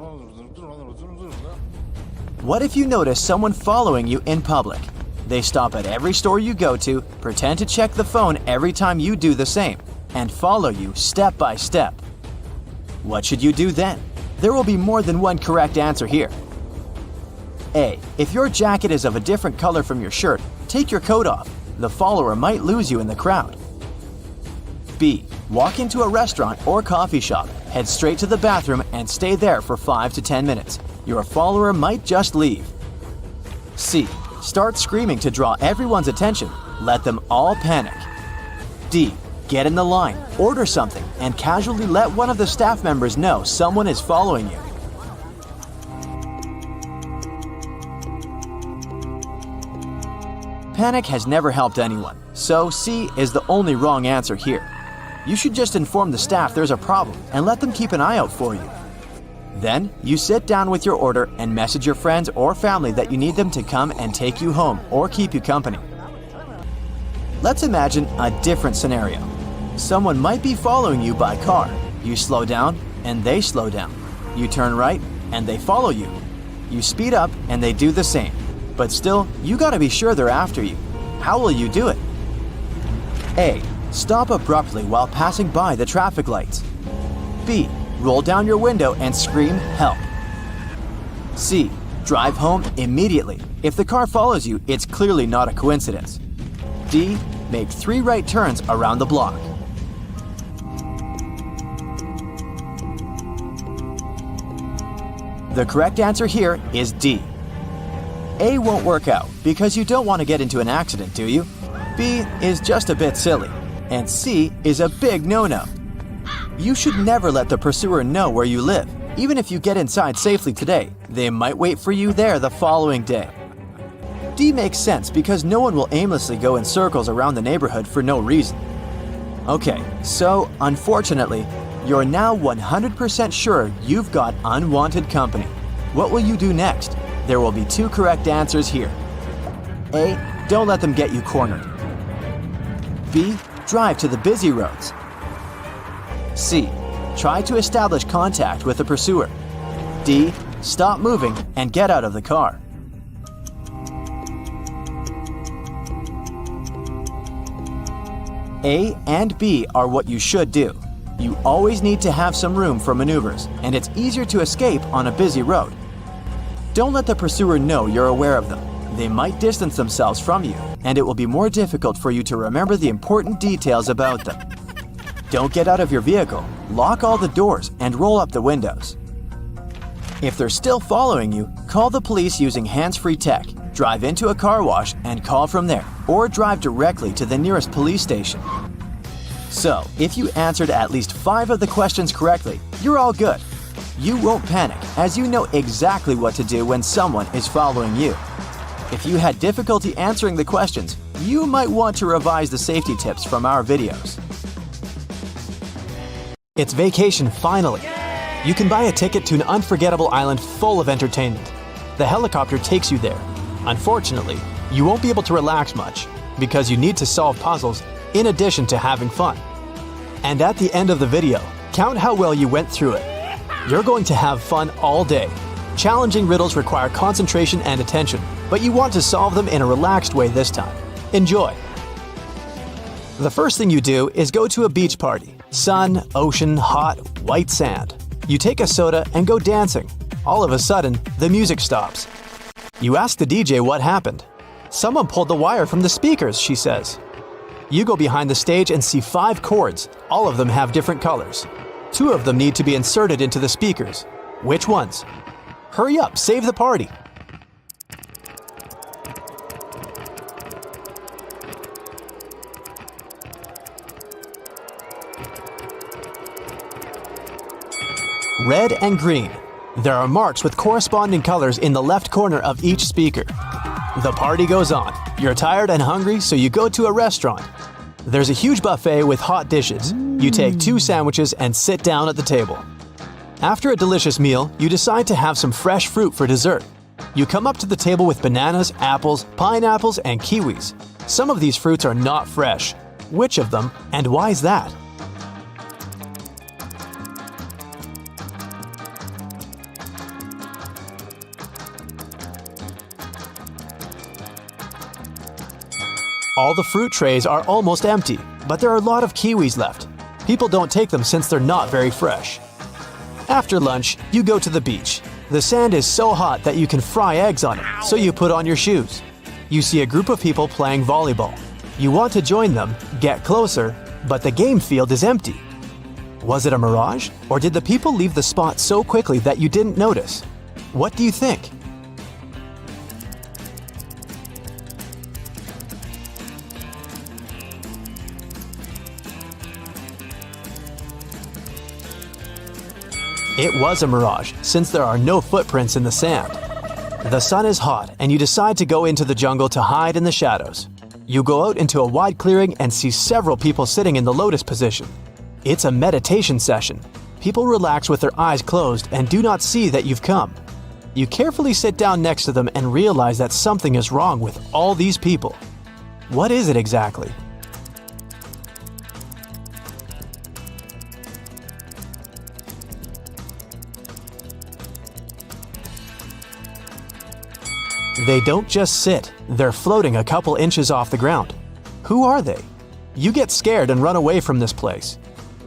C: What if you notice someone following you in public? They stop at every store you go to, pretend to check the phone every time you do the same, and follow you step by step. What should you do then? There will be more than one correct answer here. A. If your jacket is of a different color from your shirt, take your coat off. The follower might lose you in the crowd. B. Walk into a restaurant or coffee shop, head straight to the bathroom and stay there for 5 to 10 minutes. Your follower might just leave. C. Start screaming to draw everyone's attention. Let them all panic. D. Get in the line, order something, and casually let one of the staff members know someone is following you. Panic has never helped anyone, so C is the only wrong answer here. You should just inform the staff there's a problem and let them keep an eye out for you. Then, you sit down with your order and message your friends or family that you need them to come and take you home or keep you company. Let's imagine a different scenario. Someone might be following you by car. You slow down and they slow down. You turn right and they follow you. You speed up and they do the same. But still, you gotta be sure they're after you. How will you do it? A. Stop abruptly while passing by the traffic lights. B. Roll down your window and scream, "Help." C. Drive home immediately. If the car follows you, it's clearly not a coincidence. D. Make 3 right turns around the block. The correct answer here is D. A won't work out because you don't want to get into an accident, do you? B is just a bit silly. And C is a big no-no. You should never let the pursuer know where you live. Even if you get inside safely today, they might wait for you there the following day. D makes sense because no one will aimlessly go in circles around the neighborhood for no reason. Okay, so unfortunately, you're now 100% sure you've got unwanted company. What will you do next? There will be 2 correct answers here. A. Don't let them get you cornered. B. Drive to the busy roads. C. Try to establish contact with the pursuer. D. Stop moving and get out of the car. A and B are what you should do. You always need to have some room for maneuvers, and it's easier to escape on a busy road. Don't let the pursuer know you're aware of them. They might distance themselves from you, and it will be more difficult for you to remember the important details about them. Don't get out of your vehicle, lock all the doors, and roll up the windows. If they're still following you, call the police using hands-free tech, drive into a car wash, and call from there, or drive directly to the nearest police station. So, if you answered at least 5 of the questions correctly, you're all good. You won't panic, as you know exactly what to do when someone is following you. If you had difficulty answering the questions, you might want to revise the safety tips from our videos. It's vacation finally. You can buy a ticket to an unforgettable island full of entertainment. The helicopter takes you there. Unfortunately, you won't be able to relax much because you need to solve puzzles in addition to having fun. And at the end of the video, count how well you went through it. You're going to have fun all day. Challenging riddles require concentration and attention, but you want to solve them in a relaxed way this time. Enjoy! The first thing you do is go to a beach party. Sun, ocean, hot, white sand. You take a soda and go dancing. All of a sudden, the music stops. You ask the DJ what happened. "Someone pulled the wire from the speakers," she says. You go behind the stage and see 5 cords. All of them have different colors. 2 of them need to be inserted into the speakers. Which ones? Hurry up, save the party! Red and green. There are marks with corresponding colors in the left corner of each speaker. The party goes on. You're tired and hungry, so you go to a restaurant. There's a huge buffet with hot dishes. You take 2 sandwiches and sit down at the table. After a delicious meal, you decide to have some fresh fruit for dessert. You come up to the table with bananas, apples, pineapples, and kiwis. Some of these fruits are not fresh. Which of them, and why is that? All the fruit trays are almost empty, but there are a lot of kiwis left. People don't take them since they're not very fresh. After lunch, you go to the beach. The sand is so hot that you can fry eggs on it, so you put on your shoes. You see a group of people playing volleyball. You want to join them, get closer, but the game field is empty. Was it a mirage, or did the people leave the spot so quickly that you didn't notice? What do you think? It was a mirage, since there are no footprints in the sand. The sun is hot, and you decide to go into the jungle to hide in the shadows. You go out into a wide clearing and see several people sitting in the lotus position. It's a meditation session. People relax with their eyes closed and do not see that you've come. You carefully sit down next to them and realize that something is wrong with all these people. What is it exactly? They don't just sit, they're floating a couple inches off the ground. Who are they? You get scared and run away from this place.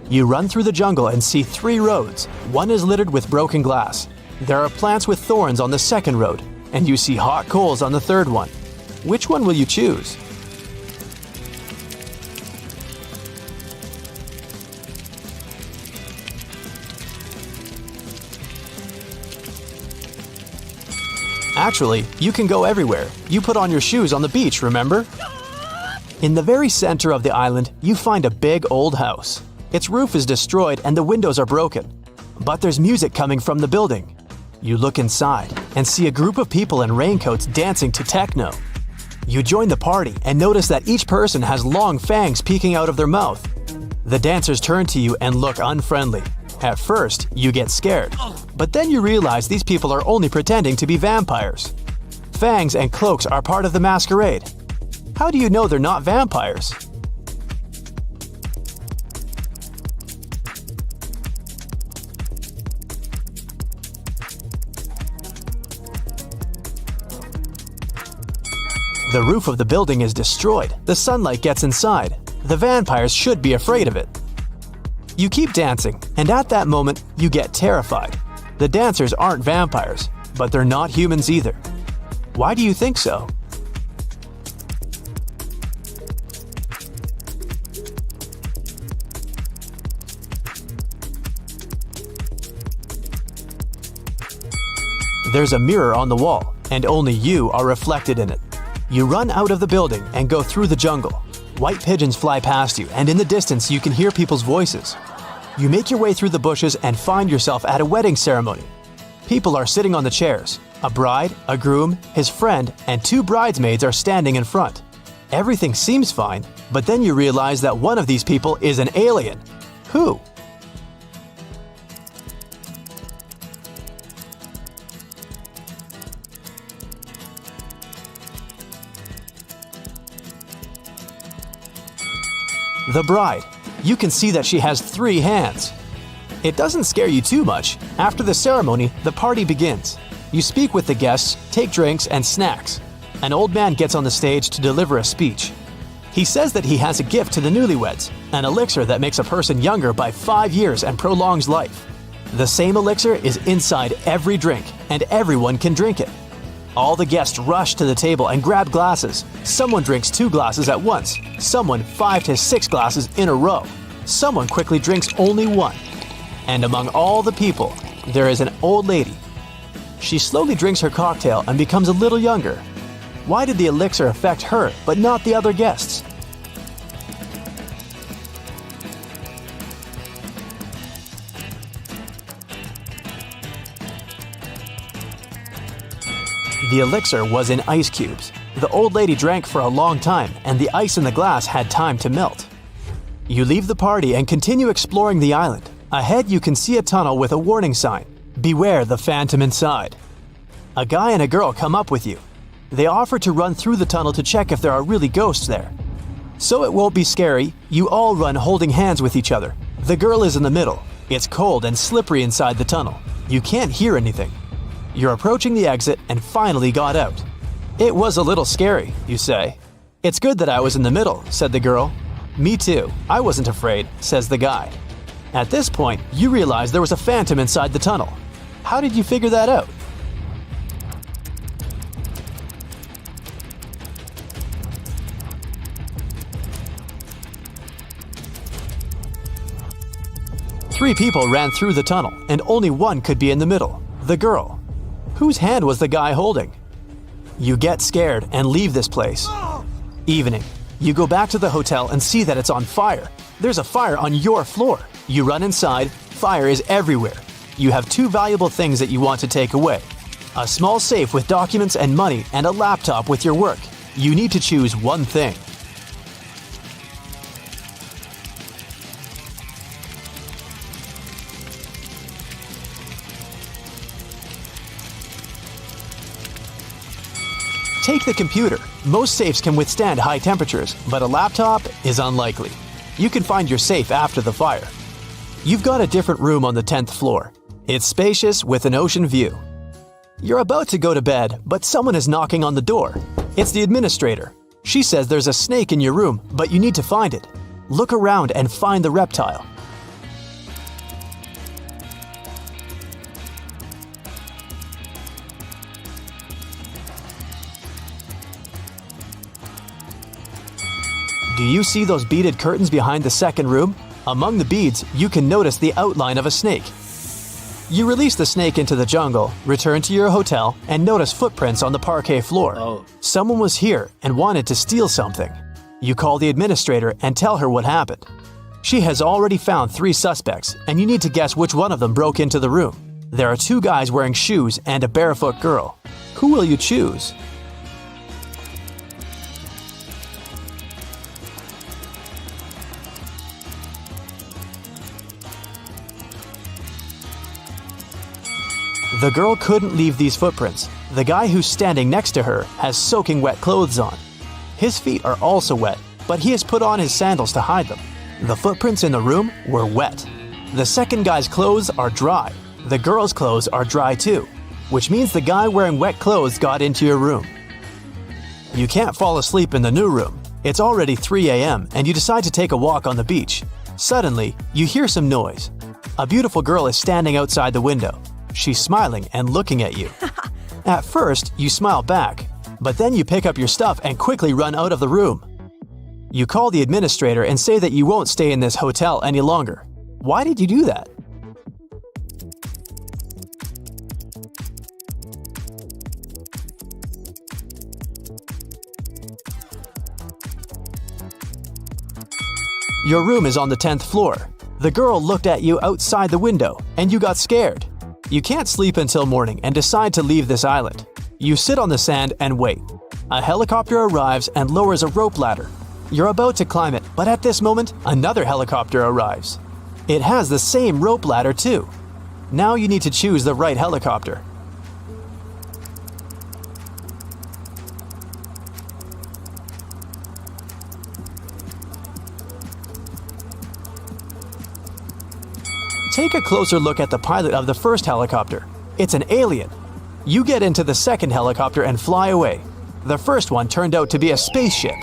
C: You run through the jungle and see 3 roads. One is littered with broken glass. There are plants with thorns on the second road, and you see hot coals on the third one. Which one will you choose? Actually, you can go everywhere. You put on your shoes on the beach, remember? In the very center of the island, you find a big old house. Its roof is destroyed and the windows are broken. But there's music coming from the building. You look inside and see a group of people in raincoats dancing to techno. You join the party and notice that each person has long fangs peeking out of their mouth. The dancers turn to you and look unfriendly. At first, you get scared, but then you realize these people are only pretending to be vampires. Fangs and cloaks are part of the masquerade. How do you know they're not vampires? The roof of the building is destroyed. The sunlight gets inside. The vampires should be afraid of it. You keep dancing, and at that moment, you get terrified. The dancers aren't vampires, but they're not humans either. Why do you think so? There's a mirror on the wall, and only you are reflected in it. You run out of the building and go through the jungle. White pigeons fly past you, and in the distance you can hear people's voices. You make your way through the bushes and find yourself at a wedding ceremony. People are sitting on the chairs. A bride, a groom, his friend, and 2 bridesmaids are standing in front. Everything seems fine, but then you realize that one of these people is an alien. Who? The bride. You can see that she has 3 hands. It doesn't scare you too much. After the ceremony, the party begins. You speak with the guests, take drinks and snacks. An old man gets on the stage to deliver a speech. He says that he has a gift to the newlyweds, an elixir that makes a person younger by 5 years and prolongs life. The same elixir is inside every drink, and everyone can drink it. All the guests rush to the table and grab glasses. Someone drinks 2 glasses at once. Someone 5 to 6 glasses in a row. Someone quickly drinks only 1. And among all the people, there is an old lady. She slowly drinks her cocktail and becomes a little younger. Why did the elixir affect her but not the other guests? The elixir was in ice cubes. The old lady drank for a long time, and the ice in the glass had time to melt. You leave the party and continue exploring the island. Ahead, you can see a tunnel with a warning sign. Beware the phantom inside. A guy and a girl come up with you. They offer to run through the tunnel to check if there are really ghosts there. So it won't be scary, you all run holding hands with each other. The girl is in the middle. It's cold and slippery inside the tunnel. You can't hear anything. You're approaching the exit and finally got out. It was a little scary, you say. It's good that I was in the middle, said the girl. Me too. I wasn't afraid, says the guy. At this point, you realize there was a phantom inside the tunnel. How did you figure that out? Three people ran through the tunnel, and only one could be in the middle, the girl. Whose hand was the guy holding? You get scared and leave this place. Evening. You go back to the hotel and see that it's on fire. There's a fire on your floor. You run inside. Fire is everywhere. You have two valuable things that you want to take away. A small safe with documents and money and a laptop with your work. You need to choose one thing. Take the computer. Most safes can withstand high temperatures, but a laptop is unlikely. You can find your safe after the fire. You've got a different room on the 10th floor. It's spacious with an ocean view. You're about to go to bed, but someone is knocking on the door. It's the administrator. She says there's a snake in your room, but you need to find it. Look around and find the reptile. Do you see those beaded curtains behind the second room? Among the beads, you can notice the outline of a snake. You release the snake into the jungle, return to your hotel, and notice footprints on the parquet floor. Someone was here and wanted to steal something. You call the administrator and tell her what happened. She has already found 3 suspects, and you need to guess which one of them broke into the room. There are 2 guys wearing shoes and a barefoot girl. Who will you choose? The girl couldn't leave these footprints. The guy who's standing next to her has soaking wet clothes on. His feet are also wet, but he has put on his sandals to hide them. The footprints in the room were wet. The second guy's clothes are dry. The girl's clothes are dry too, which means the guy wearing wet clothes got into your room. You can't fall asleep in the new room. It's already 3 a.m. and you decide to take a walk on the beach. Suddenly, you hear some noise. A beautiful girl is standing outside the window. She's smiling and looking at you. At first, you smile back, but then you pick up your stuff and quickly run out of the room. You call the administrator and say that you won't stay in this hotel any longer. Why did you do that? Your room is on the 10th floor. The girl looked at you outside the window, and you got scared. You can't sleep until morning and decide to leave this island. You sit on the sand and wait. A helicopter arrives and lowers a rope ladder. You're about to climb it, but at this moment, another helicopter arrives. It has the same rope ladder too. Now you need to choose the right helicopter. Take a closer look at the pilot of the first helicopter. It's an alien. You get into the second helicopter and fly away. The first one turned out to be a spaceship.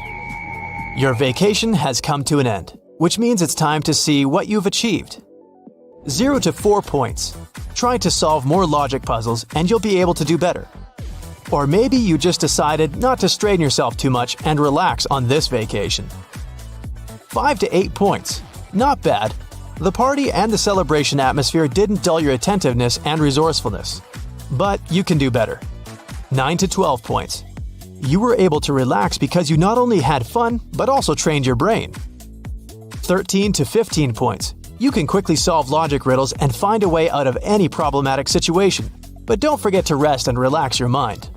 C: Your vacation has come to an end, which means it's time to see what you've achieved. 0 to 4 points. Try to solve more logic puzzles and you'll be able to do better. Or maybe you just decided not to strain yourself too much and relax on this vacation. 5 to 8 points. Not bad. The party and the celebration atmosphere didn't dull your attentiveness and resourcefulness. But you can do better. 9 to 12 points. You were able to relax because you not only had fun, but also trained your brain. 13 to 15 points. You can quickly solve logic riddles and find a way out of any problematic situation. But don't forget to rest and relax your mind.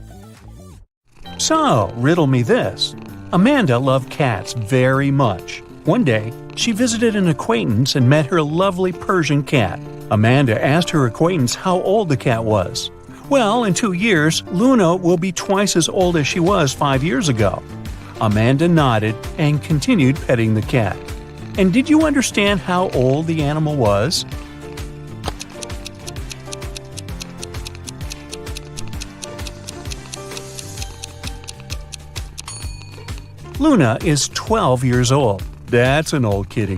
D: So, riddle me this. Amanda loved cats very much. One day, she visited an acquaintance and met her lovely Persian cat. Amanda asked her acquaintance how old the cat was. Well, in 2 years, Luna will be twice as old as she was 5 years ago. Amanda nodded and continued petting the cat. And did you understand how old the animal was? Luna is 12 years old. That's an old kitty.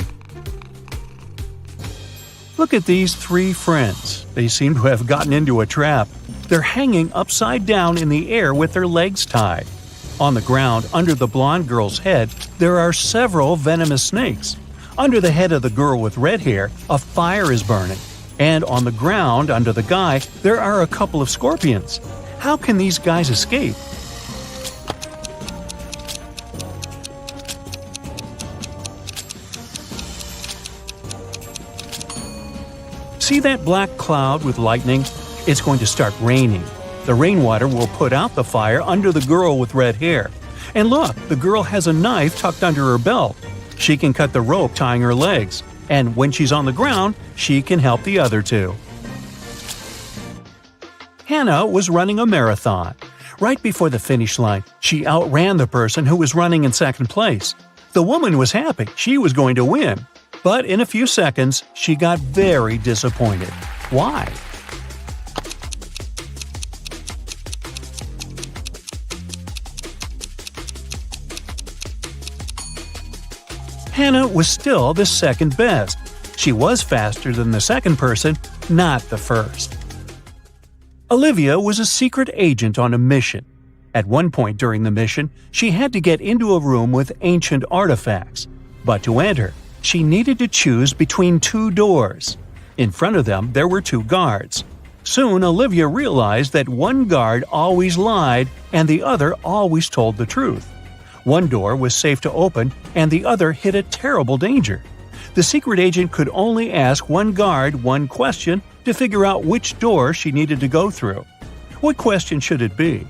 D: Look at these 3 friends. They seem to have gotten into a trap. They're hanging upside down in the air with their legs tied. On the ground, under the blonde girl's head, there are several venomous snakes. Under the head of the girl with red hair, a fire is burning. And on the ground, under the guy, there are a couple of scorpions. How can these guys escape? See that black cloud with lightning? It's going to start raining. The rainwater will put out the fire under the girl with red hair. And look, the girl has a knife tucked under her belt. She can cut the rope tying her legs. And when she's on the ground, she can help the other 2. Hannah was running a marathon. Right before the finish line, she outran the person who was running in second place. The woman was happy she was going to win. But in a few seconds, she got very disappointed. Why? Hannah was still the second best. She was faster than the second person, not the first. Olivia was a secret agent on a mission. At one point during the mission, she had to get into a room with ancient artifacts. But to enter, she needed to choose between 2 doors. In front of them, there were 2 guards. Soon, Olivia realized that one guard always lied and the other always told the truth. One door was safe to open and the other hid a terrible danger. The secret agent could only ask one guard one question to figure out which door she needed to go through. What question should it be?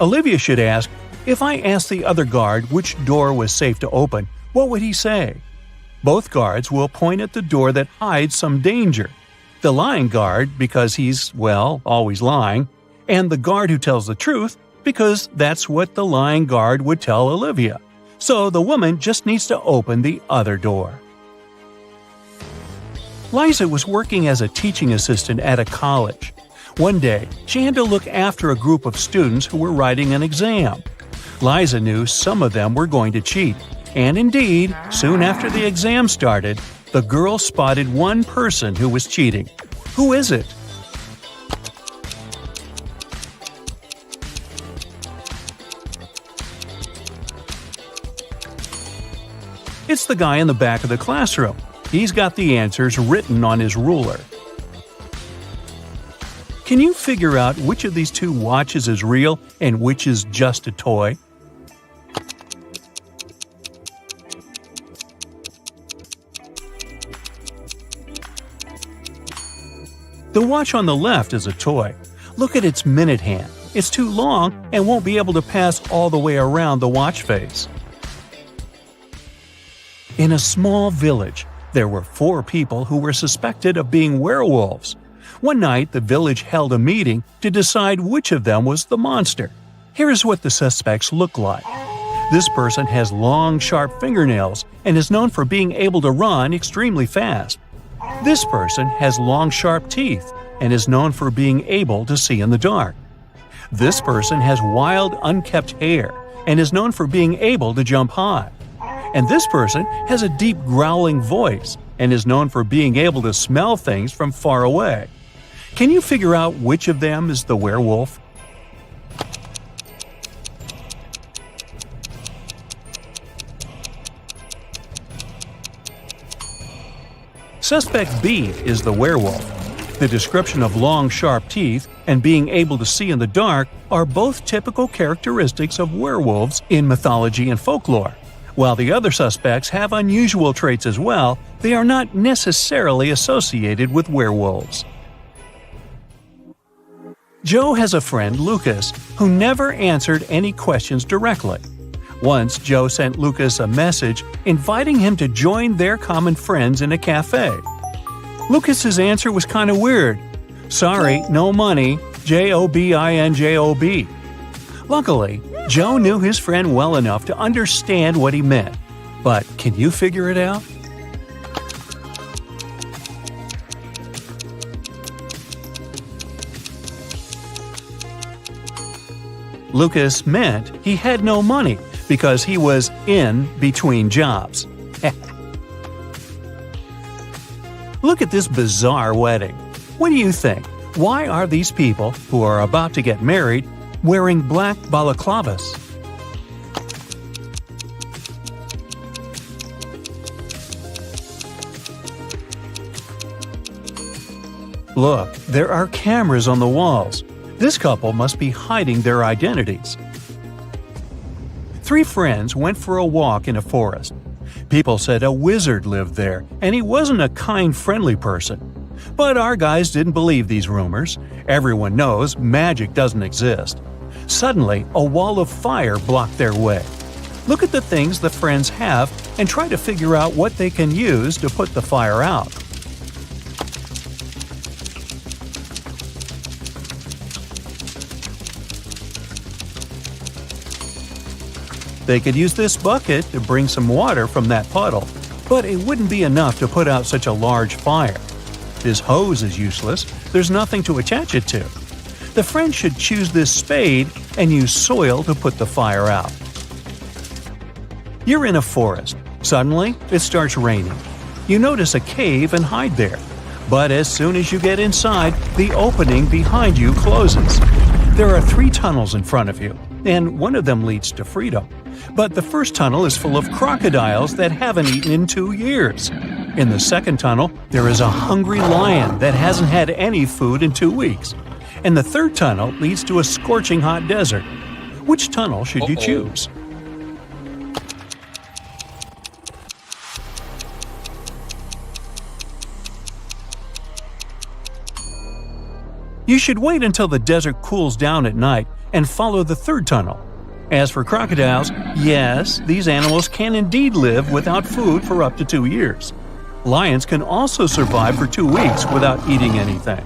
D: Olivia should ask, if I asked the other guard which door was safe to open, what would he say? Both guards will point at the door that hides some danger. The lying guard, because he's, well, always lying, and the guard who tells the truth, because that's what the lying guard would tell Olivia. So the woman just needs to open the other door. Liza was working as a teaching assistant at a college. One day, she had to look after a group of students who were writing an exam. Liza knew some of them were going to cheat, and indeed, soon after the exam started, the girl spotted one person who was cheating. Who is it? It's the guy in the back of the classroom. He's got the answers written on his ruler. Can you figure out which of these 2 watches is real and which is just a toy? The watch on the left is a toy. Look at its minute hand. It's too long and won't be able to pass all the way around the watch face. In a small village, there were 4 people who were suspected of being werewolves. One night, the village held a meeting to decide which of them was the monster. Here is what the suspects look like. This person has long, sharp fingernails and is known for being able to run extremely fast. This person has long, sharp teeth and is known for being able to see in the dark. This person has wild, unkempt hair and is known for being able to jump high. And this person has a deep, growling voice and is known for being able to smell things from far away. Can you figure out which of them is the werewolf? Suspect B is the werewolf. The description of long, sharp teeth and being able to see in the dark are both typical characteristics of werewolves in mythology and folklore. While the other suspects have unusual traits as well, they are not necessarily associated with werewolves. Joe has a friend, Lucas, who never answered any questions directly. Once, Joe sent Lucas a message inviting him to join their common friends in a cafe. Lucas's answer was kind of weird. Sorry, no money, JOBINJOB. Luckily, Joe knew his friend well enough to understand what he meant. But can you figure it out? Lucas meant he had no money because he was in between jobs. Look at this bizarre wedding. What do you think? Why are these people, who are about to get married, wearing black balaclavas? Look, there are cameras on the walls. This couple must be hiding their identities. 3 friends went for a walk in a forest. People said a wizard lived there, and he wasn't a kind, friendly person. But our guys didn't believe these rumors. Everyone knows magic doesn't exist. Suddenly, a wall of fire blocked their way. Look at the things the friends have and try to figure out what they can use to put the fire out. They could use this bucket to bring some water from that puddle, but it wouldn't be enough to put out such a large fire. This hose is useless, there's nothing to attach it to. The friends should choose this spade and use soil to put the fire out. You're in a forest. Suddenly, it starts raining. You notice a cave and hide there. But as soon as you get inside, the opening behind you closes. There are 3 tunnels in front of you, and one of them leads to freedom. But the first tunnel is full of crocodiles that haven't eaten in 2 years. In the second tunnel, there is a hungry lion that hasn't had any food in 2 weeks. And the third tunnel leads to a scorching hot desert. Which tunnel should you choose? You should wait until the desert cools down at night and follow the third tunnel. As for crocodiles, yes, these animals can indeed live without food for up to 2 years. Lions can also survive for 2 weeks without eating anything.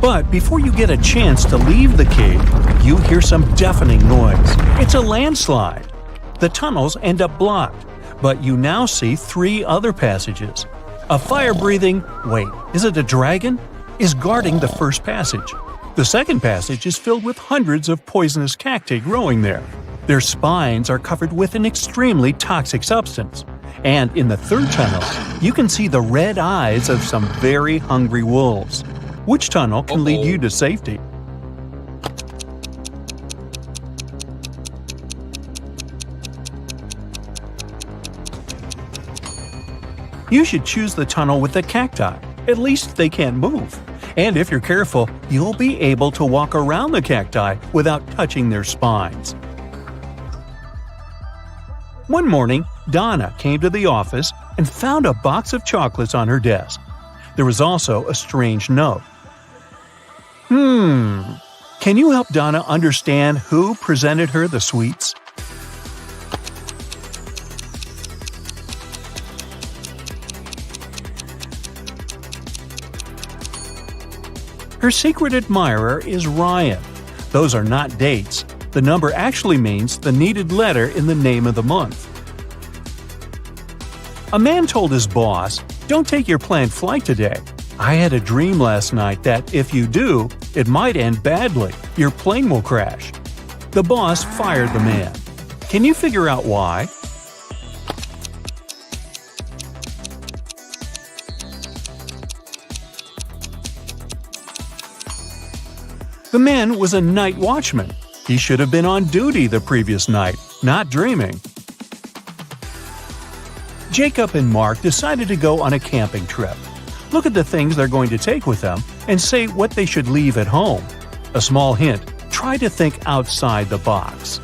D: But before you get a chance to leave the cave, you hear some deafening noise. It's a landslide. The tunnels end up blocked, but you now see 3 other passages. A fire-breathing, wait, is it a dragon? Is guarding the first passage. The second passage is filled with hundreds of poisonous cacti growing there. Their spines are covered with an extremely toxic substance. And in the third tunnel, you can see the red eyes of some very hungry wolves. Which tunnel can lead you to safety? You should choose the tunnel with the cacti. At least they can't move. And if you're careful, you'll be able to walk around the cacti without touching their spines. One morning, Donna came to the office and found a box of chocolates on her desk. There was also a strange note. Can you help Donna understand who presented her the sweets? Her secret admirer is Ryan. Those are not dates. The number actually means the needed letter in the name of the month. A man told his boss, "Don't take your planned flight today. I had a dream last night that if you do, it might end badly. Your plane will crash." The boss fired the man. Can you figure out why? The man was a night watchman. He should have been on duty the previous night, not dreaming. Jacob and Mark decided to go on a camping trip. Look at the things they're going to take with them and say what they should leave at home. A small hint, try to think outside the box.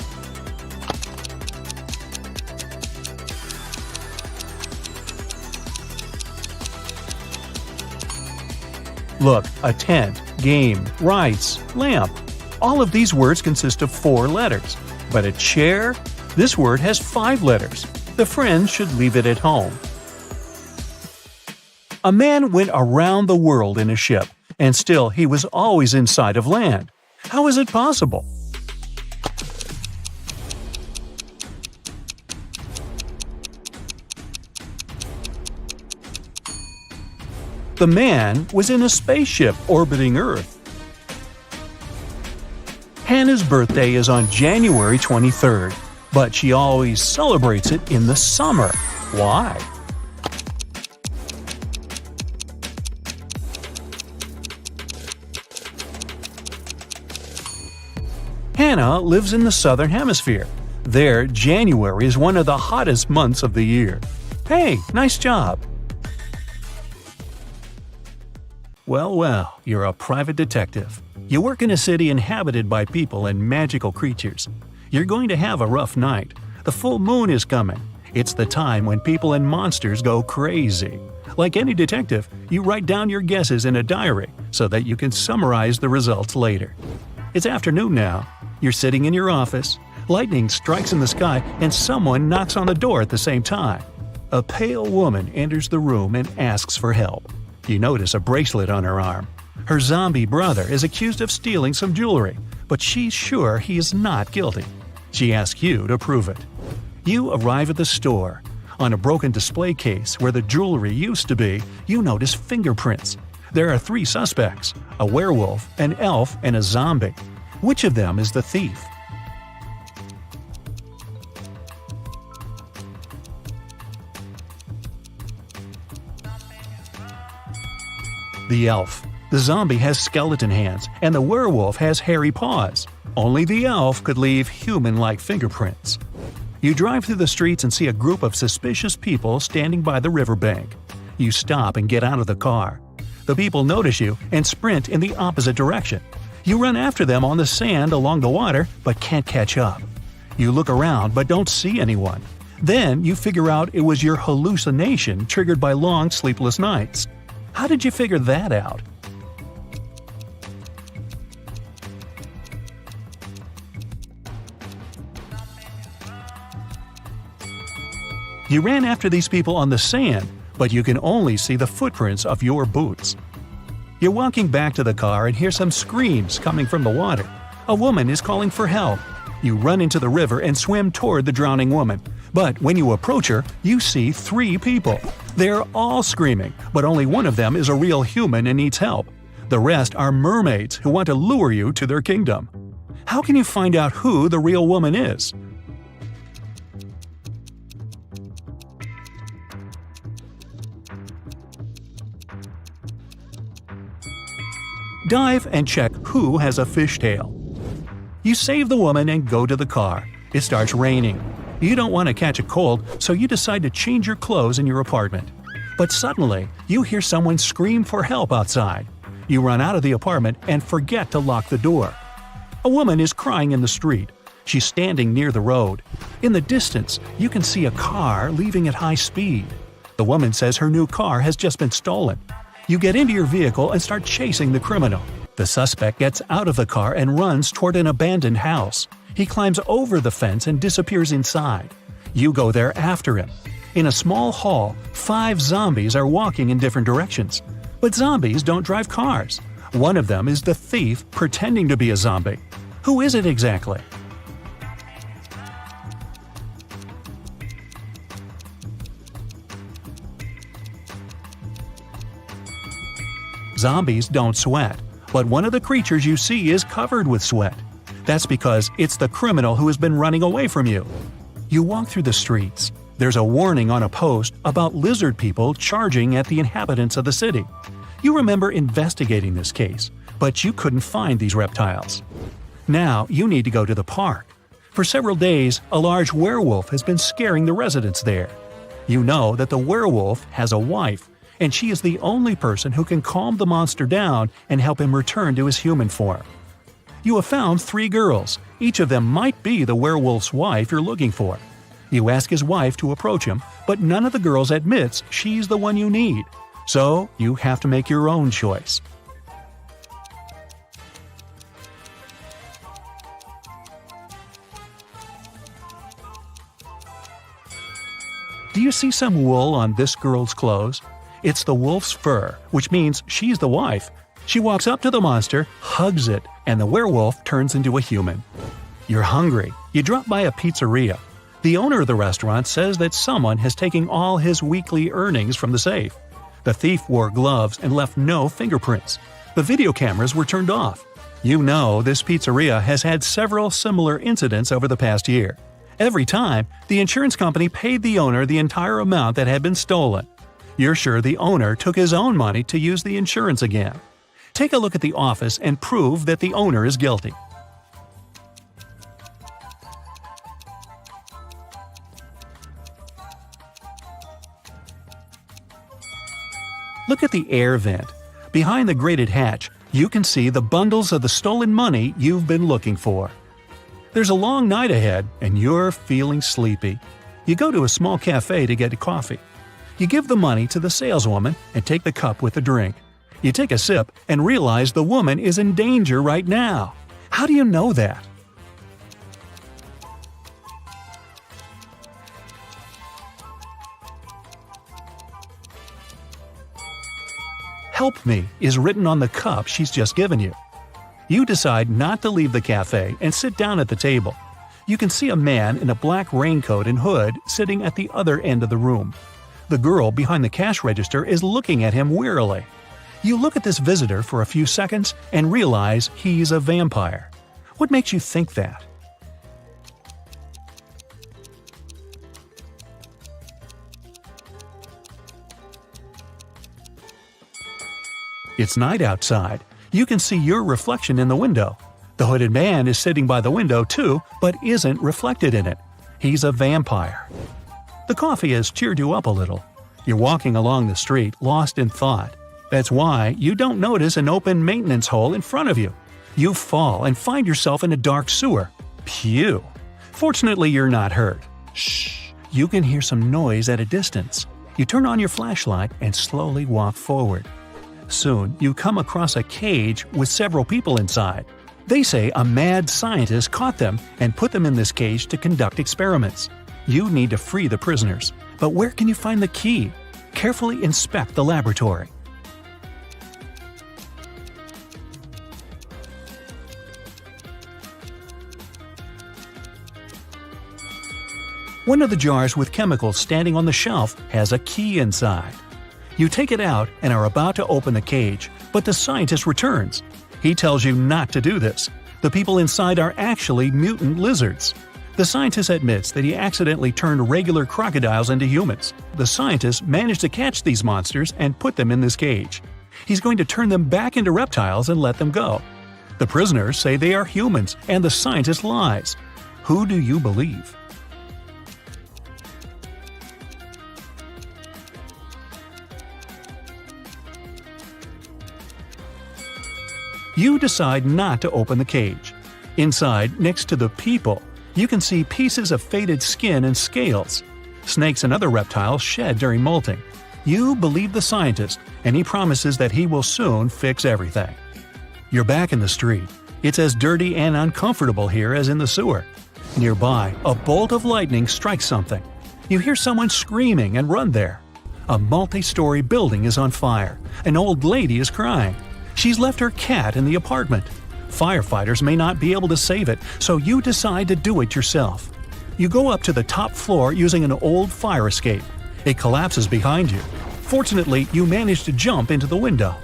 D: Look, a tent, game, rice, lamp. All of these words consist of 4 letters. But a chair? This word has 5 letters. The friend should leave it at home. A man went around the world in a ship, and still he was always in sight of land. How is it possible? The man was in a spaceship orbiting Earth. Hannah's birthday is on January 23rd, but she always celebrates it in the summer. Why? Hannah lives in the southern hemisphere. There, January is one of the hottest months of the year. Hey, nice job! Well, you're a private detective. You work in a city inhabited by people and magical creatures. You're going to have a rough night. The full moon is coming. It's the time when people and monsters go crazy. Like any detective, you write down your guesses in a diary so that you can summarize the results later. It's afternoon now. You're sitting in your office. Lightning strikes in the sky and someone knocks on the door at the same time. A pale woman enters the room and asks for help. You notice a bracelet on her arm. Her zombie brother is accused of stealing some jewelry, but she's sure he is not guilty. She asks you to prove it. You arrive at the store. On a broken display case where the jewelry used to be, you notice fingerprints. There are 3 suspects: a werewolf, an elf, and a zombie. Which of them is the thief? The elf. The zombie has skeleton hands, and the werewolf has hairy paws. Only the elf could leave human-like fingerprints. You drive through the streets and see a group of suspicious people standing by the riverbank. You stop and get out of the car. The people notice you and sprint in the opposite direction. You run after them on the sand along the water, but can't catch up. You look around but don't see anyone. Then you figure out it was your hallucination triggered by long sleepless nights. How did you figure that out? You ran after these people on the sand, but you can only see the footprints of your boots. You're walking back to the car and hear some screams coming from the water. A woman is calling for help. You run into the river and swim toward the drowning woman. But when you approach her, you see 3 people. They're all screaming, but only one of them is a real human and needs help. The rest are mermaids who want to lure you to their kingdom. How can you find out who the real woman is? Dive and check who has a fishtail. You save the woman and go to the car. It starts raining. You don't want to catch a cold, so you decide to change your clothes in your apartment. But suddenly, you hear someone scream for help outside. You run out of the apartment and forget to lock the door. A woman is crying in the street. She's standing near the road. In the distance, you can see a car leaving at high speed. The woman says her new car has just been stolen. You get into your vehicle and start chasing the criminal. The suspect gets out of the car and runs toward an abandoned house. He climbs over the fence and disappears inside. You go there after him. In a small hall, 5 zombies are walking in different directions. But zombies don't drive cars. One of them is the thief pretending to be a zombie. Who is it exactly? Zombies don't sweat, but one of the creatures you see is covered with sweat. That's because it's the criminal who has been running away from you. You walk through the streets. There's a warning on a post about lizard people charging at the inhabitants of the city. You remember investigating this case, but you couldn't find these reptiles. Now you need to go to the park. For several days, a large werewolf has been scaring the residents there. You know that the werewolf has a wife, and she is the only person who can calm the monster down and help him return to his human form. You have found 3 girls. Each of them might be the werewolf's wife you're looking for. You ask his wife to approach him, but none of the girls admits she's the one you need. So you have to make your own choice. Do you see some wool on this girl's clothes? It's the wolf's fur, which means she's the wife. She walks up to the monster, hugs it, and the werewolf turns into a human. You're hungry. You drop by a pizzeria. The owner of the restaurant says that someone has taken all his weekly earnings from the safe. The thief wore gloves and left no fingerprints. The video cameras were turned off. You know this pizzeria has had several similar incidents over the past year. Every time, the insurance company paid the owner the entire amount that had been stolen. You're sure the owner took his own money to use the insurance again. Take a look at the office and prove that the owner is guilty. Look at the air vent. Behind the grated hatch, you can see the bundles of the stolen money you've been looking for. There's a long night ahead, and you're feeling sleepy. You go to a small cafe to get a coffee. You give the money to the saleswoman and take the cup with the drink. You take a sip and realize the woman is in danger right now. How do you know that? "Help me" is written on the cup she's just given you. You decide not to leave the cafe and sit down at the table. You can see a man in a black raincoat and hood sitting at the other end of the room. The girl behind the cash register is looking at him wearily. You look at this visitor for a few seconds and realize he's a vampire. What makes you think that? It's night outside. You can see your reflection in the window. The hooded man is sitting by the window too, but isn't reflected in it. He's a vampire. The coffee has cheered you up a little. You're walking along the street, lost in thought. That's why you don't notice an open maintenance hole in front of you. You fall and find yourself in a dark sewer. Phew! Fortunately, you're not hurt. Shh! You can hear some noise at a distance. You turn on your flashlight and slowly walk forward. Soon, you come across a cage with several people inside. They say a mad scientist caught them and put them in this cage to conduct experiments. You need to free the prisoners. But where can you find the key? Carefully inspect the laboratory. One of the jars with chemicals standing on the shelf has a key inside. You take it out and are about to open the cage, but the scientist returns. He tells you not to do this. The people inside are actually mutant lizards. The scientist admits that he accidentally turned regular crocodiles into humans. The scientist managed to catch these monsters and put them in this cage. He's going to turn them back into reptiles and let them go. The prisoners say they are humans, and the scientist lies. Who do you believe? You decide not to open the cage. Inside, next to the people, you can see pieces of faded skin and scales. Snakes and other reptiles shed during molting. You believe the scientist, and he promises that he will soon fix everything. You're back in the street. It's as dirty and uncomfortable here as in the sewer. Nearby, a bolt of lightning strikes something. You hear someone screaming and run there. A multi-story building is on fire. An old lady is crying. She's left her cat in the apartment. Firefighters may not be able to save it, so you decide to do it yourself. You go up to the top floor using an old fire escape. It collapses behind you. Fortunately, you manage to jump into the window.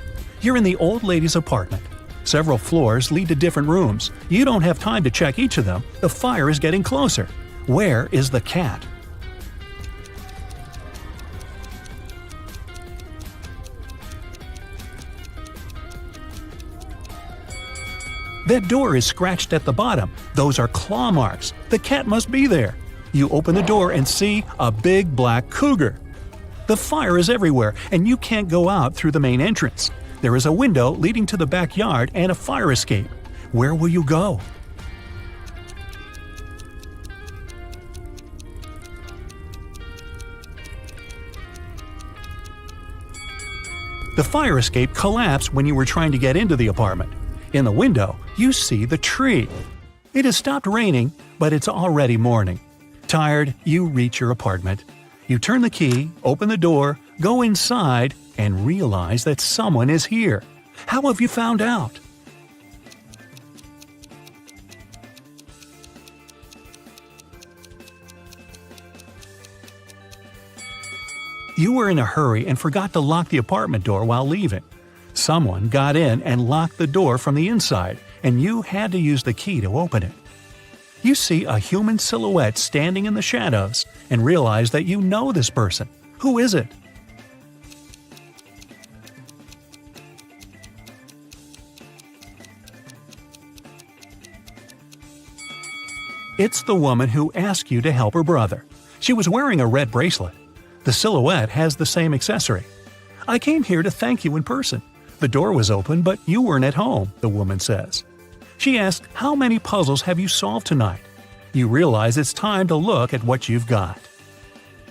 D: You're in the old lady's apartment. Several floors lead to different rooms. You don't have time to check each of them. The fire is getting closer. Where is the cat? That door is scratched at the bottom. Those are claw marks. The cat must be there. You open the door and see a big black cougar. The fire is everywhere, and you can't go out through the main entrance. There is a window leading to the backyard and a fire escape. Where will you go? The fire escape collapsed when you were trying to get into the apartment. In the window, you see the tree. It has stopped raining, but it's already morning. Tired, you reach your apartment. You turn the key, open the door, go inside, and realize that someone is here. How have you found out? You were in a hurry and forgot to lock the apartment door while leaving. Someone got in and locked the door from the inside, and you had to use the key to open it. You see a human silhouette standing in the shadows and realize that you know this person. Who is it? It's the woman who asked you to help her brother. She was wearing a red bracelet. The silhouette has the same accessory. I came here to thank you in person. The door was open, but you weren't at home, the woman says. She asked, how many puzzles have you solved tonight? You realize it's time to look at what you've got.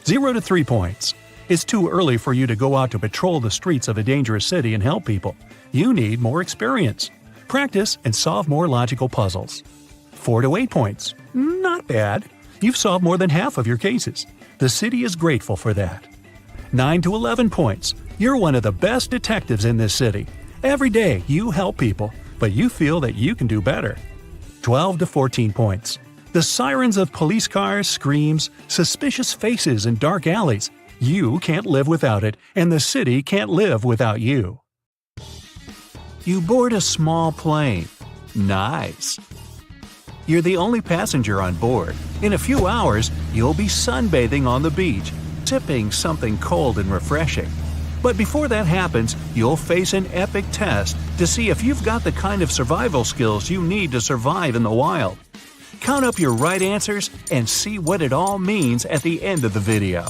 D: 0 to 3 points. It's too early for you to go out to patrol the streets of a dangerous city and help people. You need more experience. Practice and solve more logical puzzles. 4 to 8 points. Not bad. You've solved more than half of your cases. The city is grateful for that. 9 to 11 points. You're one of the best detectives in this city. Every day you help people, but you feel that you can do better. 12 to 14 points. The sirens of police cars, screams, suspicious faces in dark alleys. You can't live without it, and the city can't live without you. You board a small plane. Nice. You're the only passenger on board. In a few hours, you'll be sunbathing on the beach, sipping something cold and refreshing. But before that happens, you'll face an epic test to see if you've got the kind of survival skills you need to survive in the wild. Count up your right answers and see what it all means at the end of the video.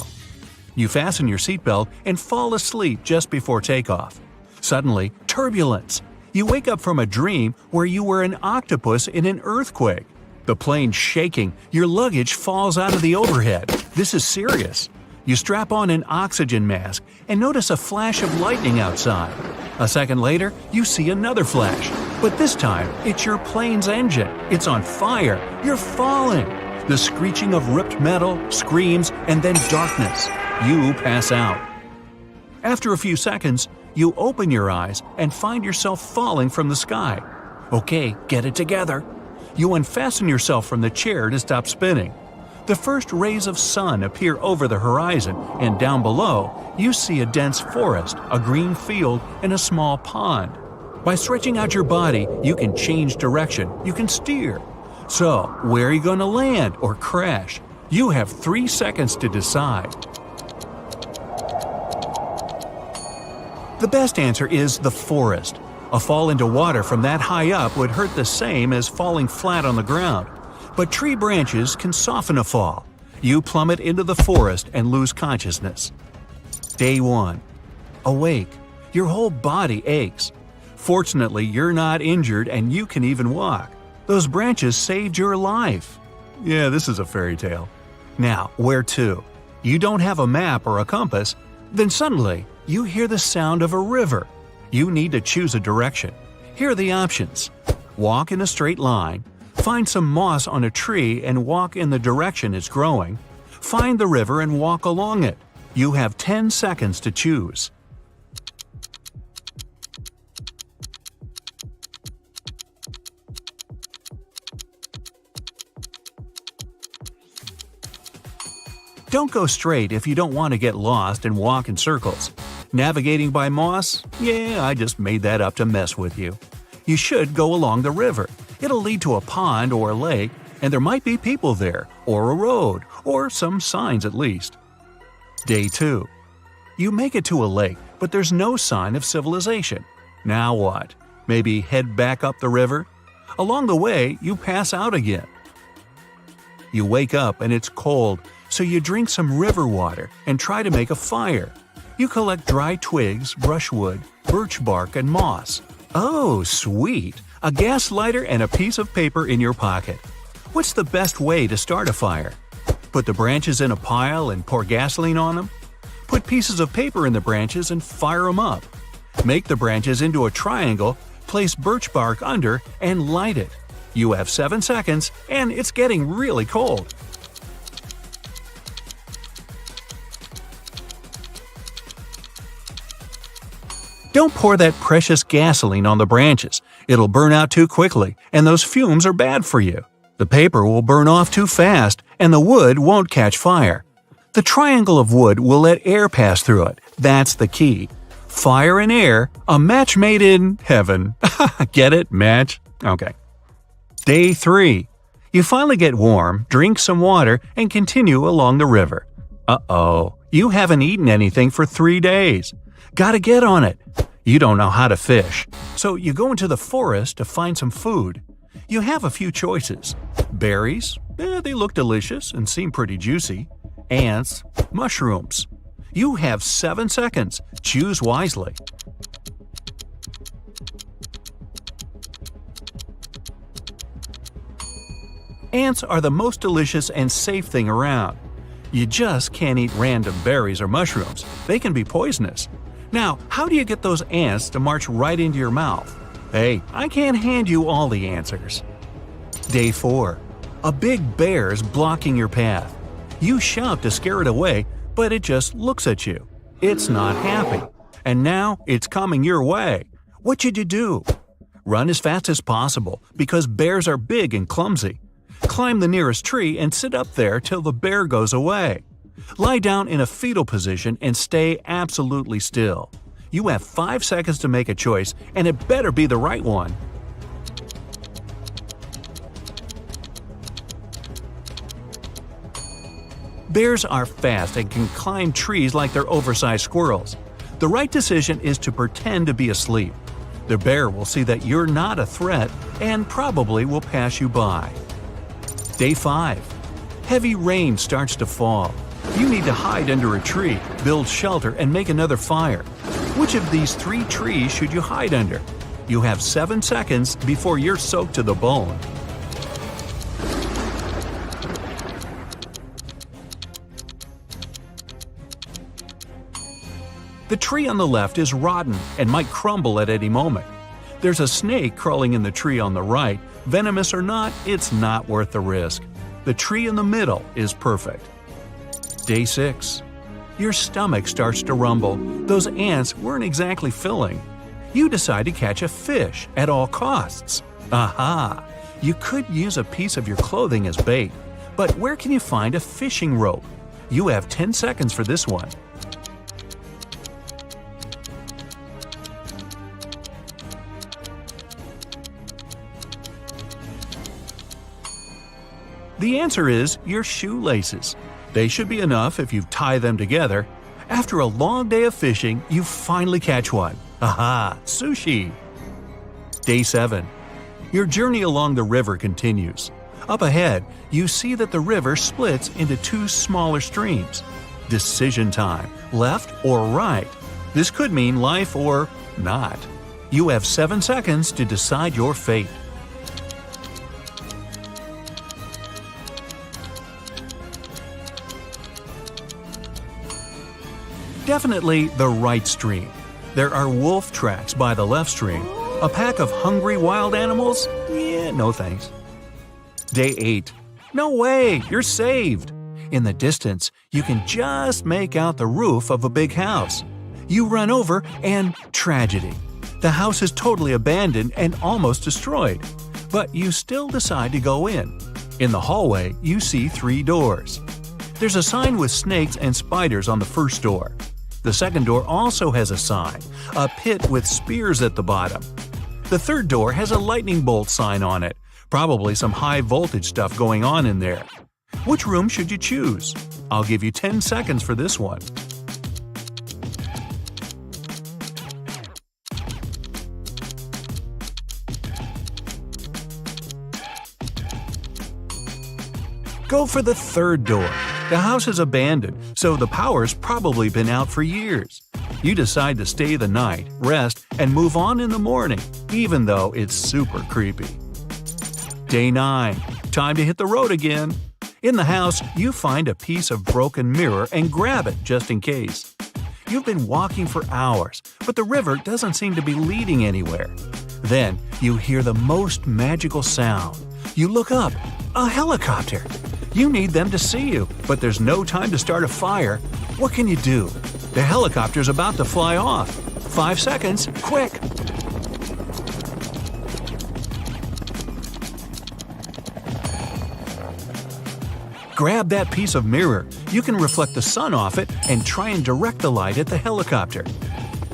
D: You fasten your seatbelt and fall asleep just before takeoff. Suddenly, turbulence. You wake up from a dream where you were an octopus in an earthquake. The plane's shaking, your luggage falls out of the overhead. This is serious. You strap on an oxygen mask and notice a flash of lightning outside. A second later, you see another flash. But this time, it's your plane's engine. It's on fire. You're falling. The screeching of ripped metal, screams, and then darkness. You pass out. After a few seconds, you open your eyes and find yourself falling from the sky. Okay, get it together. You unfasten yourself from the chair to stop spinning. The first rays of sun appear over the horizon, and down below, you see a dense forest, a green field, and a small pond. By stretching out your body, you can change direction, you can steer. So, where are you going to land or crash? You have 3 seconds to decide. The best answer is the forest. A fall into water from that high up would hurt the same as falling flat on the ground. But tree branches can soften a fall. You plummet into the forest and lose consciousness. Day 1. Awake. Your whole body aches. Fortunately, you're not injured and you can even walk. Those branches saved your life. Yeah, this is a fairy tale. Now, where to? You don't have a map or a compass. Then suddenly, you hear the sound of a river. You need to choose a direction. Here are the options. Walk in a straight line. Find some moss on a tree and walk in the direction it's growing. Find the river and walk along it. You have 10 seconds to choose. Don't go straight if you don't want to get lost and walk in circles. Navigating by moss? Yeah, I just made that up to mess with you. You should go along the river. It'll lead to a pond or a lake, and there might be people there, or a road, or some signs at least. Day 2. You make it to a lake, but there's no sign of civilization. Now what? Maybe head back up the river? Along the way, you pass out again. You wake up and it's cold, so you drink some river water and try to make a fire. You collect dry twigs, brushwood, birch bark, and moss. Oh, sweet! A gas lighter and a piece of paper in your pocket. What's the best way to start a fire? Put the branches in a pile and pour gasoline on them? Put pieces of paper in the branches and fire them up. Make the branches into a triangle, place birch bark under, and light it. You have 7 seconds, and it's getting really cold. Don't pour that precious gasoline on the branches. It'll burn out too quickly, and those fumes are bad for you. The paper will burn off too fast, and the wood won't catch fire. The triangle of wood will let air pass through it. That's the key. Fire and air, a match made in heaven. Get it? Match? Okay. Day 3. You finally get warm, drink some water, and continue along the river. Uh-oh, you haven't eaten anything for 3 days. Gotta get on it. You don't know how to fish, so you go into the forest to find some food. You have a few choices. Berries, they look delicious and seem pretty juicy. Ants, mushrooms. You have 7 seconds. Choose wisely. Ants are the most delicious and safe thing around. You just can't eat random berries or mushrooms. They can be poisonous. Now, how do you get those ants to march right into your mouth? Hey, I can't hand you all the answers. Day 4. A big bear's blocking your path. You shout to scare it away, but it just looks at you. It's not happy. And now it's coming your way. What should you do? Run as fast as possible, because bears are big and clumsy. Climb the nearest tree and sit up there till the bear goes away. Lie down in a fetal position and stay absolutely still. You have 5 seconds to make a choice, and it better be the right one. Bears are fast and can climb trees like they're oversized squirrels. The right decision is to pretend to be asleep. The bear will see that you're not a threat and probably will pass you by. Day 5. Heavy rain starts to fall. You need to hide under a tree, build shelter, and make another fire. Which of these 3 trees should you hide under? You have 7 seconds before you're soaked to the bone. The tree on the left is rotten and might crumble at any moment. There's a snake crawling in the tree on the right. Venomous or not, it's not worth the risk. The tree in the middle is perfect. Day 6. Your stomach starts to rumble. Those ants weren't exactly filling. You decide to catch a fish at all costs. Aha! You could use a piece of your clothing as bait, but where can you find a fishing rope? You have 10 seconds for this one. The answer is your shoelaces. They should be enough if you tie them together. After a long day of fishing, you finally catch one. Aha! Sushi! Day 7. Your journey along the river continues. Up ahead, you see that the river splits into 2 smaller streams. Decision time, left or right. This could mean life or not. You have 7 seconds to decide your fate. Definitely the right stream. There are wolf tracks by the left stream. A pack of hungry wild animals? Yeah, no thanks. Day 8. No way, you're saved. In the distance, you can just make out the roof of a big house. You run over and tragedy. The house is totally abandoned and almost destroyed. But you still decide to go in. In the hallway, you see 3 doors. There's a sign with snakes and spiders on the first door. The second door also has a sign, a pit with spears at the bottom. The third door has a lightning bolt sign on it, probably some high voltage stuff going on in there. Which room should you choose? I'll give you 10 seconds for this one. Go for the third door. The house is abandoned, so the power's probably been out for years. You decide to stay the night, rest, and move on in the morning, even though it's super creepy. Day 9. Time to hit the road again. In the house, you find a piece of broken mirror and grab it just in case. You've been walking for hours, but the river doesn't seem to be leading anywhere. Then, you hear the most magical sound. You look up. A helicopter. You need them to see you, but there's no time to start a fire. What can you do? The helicopter's about to fly off. 5 seconds, quick! Grab that piece of mirror. You can reflect the sun off it and try and direct the light at the helicopter.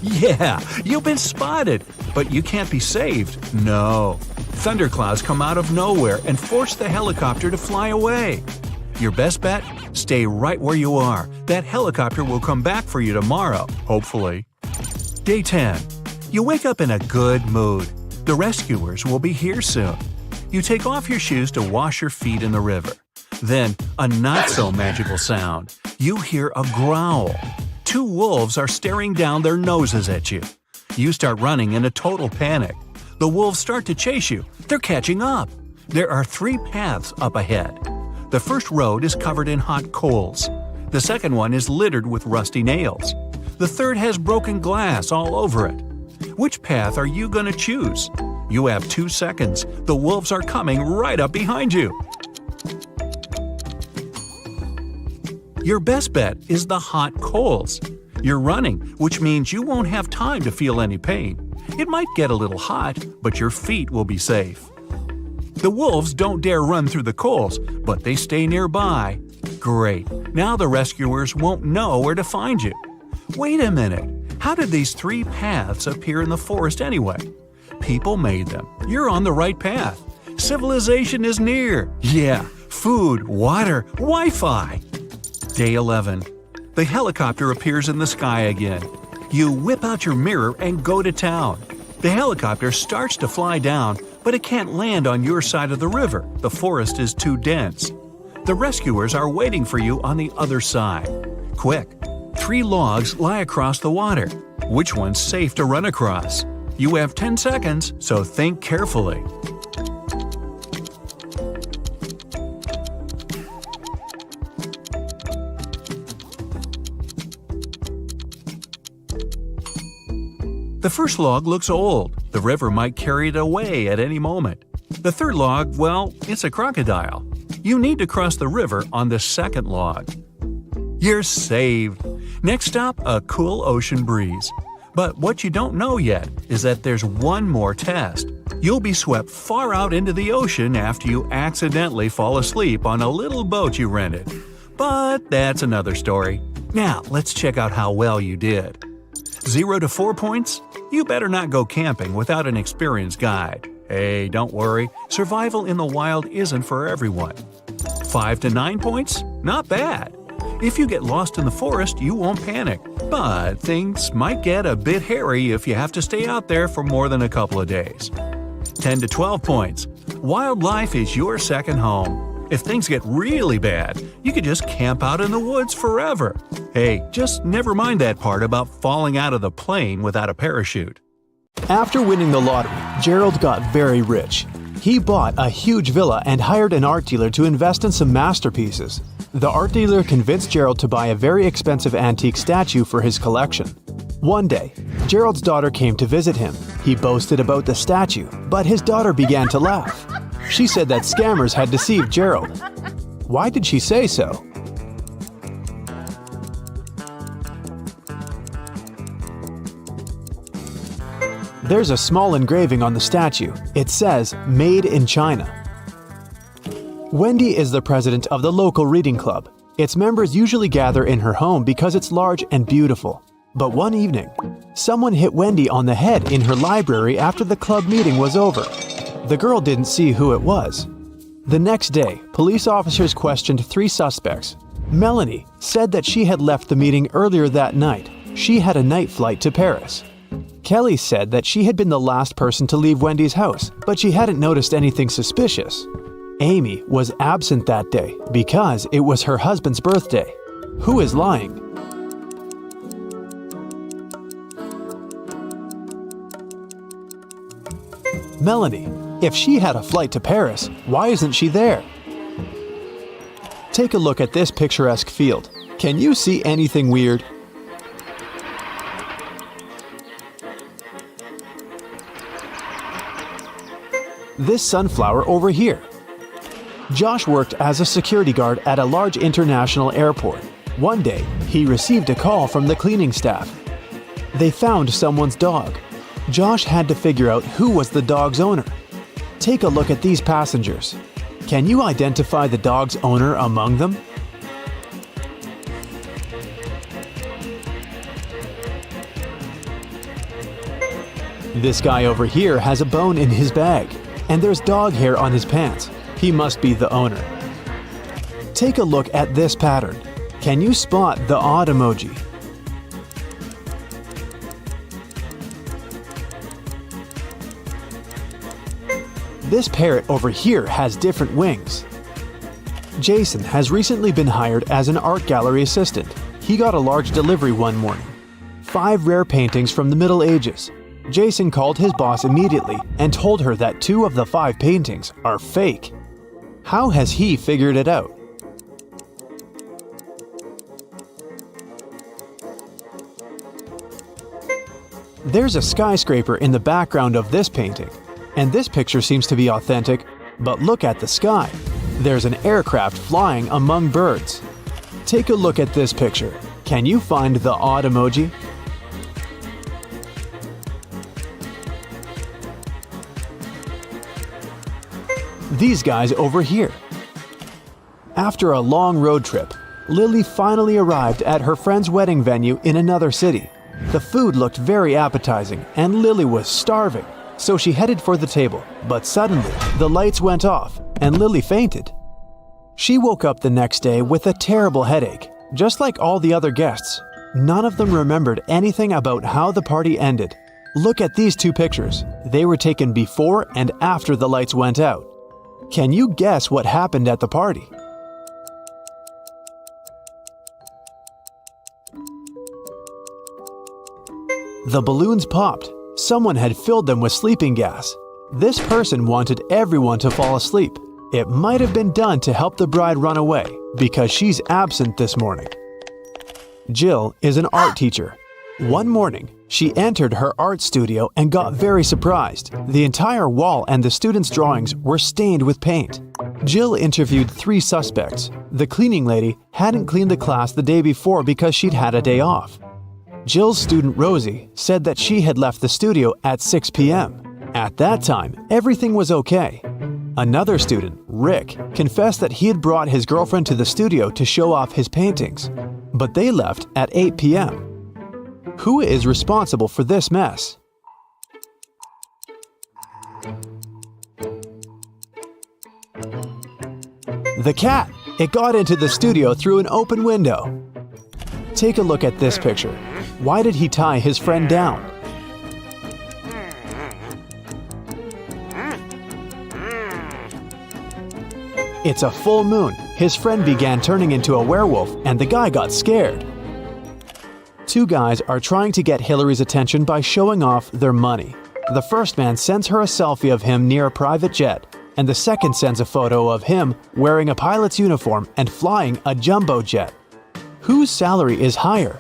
D: Yeah, you've been spotted, but you can't be saved. No. Thunderclouds come out of nowhere and force the helicopter to fly away. Your best bet? Stay right where you are. That helicopter will come back for you tomorrow, hopefully. Day 10. You wake up in a good mood. The rescuers will be here soon. You take off your shoes to wash your feet in the river. Then, a not-so-magical sound. You hear a growl. 2 wolves are staring down their noses at you. You start running in a total panic. The wolves start to chase you. They're catching up. There are 3 paths up ahead. The first road is covered in hot coals. The second one is littered with rusty nails. The third has broken glass all over it. Which path are you going to choose? You have 2 seconds. The wolves are coming right up behind you. Your best bet is the hot coals. You're running, which means you won't have time to feel any pain. It might get a little hot, but your feet will be safe. The wolves don't dare run through the coals, but they stay nearby. Great. Now the rescuers won't know where to find you. Wait a minute. How did these 3 paths appear in the forest anyway? People made them. You're on the right path. Civilization is near. Yeah, food, water, Wi-Fi. Day 11. The helicopter appears in the sky again. You whip out your mirror and go to town. The helicopter starts to fly down, but it can't land on your side of the river. The forest is too dense. The rescuers are waiting for you on the other side. Quick! 3 logs lie across the water. Which one's safe to run across? You have 10 seconds, so think carefully. The first log looks old. The river might carry it away at any moment. The third log, well, it's a crocodile. You need to cross the river on the second log. You're saved. Next stop, a cool ocean breeze. But what you don't know yet is that there's one more test. You'll be swept far out into the ocean after you accidentally fall asleep on a little boat you rented. But that's another story. Now, let's check out how well you did. 0 to 4 points? You better not go camping without an experienced guide. Hey, don't worry, survival in the wild isn't for everyone. 5 to 9 points? Not bad. If you get lost in the forest, you won't panic. But things might get a bit hairy if you have to stay out there for more than a couple of days. 10 to 12 points. Wildlife is your second home. If things get really bad, you could just camp out in the woods forever. Hey, just never mind that part about falling out of the plane without a parachute.
C: After winning the lottery, Gerald got very rich. He bought a huge villa and hired an art dealer to invest in some masterpieces. The art dealer convinced Gerald to buy a very expensive antique statue for his collection. One day, Gerald's daughter came to visit him. He boasted about the statue, but his daughter began to laugh. She said that scammers had deceived Gerald. Why did she say so? There's a small engraving on the statue. It says, "Made in China." Wendy is the president of the local reading club. Its members usually gather in her home because it's large and beautiful. But one evening, someone hit Wendy on the head in her library after the club meeting was over. The girl didn't see who it was. The next day, police officers questioned 3 suspects. Melanie said that she had left the meeting earlier that night. She had a night flight to Paris. Kelly said that she had been the last person to leave Wendy's house, but she hadn't noticed anything suspicious. Amy was absent that day because it was her husband's birthday. Who is lying? Melanie. If she had a flight to Paris, why isn't she there? Take a look at this picturesque field. Can you see anything weird? This sunflower over here. Josh worked as a security guard at a large international airport. One day, he received a call from the cleaning staff. They found someone's dog. Josh had to figure out who was the dog's owner. Take a look at these passengers. Can you identify the dog's owner among them? This guy over here has a bone in his bag, and there's dog hair on his pants. He must be the owner. Take a look at this pattern. Can you spot the odd emoji? This parrot over here has different wings. Jason has recently been hired as an art gallery assistant. He got a large delivery one morning. 5 rare paintings from the Middle Ages. Jason called his boss immediately and told her that 2 of the 5 paintings are fake. How has he figured it out? There's a skyscraper in the background of this painting, and this picture seems to be authentic, but look at the sky. There's an aircraft flying among birds. Take a look at this picture. Can you find the odd emoji? These guys over here. After a long road trip, Lily finally arrived at her friend's wedding venue in another city. The food looked very appetizing and Lily was starving, so she headed for the table, but suddenly the lights went off and Lily fainted. She woke up the next day with a terrible headache, just like all the other guests. None of them remembered anything about how the party ended. Look at these 2 pictures. They were taken before and after the lights went out. Can you guess what happened at the party? The balloons popped. Someone had filled them with sleeping gas. This person wanted everyone to fall asleep. It might have been done to help the bride run away because she's absent this morning. Jill is an art teacher. One morning, she entered her art studio and got very surprised. The entire wall and the students' drawings were stained with paint. Jill interviewed 3 suspects. The cleaning lady hadn't cleaned the class the day before because she'd had a day off. Jill's student Rosie said that she had left the studio at 6 p.m. At that time, everything was okay. Another student, Rick, confessed that he had brought his girlfriend to the studio to show off his paintings, but they left at 8 p.m. Who is responsible for this mess? The cat! It got into the studio through an open window. Take a look at this picture. Why did he tie his friend down? It's a full moon. His friend began turning into a werewolf and the guy got scared. 2 guys are trying to get Hillary's attention by showing off their money. The first man sends her a selfie of him near a private jet, and the second sends a photo of him wearing a pilot's uniform and flying a jumbo jet. Whose salary is higher?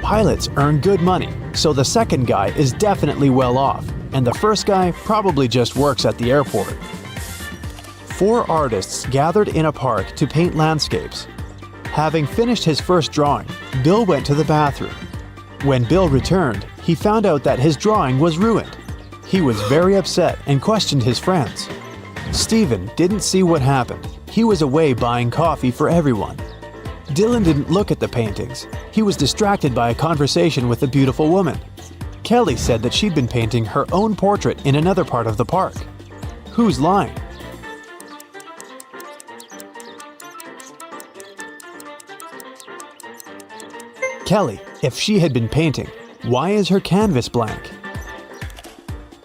C: Pilots earn good money, so the second guy is definitely well off, and the first guy probably just works at the airport. 4 artists gathered in a park to paint landscapes. Having finished his first drawing, Bill went to the bathroom. When Bill returned, he found out that his drawing was ruined. He was very upset and questioned his friends. Steven didn't see what happened. He was away buying coffee for everyone. Dylan didn't look at the paintings. He was distracted by a conversation with a beautiful woman. Kelly said that she'd been painting her own portrait in another part of the park. Who's lying? Kelly, if she had been painting, why is her canvas blank?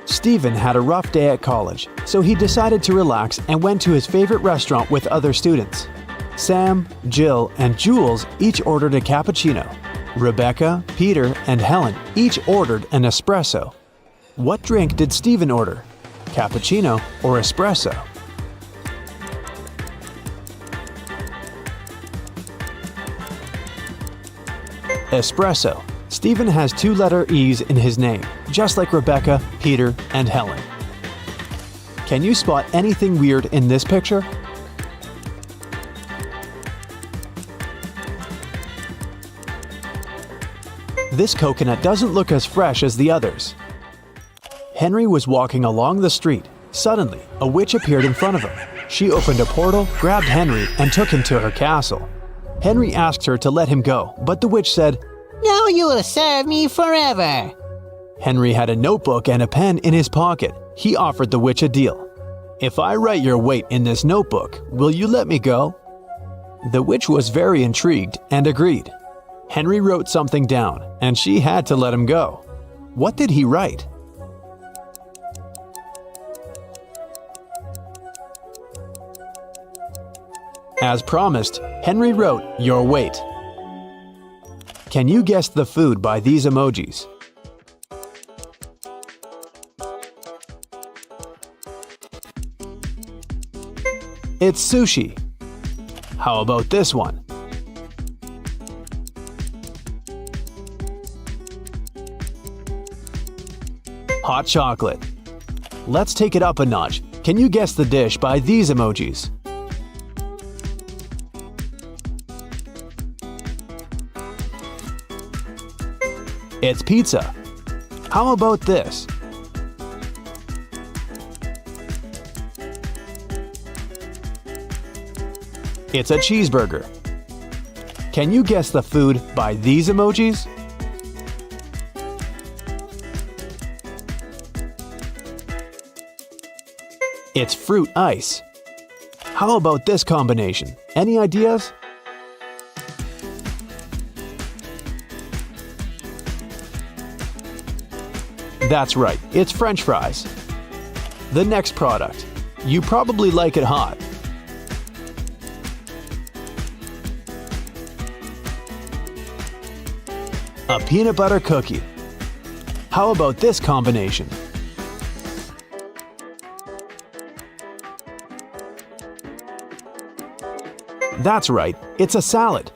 C: Steven had a rough day at college, so he decided to relax and went to his favorite restaurant with other students. Sam, Jill, and Jules each ordered a cappuccino. Rebecca, Peter, and Helen each ordered an espresso. What drink did Steven order? Cappuccino or espresso? Espresso. Steven has 2-letter E's in his name, just like Rebecca, Peter, and Helen. Can you spot anything weird in this picture? This coconut doesn't look as fresh as the others. Henry was walking along the street. Suddenly, a witch appeared in front of him. She opened a portal, grabbed Henry, and took him to her castle. Henry asked her to let him go, but the witch said,
B: Now you will serve me forever.
C: Henry had a notebook and a pen in his pocket. He offered the witch a deal. If I write your weight in this notebook, will you let me go? The witch was very intrigued and agreed. Henry wrote something down, and she had to let him go. What did he write? As promised, Henry wrote your weight. Can you guess the food by these emojis? It's sushi. How about this one? Hot chocolate. Let's take it up a notch. Can you guess the dish by these emojis? It's pizza. How about this? It's a cheeseburger. Can you guess the food by these emojis? It's fruit ice. How about this combination? Any ideas? That's right, it's French fries. The next product. You probably like it hot. A peanut butter cookie. How about this combination? That's right, it's a salad.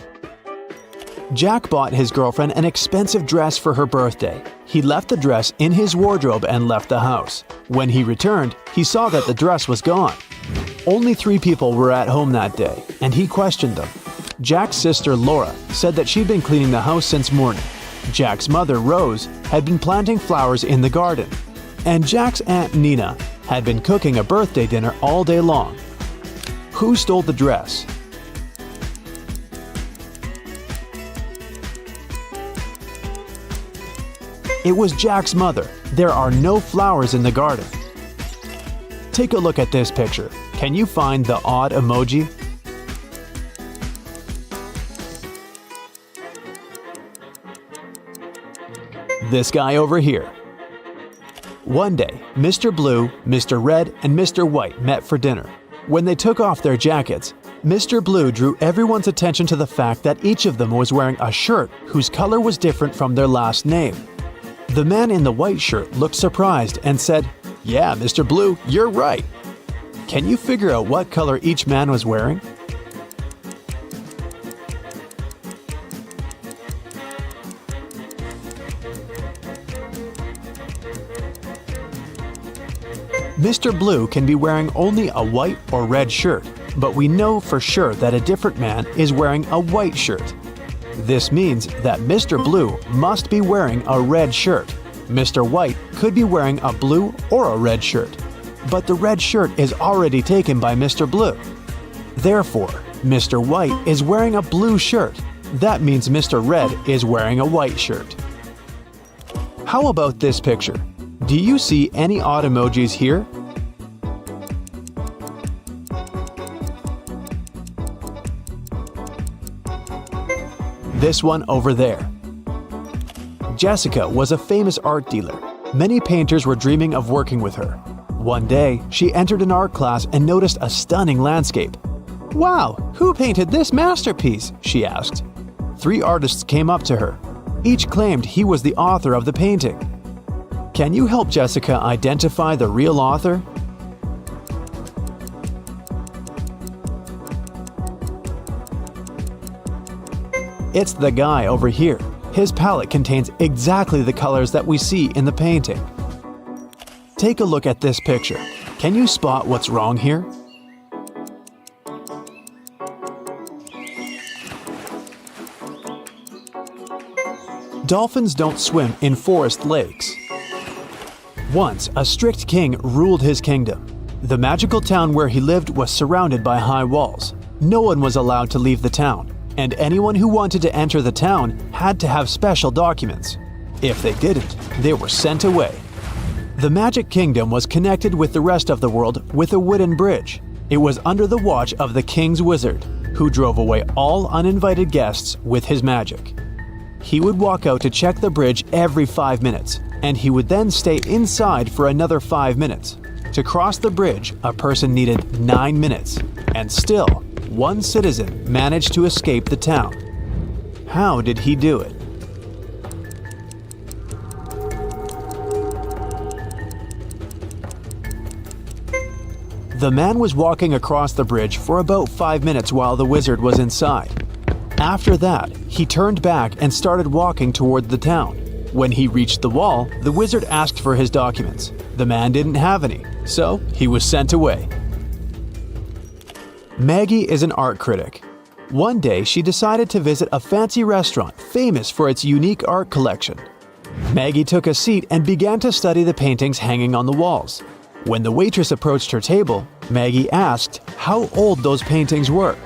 C: Jack bought his girlfriend an expensive dress for her birthday. He left the dress in his wardrobe and left the house. When he returned, he saw that the dress was gone. Only 3 people were at home that day, and he questioned them. Jack's sister Laura said that she'd been cleaning the house since morning. Jack's mother, Rose, had been planting flowers in the garden. And Jack's aunt Nina had been cooking a birthday dinner all day long. Who stole the dress? It was Jack's mother. There are no flowers in the garden. Take a look at this picture. Can you find the odd emoji? This guy over here. One day, Mr. Blue, Mr. Red, and Mr. White met for dinner. When they took off their jackets, Mr. Blue drew everyone's attention to the fact that each of them was wearing a shirt whose color was different from their last name. The man in the white shirt looked surprised and said, "Yeah, Mr. Blue, you're right." Can you figure out what color each man was wearing? Mr. Blue can be wearing only a white or red shirt, but we know for sure that a different man is wearing a white shirt. This means that Mr. Blue must be wearing a red shirt. Mr. White could be wearing a blue or a red shirt, but the red shirt is already taken by Mr. Blue. Therefore, Mr. White is wearing a blue shirt. That means Mr. Red is wearing a white shirt. How about this picture? Do you see any odd emojis here? This one over there. Jessica was a famous art dealer. Many painters were dreaming of working with her. One day, she entered an art class and noticed a stunning landscape. "Wow, who painted this masterpiece?" she asked. 3 artists came up to her. Each claimed he was the author of the painting. Can you help Jessica identify the real author? It's the guy over here. His palette contains exactly the colors that we see in the painting. Take a look at this picture. Can you spot what's wrong here? Dolphins don't swim in forest lakes. Once, a strict king ruled his kingdom. The magical town where he lived was surrounded by high walls. No one was allowed to leave the town, and anyone who wanted to enter the town had to have special documents. If they didn't, they were sent away. The Magic Kingdom was connected with the rest of the world with a wooden bridge. It was under the watch of the king's wizard, who drove away all uninvited guests with his magic. He would walk out to check the bridge every 5 minutes, and he would then stay inside for another 5 minutes. To cross the bridge, a person needed 9 minutes, and still, one citizen managed to escape the town. How did he do it? The man was walking across the bridge for about 5 minutes while the wizard was inside. After that, he turned back and started walking toward the town. When he reached the wall, the wizard asked for his documents. The man didn't have any, so he was sent away. Maggie is an art critic. One day, she decided to visit a fancy restaurant famous for its unique art collection. Maggie took a seat and began to study the paintings hanging on the walls. When the waitress approached her table, Maggie asked how old those paintings were.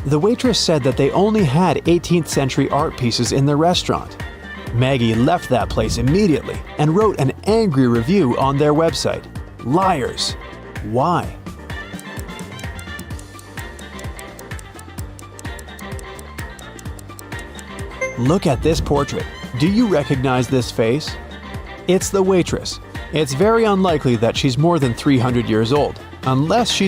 C: The waitress said that they only had 18th century art pieces in the restaurant. Maggie left that place immediately and wrote an angry review on their website. Liars! Why? Look at this portrait. Do you recognize this face? It's the waitress. It's very unlikely that she's more than 300 years old, unless she's